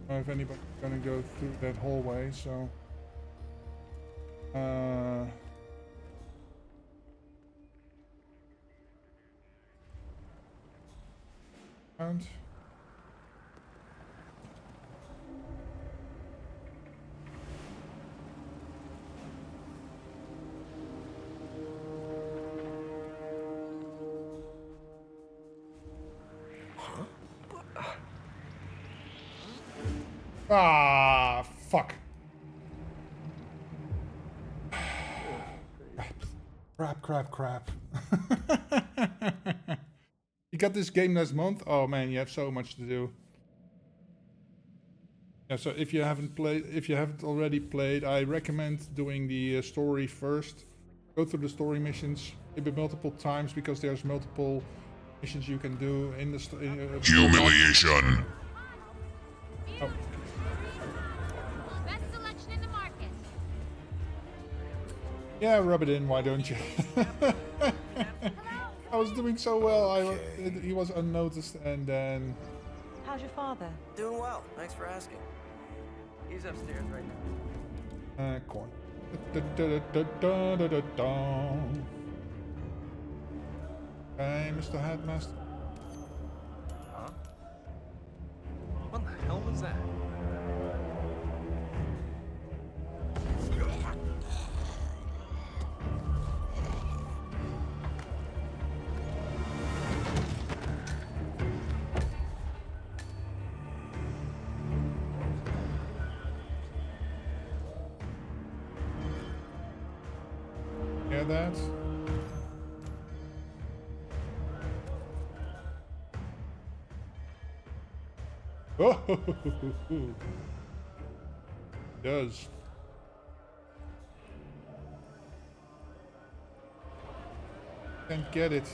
I don't know if anybody's gonna go through that hallway, so and ah, fuck. Crap. You got this game next month? Oh man, you have so much to do. Yeah, so if you haven't already played, I recommend doing the story first. Go through the story missions, maybe multiple times, because there's multiple missions you can do in the humiliation. Oh. Best selection in the market. Yeah, rub it in, why don't you? I was doing so well, he was unnoticed, and then... How's your father? Doing well. Thanks for asking. He's upstairs right now. Corn. Hey, Mr. Headmaster. Huh? What the hell was that? Hear that? Oh, does. Can't get it.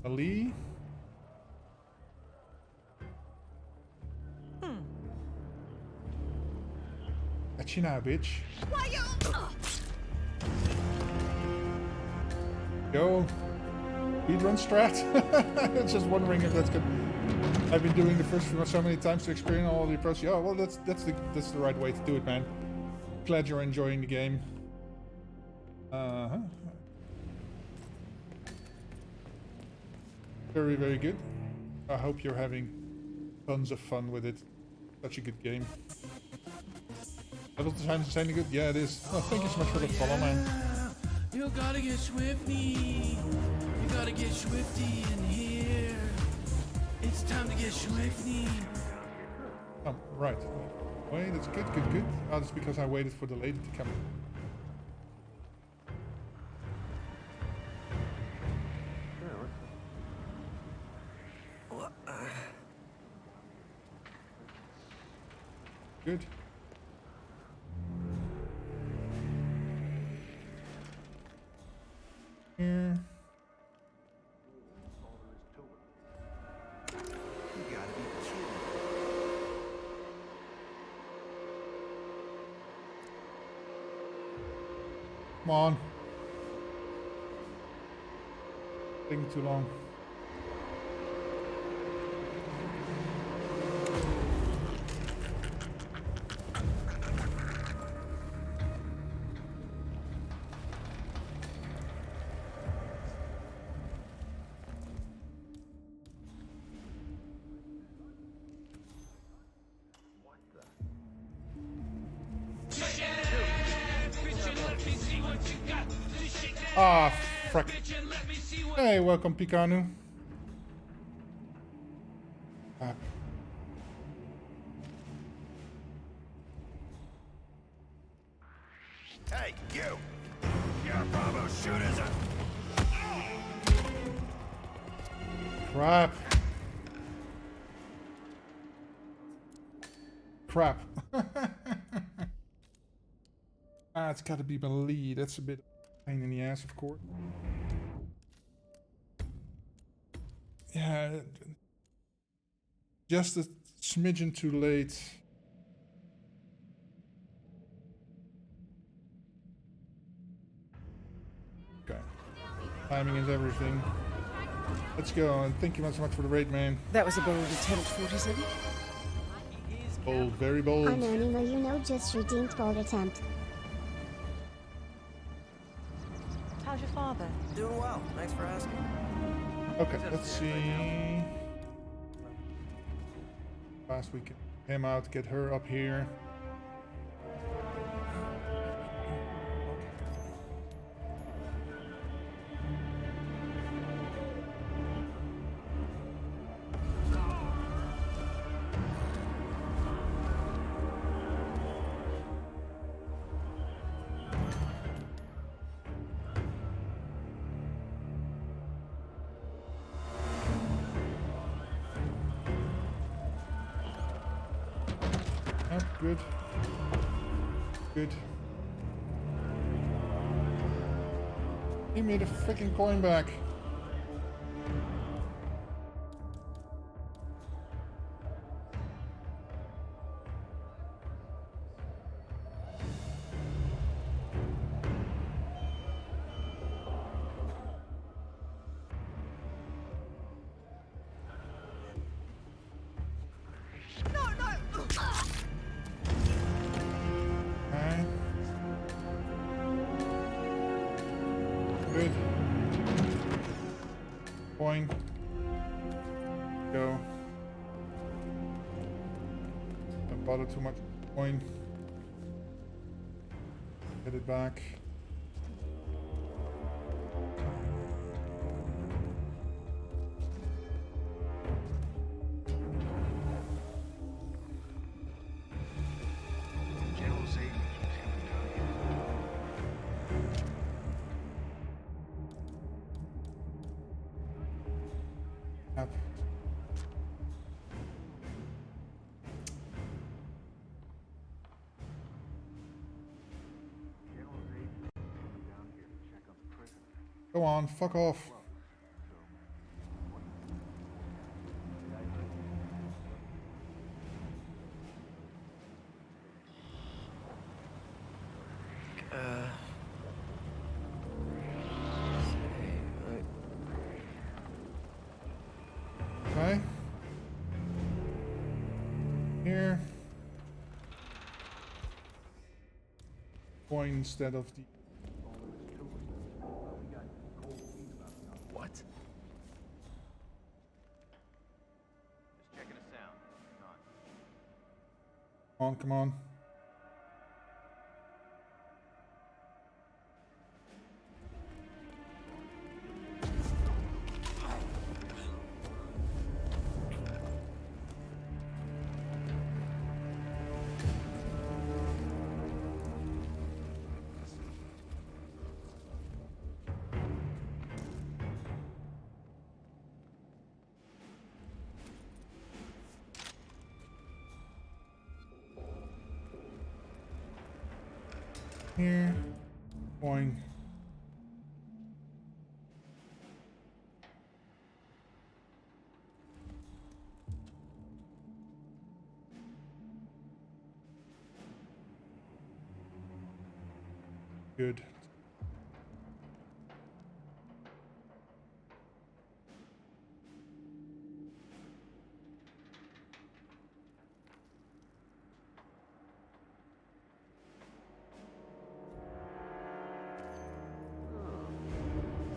Ali? Got you now, bitch. Why you? Go. Speedrun strat? Just wondering if that's good. I've been doing the first one so many times to experience all the approaches. Oh, well, that's the right way to do it, man. Glad you're enjoying the game. Very, very good. I hope you're having tons of fun with it. Such a good game. Level design is sounding good? Yeah, it is. Oh, thank you so much for the follow, man. You gotta get swifty. You gotta get swifty in here. It's time to get swifty. Oh, right. Wait, that's good, good, good. Oh, that's because I waited for the lady to come. Good. Here. You gotta be kidding. Come on. Taking too long. Ah, frick. Hey, welcome, Pikanu. Ah. Hey, you! You're Bravo shooters! Crap. Crap. Ah, it's gotta be Melee. That's a bit of a pain in the ass, of course. Yeah. Just a smidgen too late. Okay. Timing is everything. Let's go, and thank you so much for the raid, man. That was a bold attempt, 47. Bold, very bold. Anonymous, you know, just redeemed bold attempt. How's your father? Doing well. Thanks for asking. Okay, let's see. Last week, get him out, get her up here. Good. Good. Give me the freaking coin back. Coin. Go. Don't bother too much. Coin. Get it back. Yep. Go on, fuck off. Okay. Here. Coin instead of the... What? Just checking a sound. Hang on. Come on. Here. Boing. Good.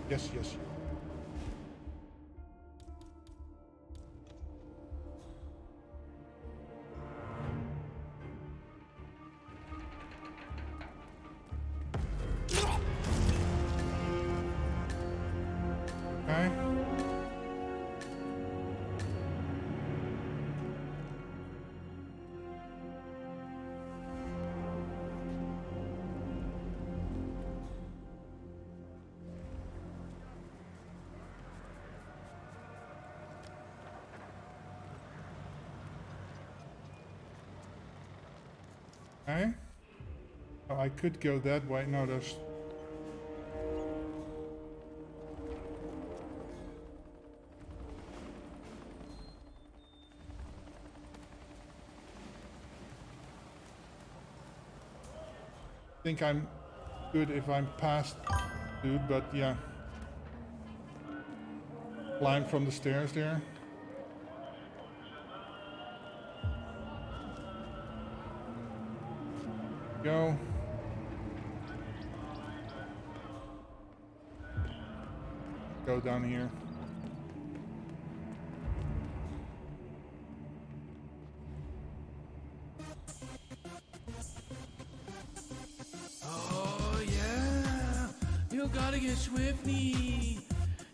Yes, yes. Okay. Okay. Oh, I could go that way. No, there's... I think I'm good if I'm past dude, but yeah. Climb from the stairs there. Go. Go down here. Oh yeah, you gotta get swifty.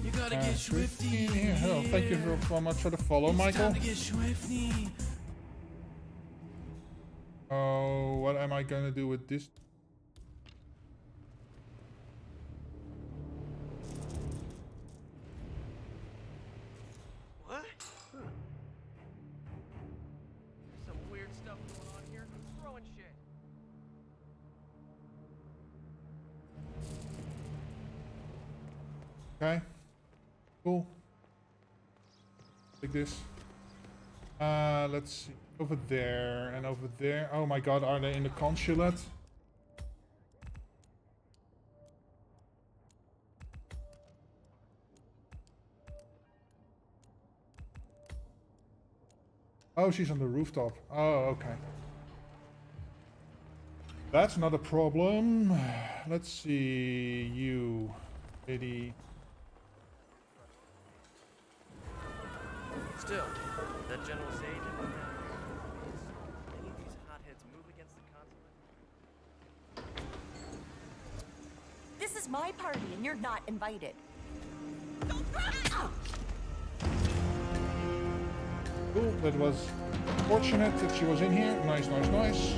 You gotta get swifty. Oh, thank you so much for the follow, Michael. Time to get swifty. Oh, what am I gonna do with this? What? Some weird stuff going on here. Who's throwing shit? Okay. Cool. Like this. Let's see. Over there and over there. Oh my god, are they in the consulate? Oh, she's on the rooftop. Oh, okay. That's not a problem. Let's see. You, lady. Still, that General Zay didn't have any of these hotheads move against the consulate. This is my party and you're not invited. Cool, that was fortunate that she was in here. Nice, nice, nice.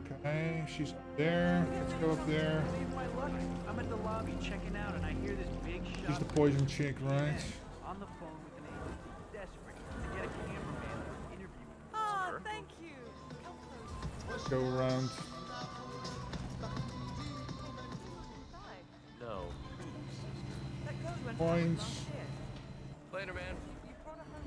Okay, she's up there. Let's go up there. I'm at the lobby checking out, and I hear this big shot. She's the poison chick, right? On the phone with an agent who's desperate to get a cameraman for an interview. Oh, thank you. Come close. Let's go around. No. That goes went Points. Later, man. You brought her home.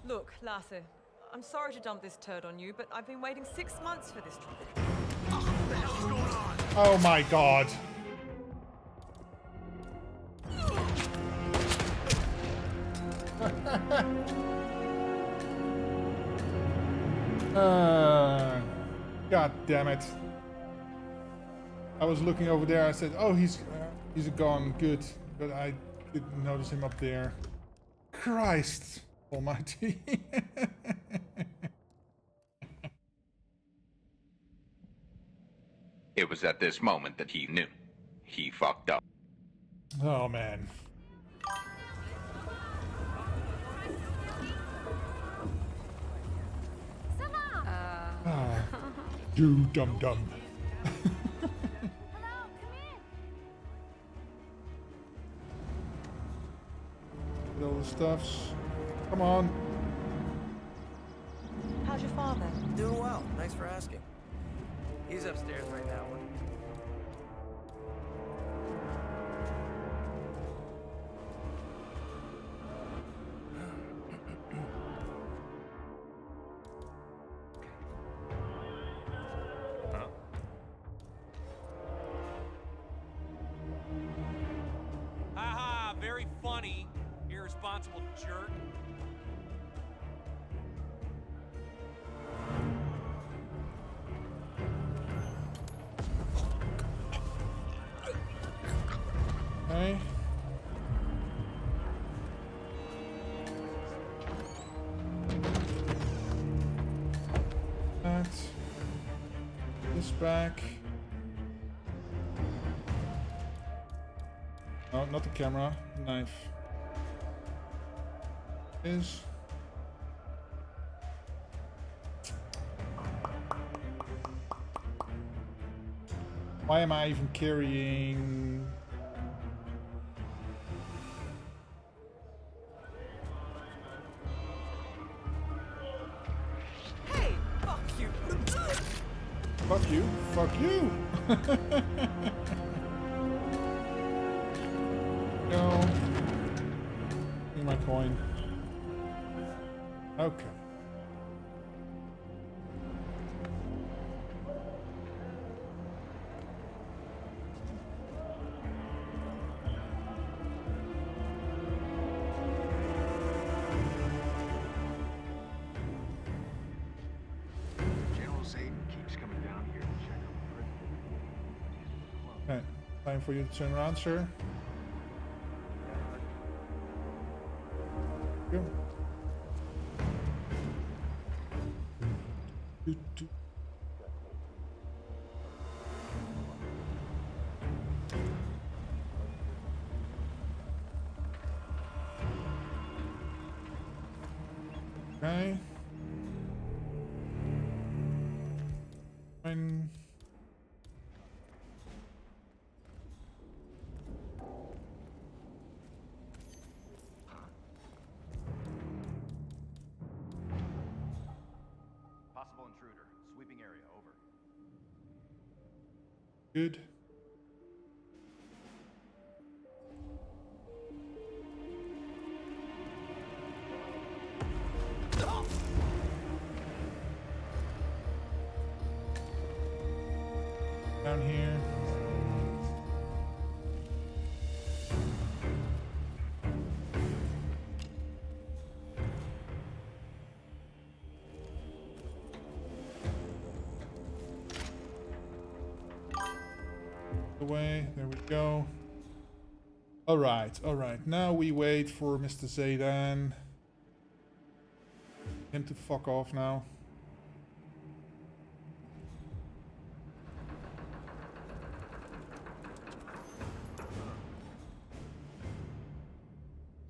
Look, Lasse, I'm sorry to dump this turd on you, but I've been waiting 6 months for this trip. What the hell's going on? Oh my god. God damn it. I was looking over there, I said, oh, he's gone, good. But I didn't notice him up there. Christ almighty. It was at this moment that he knew. He fucked up. Oh man. You dum dum. All the stuffs. Come on. How's your father? Doing well. Thanks for asking. He's upstairs right now. Haha, very funny, irresponsible jerk. Okay. That. This back. No, not the camera. Knife. Is. Why am I even carrying? Hey, fuck you. Fuck you. Fuck you. No. Give me my coin. Okay. General Zayden keeps coming down here to check on the prison. Okay. Time for you to turn around, sir. Go. Do. Okay. Fine. Possible intruder. Sweeping area. Over. Good. Down here. Away. There we go. All right. Now we wait for Mr. Zayden. Him to fuck off now.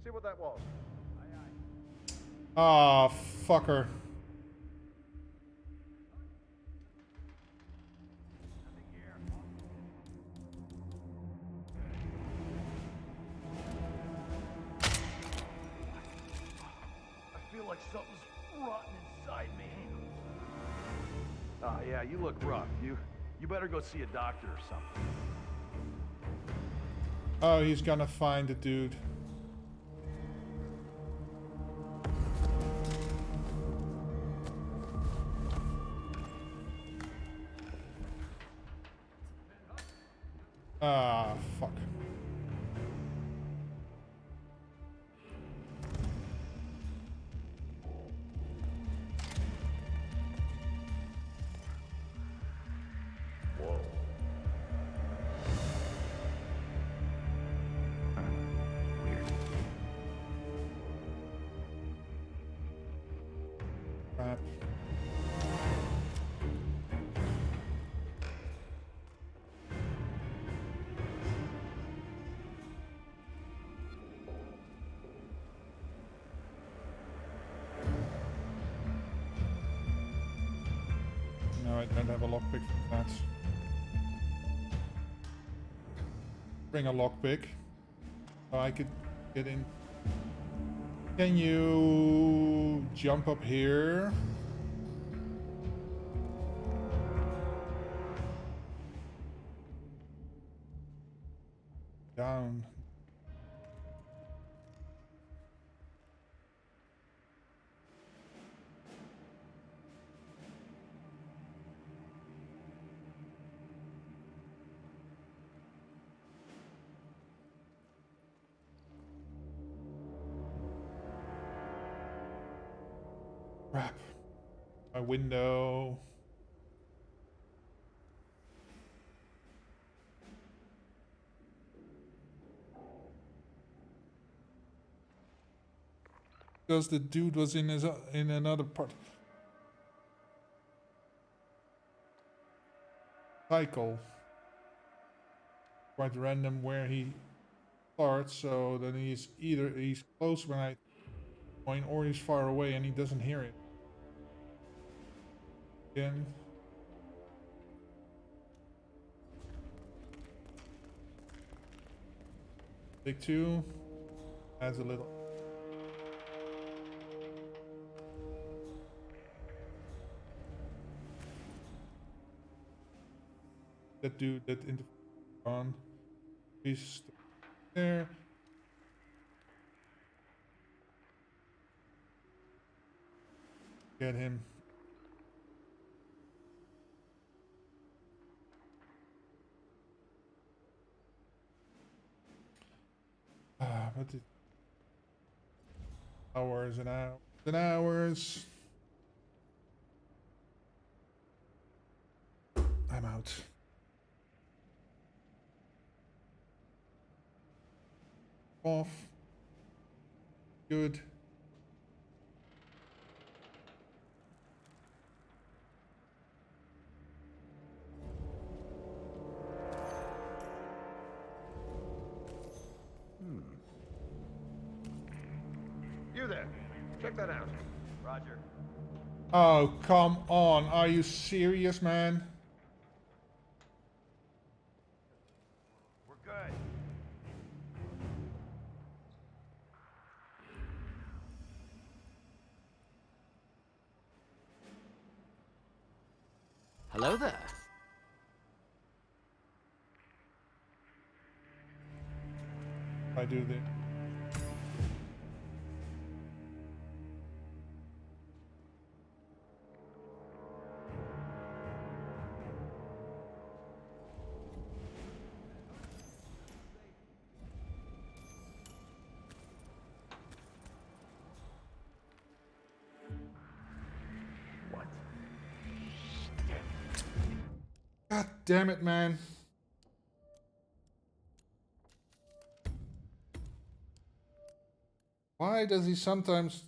See what that was. Ah, fucker. I feel like something's rotten inside me. Yeah, you look rough. You better go see a doctor or something. Oh, he's gonna find the dude. Ah, fuck. Whoa. Weird. Crap. No, I don't have a lockpick for that. Bring a lockpick. So I could get in. Can you jump up here? Down. Crap. My window. Because the dude was in his in another part. Cycle. Quite random where he starts, so then he's close when I point or he's far away and he doesn't hear it. Again. Take 2. Adds a little. That dude that interfered on. He's there. Get him. But it hours and hours and hours. I'm out. Off. Good. You there. Check that out. Roger. Oh, come on. Are you serious, man? We're good. Hello there. I do this. God damn it, man. Why does he sometimes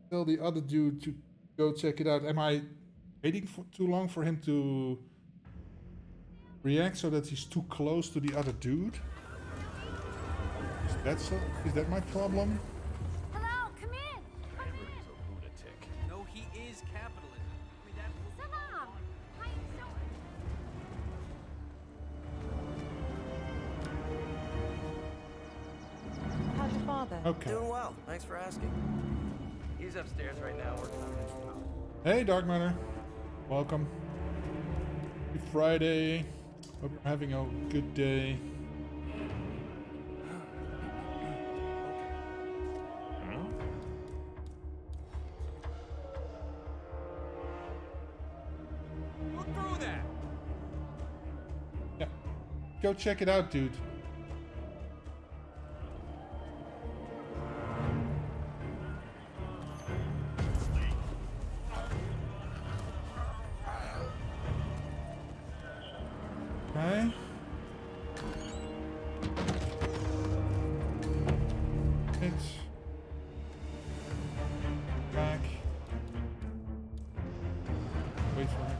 tell the other dude to go check it out? Am I waiting for too long for him to react so that he's too close to the other dude? Is that my problem? Hello, come in. Come in. He's a lunatic. No, he is capitalism. I mean, that's Salam. Hi, How's your father? Okay. Doing well. Thanks for asking. He's upstairs right now working on his job. Hey, Dark Matter. Welcome. Happy Friday. Hope you're having a good day. Look through that. Yeah. Go check it out, dude. Okay. It's back. Wait for him.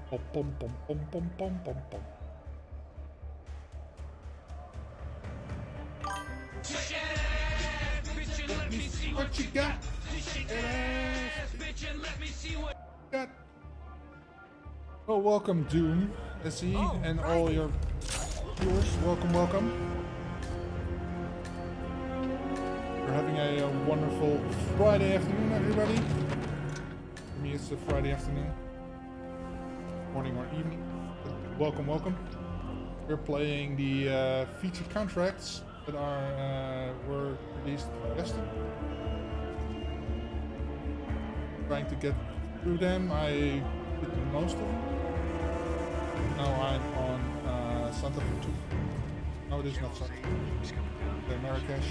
Pom pom pom pom pom pom pom pom. What you got? Got. Oh, welcome, Doom, SE, and all your viewers, welcome. We're having a wonderful Friday afternoon, everybody. For me, it's a Friday afternoon, morning or evening. Welcome. We're playing the featured contracts that were released yesterday. Trying to get through them. I did most of them. Now I'm on Santa Fe 2. No, it is not Santa Fe. Marrakesh.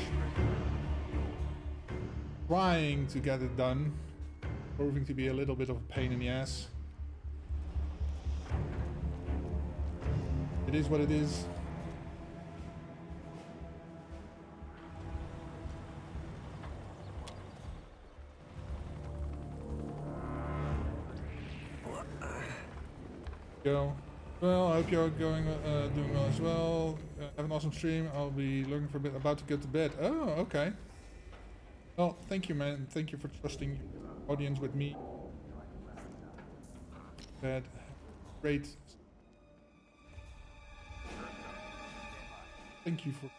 Trying to get it done. Proving to be a little bit of a pain in the ass. It is what it is. Go. Well, I hope you're doing well as well. Have an awesome stream. I'll be looking for a bit. About to go to bed. Oh, okay. Well, thank you, man. Thank you for trusting your audience with me. Bed. Great. Thank you for.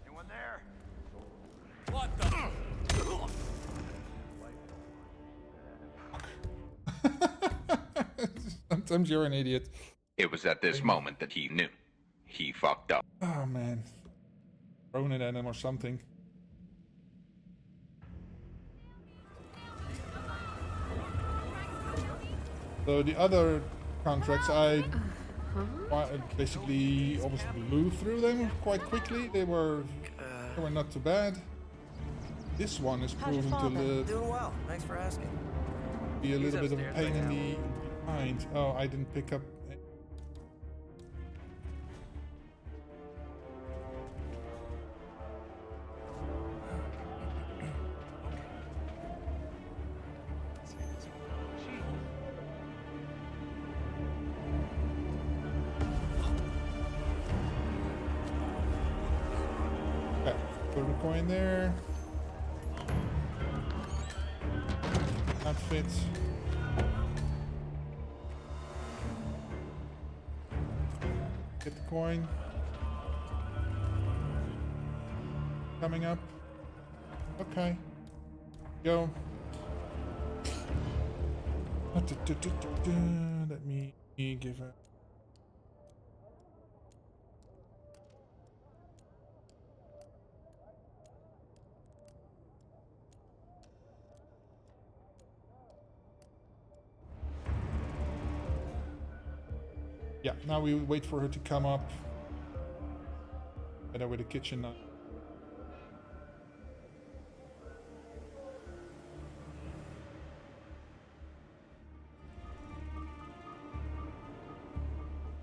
Anyone there? What the? Sometimes you're an idiot. It was at this moment that he knew. He fucked up. Oh man. Thrown it at him or something. So the other contracts, I basically almost blew through them quite quickly. They were not too bad. This one is proving to Doing well. Thanks for asking. be a little bit of a pain in the behind. Oh, I didn't pick up. Okay, put a coin there. Outfit. Get the coin. Coming up. Okay. Go. Let me give it. Yeah, now we wait for her to come up. Better with the kitchen now.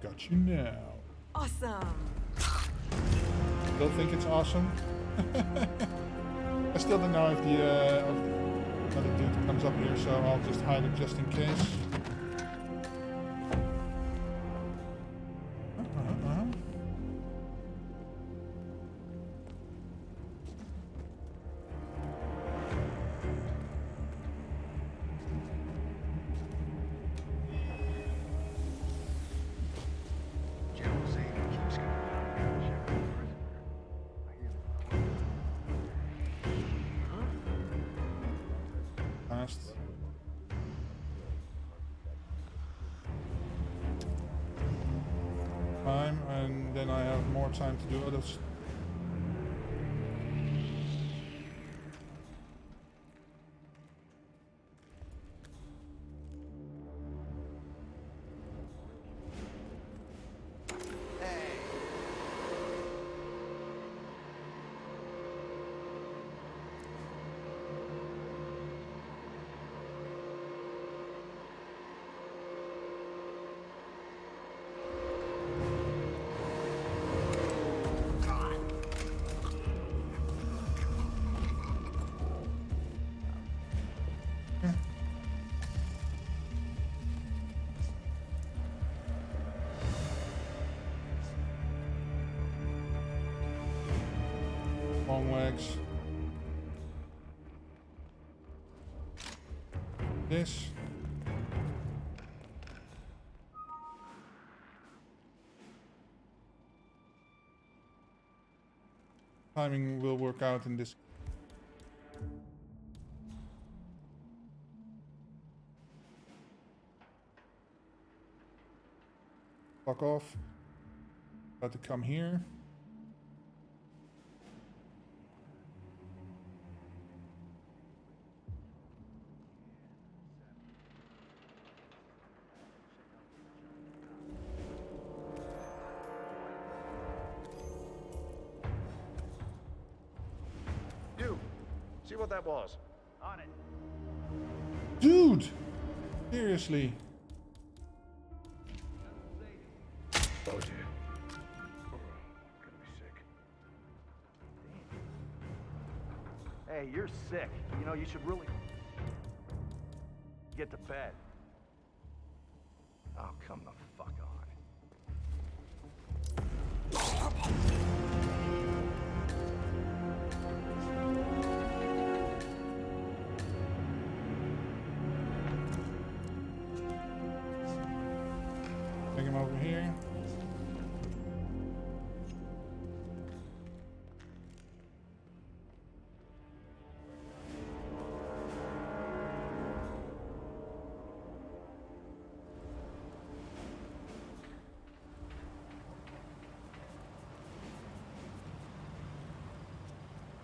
Got you now. Awesome. Still think it's awesome? I still don't know if the other dude comes up here, so I'll just hide it just in case. Time, and then I have more time to do others. Long legs. this. Timing will work out in this. Fuck off. About to come here. You, see what that was? On it. Dude! Seriously. Oh dear. Oh, I'm gonna be sick. Hey, you're sick. You know, you should really get to bed. Oh, come the fuck on. Take him over here.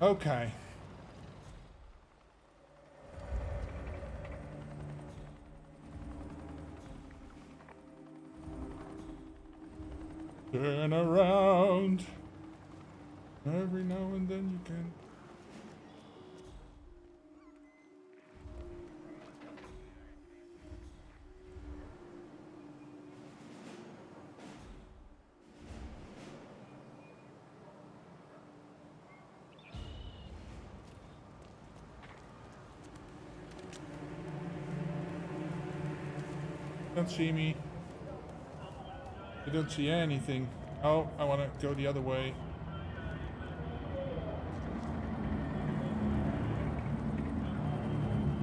Okay. Turn around. Every now and then you can. Don't see me. You don't see anything. Oh, I want to go the other way.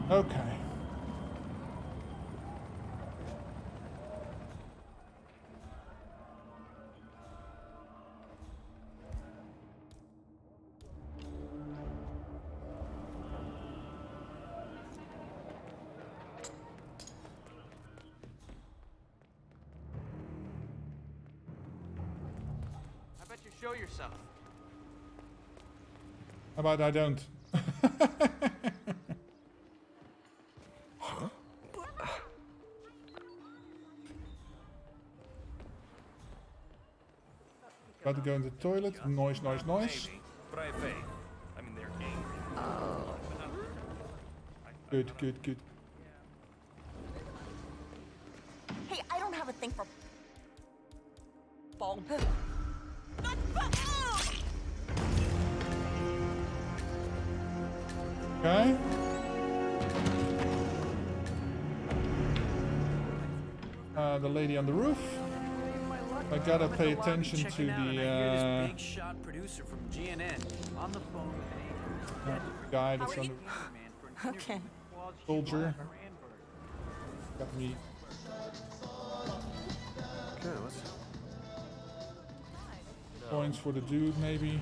Okay. I bet you show yourself. How about I don't? About to go in the toilet. Noise, noise, noise. Maybe, but I have faith. I mean, they're angry. Good, good, good. Hey, I don't have a thing for ball. Okay. The lady on the roof. I gotta pay attention to the big shot producer from GNN on the phone with an guy that's on the Okay. soldier. Got me. Okay, let's. Points for the dude, maybe.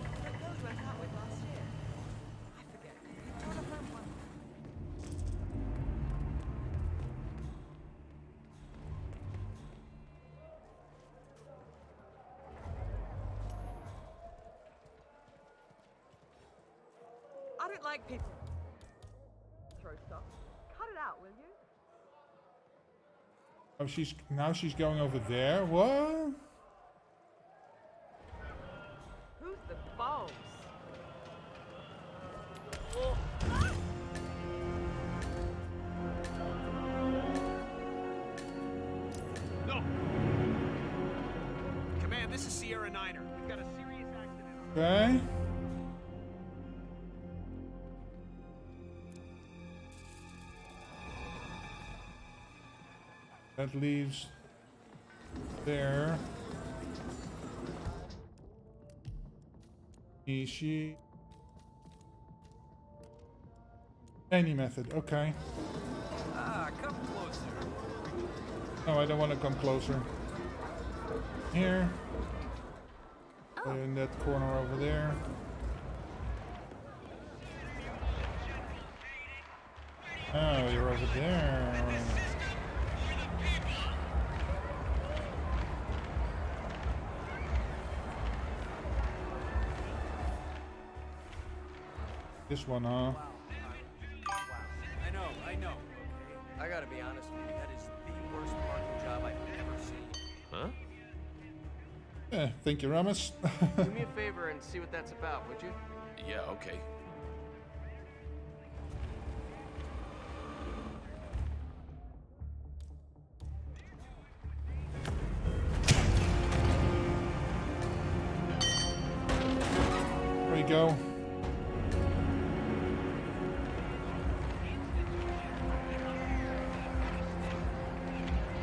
I don't like people throw stuff. Cut it out, will you? Oh, she's going over there. What? Who's the boss? No! Command, this is Sierra Niner. We've got a serious accident on Okay. That leaves there. Is she? Any method, okay. Ah, come closer. No, I don't want to come closer. Here. In that corner over there. Oh, you're over there. This one, huh? Wow. I know. Okay. I gotta be honest with you. That is the worst parking job I've ever seen. Huh? Yeah, thank you, Ramos. Do me a favor and see what that's about, would you? Yeah, okay. There we go.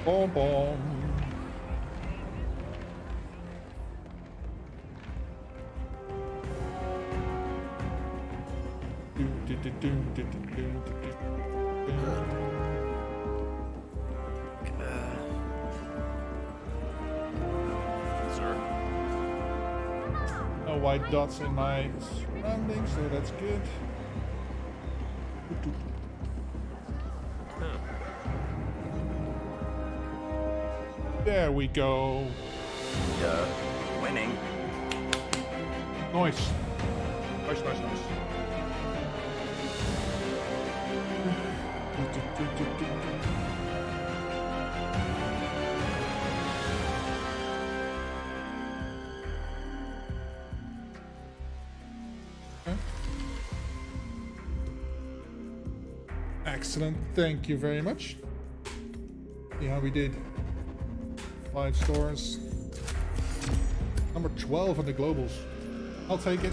Boom, boom. Sir? No white dots in my surroundings, so that's good. There we go. Duh. Winning. Nice. Nice. Excellent. Thank you very much. See how we did. 5 stars. Number 12 on the globals. I'll take it.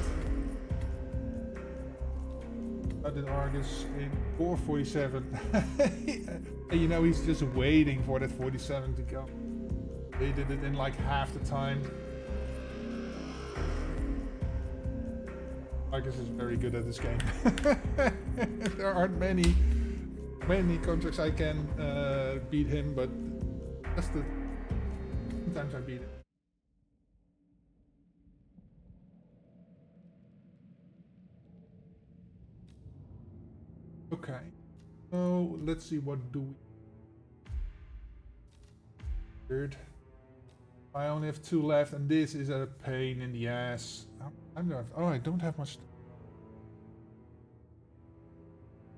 I did Argus in 447. You know, he's just waiting for that 47 to go. They did it in like half the time. Argus is very good at this game. There aren't many contracts I can beat him, but that's the sometimes I beat it. Okay, so let's see, what do we... Third. I only have 2 left, and this is a pain in the ass. I'm not... Oh, I don't have much...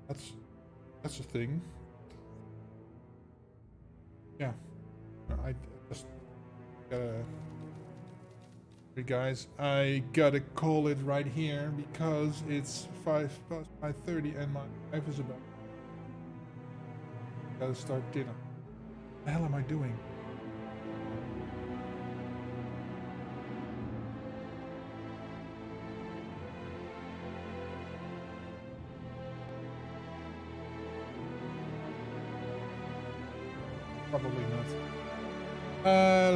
That's a thing. Yeah. I just gotta... Hey guys, I gotta call it right here because it's 5:30 and my wife is about. Gotta start dinner. What the hell am I doing? Probably not.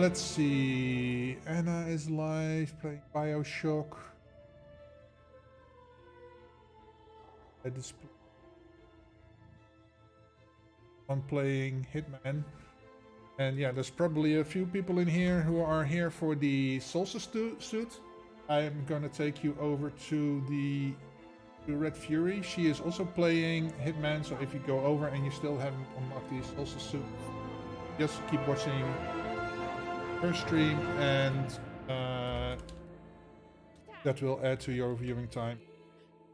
Let's see. Anna is live playing BioShock. I'm playing Hitman. And yeah, there's probably a few people in here who are here for the Solstice suit. I'm gonna take you over to the Red Fury. She is also playing Hitman, so if you go over and you still haven't unlocked the Solstice suit, just keep watching her stream, and that will add to your viewing time.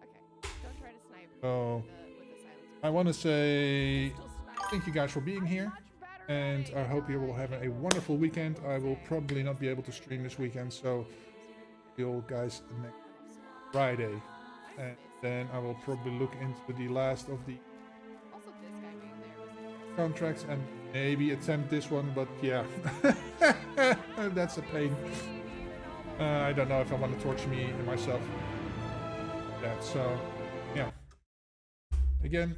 Okay, don't try to snipe So with the silence. I want to say thank you guys for being here, and I hope you will have a wonderful weekend. I will probably not be able to stream this weekend, so see you guys next Friday, and then I will probably look into the last of the contracts and maybe attempt this one, but yeah. That's a pain. I don't know if I want to torture me and myself. That, so yeah. Again,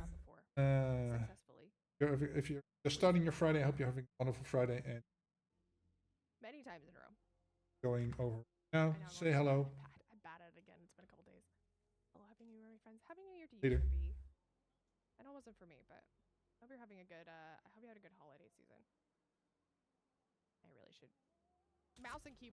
if you're just starting your Friday, I hope you're having a wonderful Friday and Many times in a row. going over now. Say hello. I'm bad at it again. It's been a couple days. Hello, Happy New Year, my friends. Happy New Year to you, Later. Kirby. I know it wasn't for me, but I hope you're having a good I hope you had a good holiday season. I really should. Mouse and keyboard.